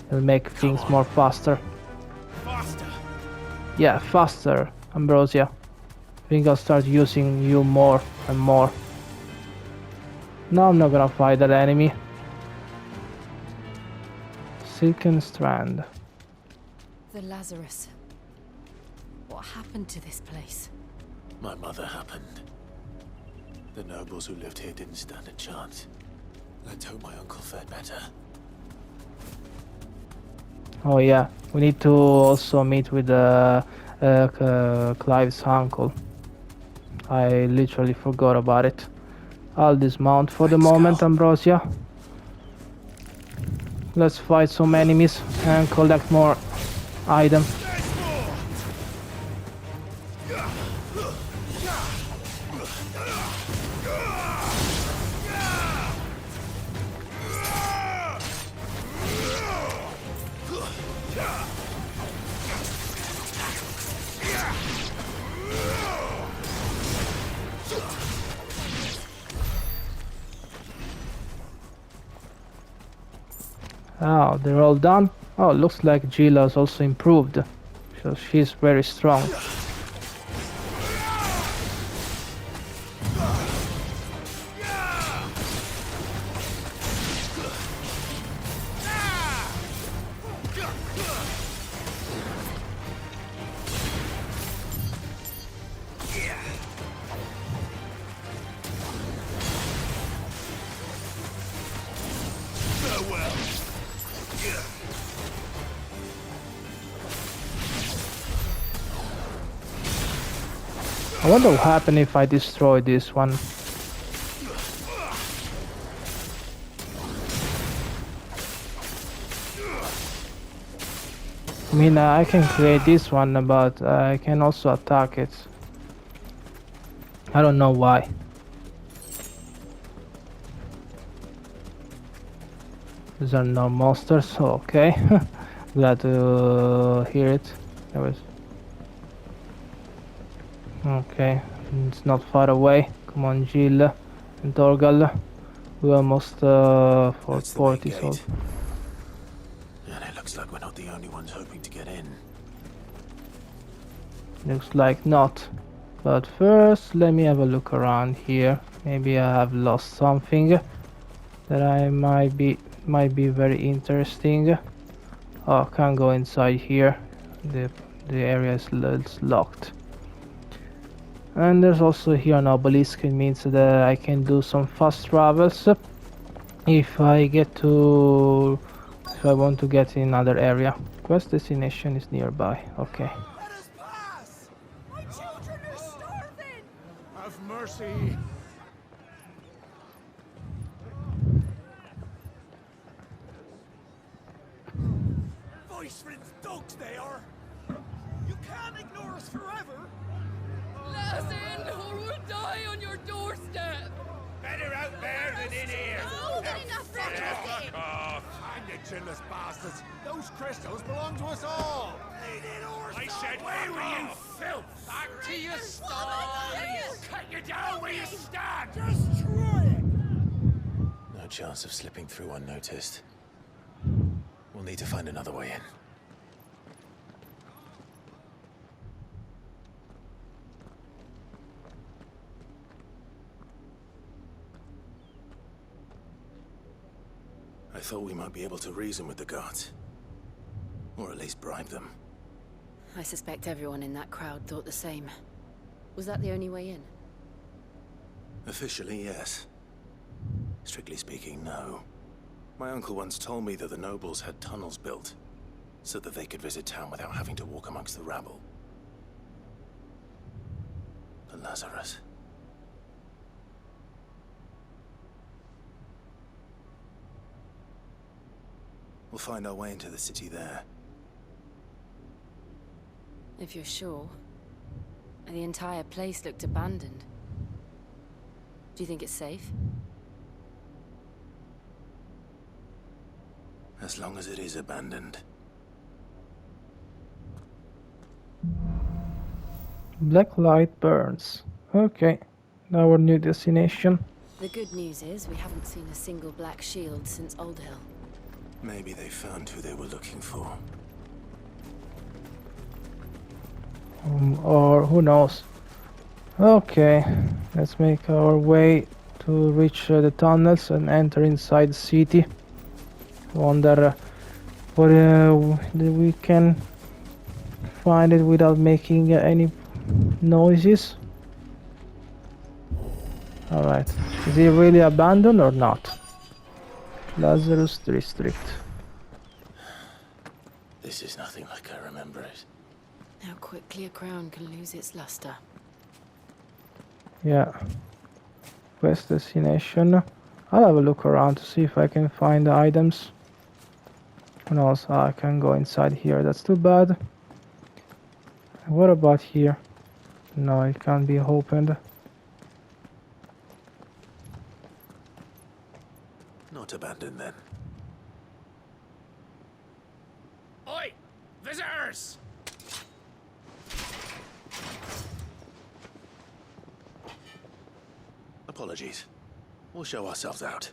It'll make things more faster. Faster. Yeah, faster, Ambrosia. I think I'll start using you more and more. No, I'm not gonna fight that enemy. Silken Strand. The Lazarus. What happened to this place? My mother happened. The nobles who lived here didn't stand a chance. Let's hope my uncle fared better. Oh yeah, we need to also meet with Clive's uncle. I literally forgot about it. I'll dismount for the moment, Ambrosia. Let's fight some enemies and collect more items. Oh, they're all done. Oh, looks like Gila's also improved. So she's very strong. I wonder what happens if I destroy this one. I mean, I can create this one, but I can also attack it. I don't know why. These are no monsters, okay. Glad to hear it. There was... Okay, it's not far away. Come on, Jill and Torgal. We almost for 40 souls. And it looks like we're not the only ones hoping to get in. Looks like not. But first, let me have a look around here. Maybe I have lost something that I might be very interesting. Oh, can't go inside here. The area is locked. And there's also here an obelisk. It means that I can do some fast travels if I want to get in another area. Quest destination is nearby. Okay. My children are starving! Have mercy! Voice-rinsed dogs they are! You can't ignore us forever! Let us in, or we'll die on your doorstep! Better out there than in here! No, good enough for everything! Fuck off! Hang you chinless bastards! Those crystals belong to us all! I said, where were you, filth? Back to your stall! Cut you down where you stand! Destroy it! No chance of slipping through unnoticed. We'll need to find another way in. I thought we might be able to reason with the guards. Or at least bribe them. I suspect everyone in that crowd thought the same. Was that the only way in? Officially, yes. Strictly speaking, no. My uncle once told me that the nobles had tunnels built, so that they could visit town without having to walk amongst the rabble. The Lazarus. We'll find our way into the city there. If you're sure. The entire place looked abandoned. Do you think it's safe? As long as it is abandoned. Black light burns. Okay, our new destination. The good news is we haven't seen a single black shield since Old Hill. Maybe they found who they were looking for. Or who knows. Okay, let's make our way to reach the tunnels and enter inside the city. Wonder what we can find it without making any noises. Alright, is it really abandoned or not? Lazarus District. This is nothing like I remember it. How quickly a crown can lose its luster. Yeah. Quest destination. I'll have a look around to see if I can find the items. Who knows? I can go inside here. That's too bad. What about here? No, it can't be opened. Not abandoned then. Oi! Visitors! Apologies. We'll show ourselves out.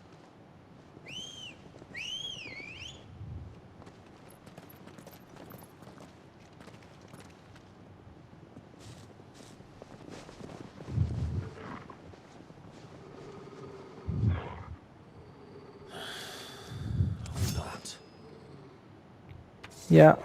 Yeah.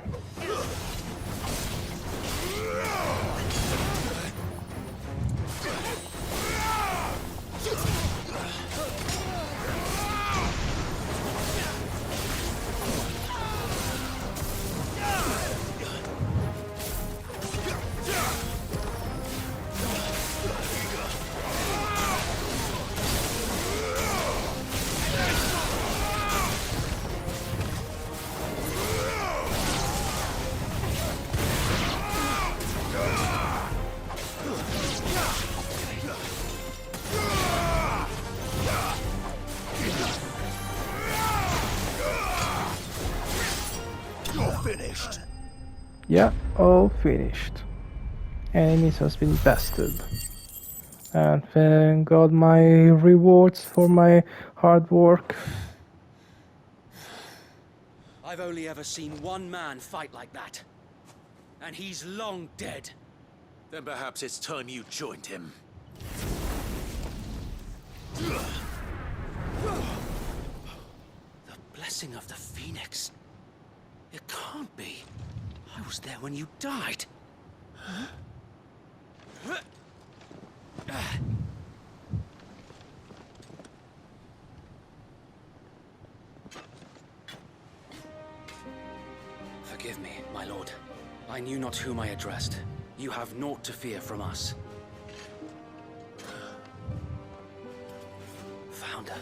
Finished. Yeah, all finished. Enemies has been bested. And then got my rewards for my hard work. I've only ever seen one man fight like that. And he's long dead. Then perhaps it's time you joined him. The blessing of the Phoenix. It can't be. I was there when you died. Forgive me, my lord. I knew not whom I addressed. You have naught to fear from us. Founder,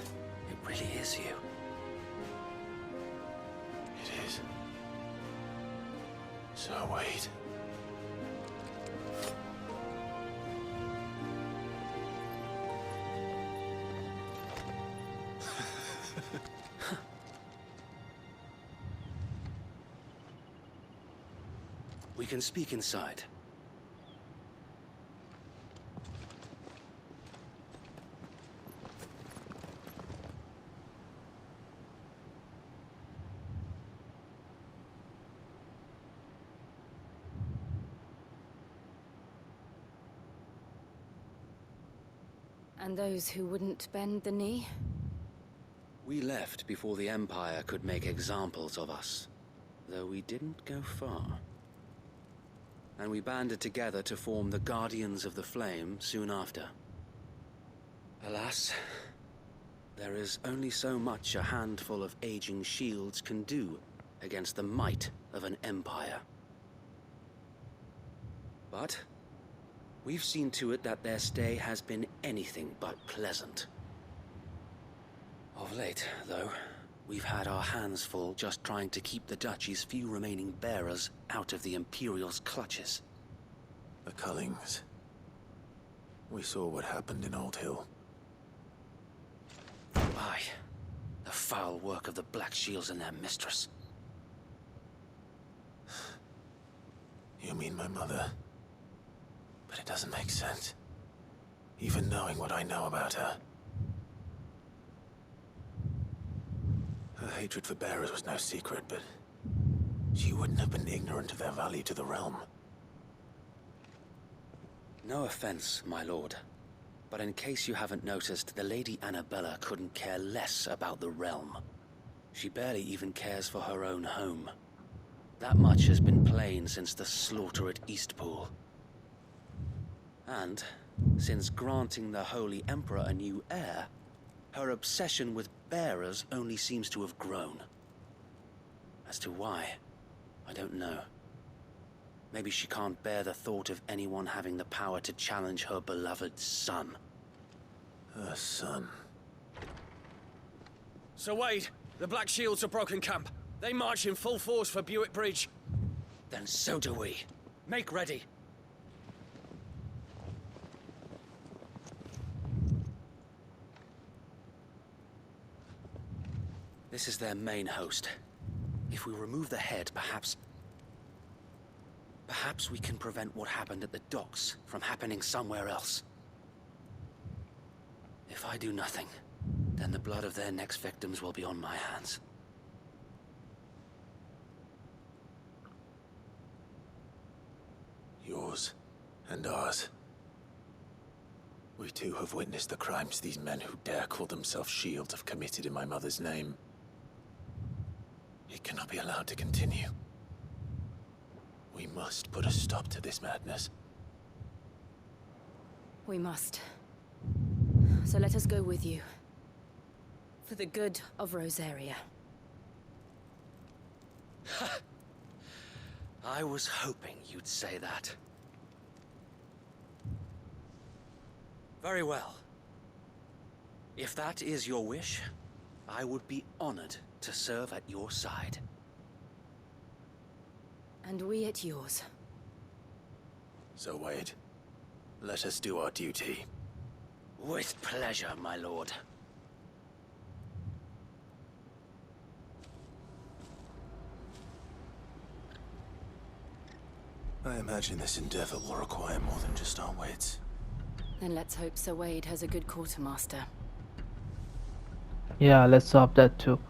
it really is you. It is. So wait. We can speak inside. And those who wouldn't bend the knee? We left before the Empire could make examples of us, though we didn't go far. And we banded together to form the Guardians of the Flame soon after. Alas, there is only so much a handful of aging shields can do against the might of an empire. But we've seen to it that their stay has been anything but pleasant. Of late, though, we've had our hands full just trying to keep the Duchy's few remaining bearers out of the Imperial's clutches. The Cullings. We saw what happened in Old Hill. Aye. The foul work of the Black Shields and their mistress. You mean my mother? But it doesn't make sense. Even knowing what I know about her. Her hatred for bearers was no secret, but she wouldn't have been ignorant of their value to the realm. No offense, my lord, but in case you haven't noticed, the Lady Annabella couldn't care less about the realm. She barely even cares for her own home. That much has been plain since the slaughter at Eastpool. And, since granting the Holy Emperor a new heir, her obsession with bearers only seems to have grown. As to why, I don't know. Maybe she can't bear the thought of anyone having the power to challenge her beloved son. Her son? Sir Wade, the Black Shields have broken camp. They march in full force for Buick Bridge. Then so do we. Make ready. This is their main host. If we remove the head, perhaps we can prevent what happened at the docks from happening somewhere else. If I do nothing, then the blood of their next victims will be on my hands. Yours and ours. We too have witnessed the crimes these men who dare call themselves shields have committed in my mother's name. It cannot be allowed to continue. We must put a stop to this madness. We must. So let us go with you. For the good of Rosaria. I was hoping you'd say that. Very well. If that is your wish, I would be honored to serve at your side. And we at yours. So Wade, let us do our duty. With pleasure, my lord. I imagine this endeavor will require more than just our wits. Then let's hope Sir Wade has a good quartermaster. Yeah, let's hope that too.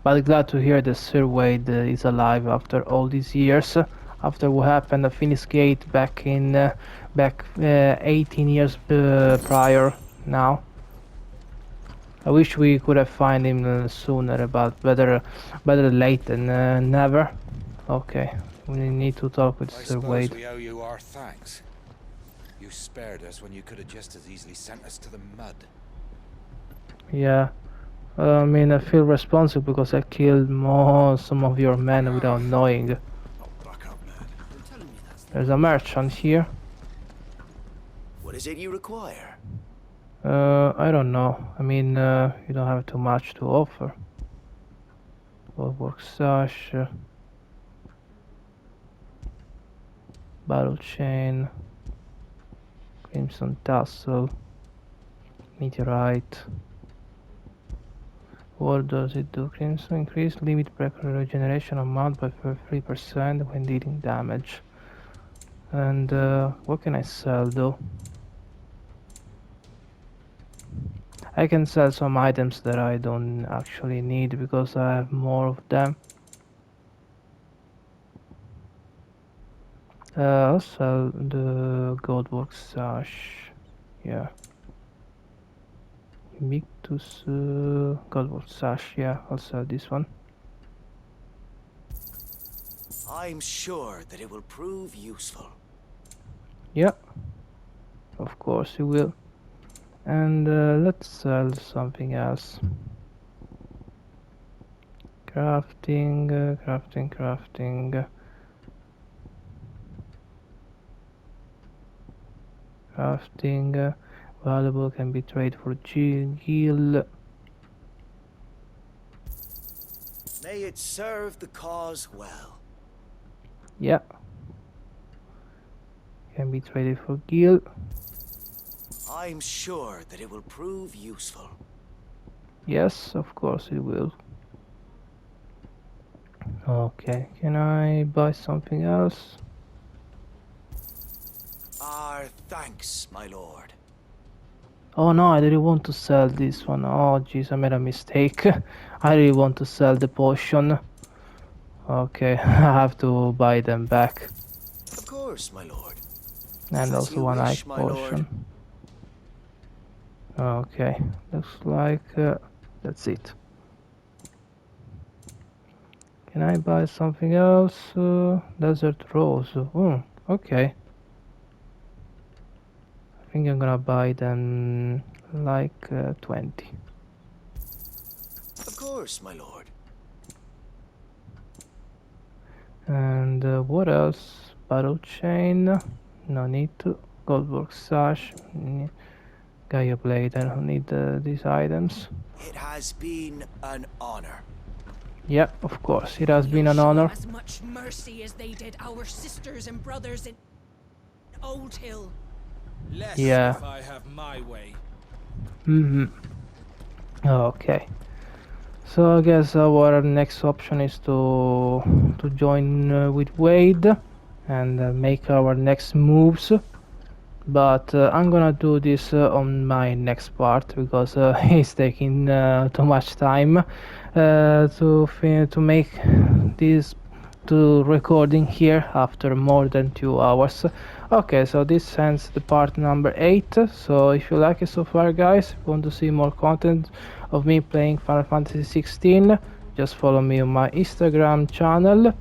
But glad to hear that Sir Wade is alive after all these years. After what happened at Phoenix Gate back 18 years prior now. I wish we could have found him sooner, but better late than never. Okay, we need to talk with Sir Wade. We owe you our thanks. You spared us when you could have just as easily sent us to the mud. Yeah, I mean I feel responsible because I killed some of your men without knowing. There's a merchant here. What is it you require? I don't know. I mean, you don't have too much to offer. Work sash, battle chain, crimson tassel, meteorite. What does it do? Crimson increase limit breaker regeneration amount by 3% when dealing damage. And what can I sell though? I can sell some items that I don't actually need because I have more of them. I'll sell the goldwork sash. Yeah. Mictus goldwork sash. Yeah, I'll sell this one. I'm sure that it will prove useful. Yeah. Of course it will. And let's sell something else. Crafting. Crafting. Valuable can be traded for gil. May it serve the cause well. Yeah. Can be traded for gil. I'm sure that it will prove useful. Yes, of course it will. Okay, can I buy something else? Our thanks, my lord. Oh no, I didn't want to sell this one. Oh jeez, I made a mistake. I really want to sell the potion. Okay, I have to buy them back. Of course, my lord. And As also you one wish, eye my potion. Okay, looks like that's it. Can I buy something else? Desert rose. Oh, okay. I think I'm gonna buy them like 20. Of course, my lord. And what else? Battle chain. No need to. Goldwork sash. Gaia blade. I don't need these items. It has been an honor. Yeah, of course. It has been an honor. As much mercy as they did our sisters and brothers in Old Hill. Less Yeah. if I have my way. Okay. So I guess our next option is to join with Wade and make our next moves. But I'm gonna do this on my next part because it's taking too much time to make this recording here after more than 2 hours. Okay, so this ends the part number 8. So if you like it so far, guys, if you want to see more content of me playing Final Fantasy XVI, just follow me on my Instagram channel.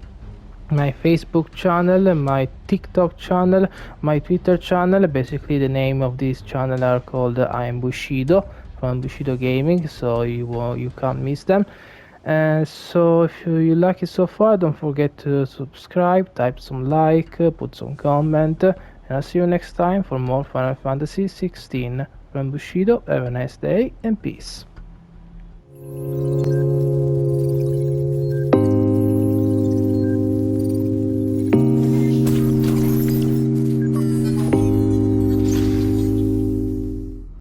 my Facebook channel, my TikTok channel, my Twitter channel. Basically the name of this channel are called I am Bushido from Bushido Gaming, so you can't miss them. And so if you like it so far, don't forget to subscribe, type some like, put some comment, and I'll see you next time for more Final Fantasy XVI from Bushido. Have a nice day and peace.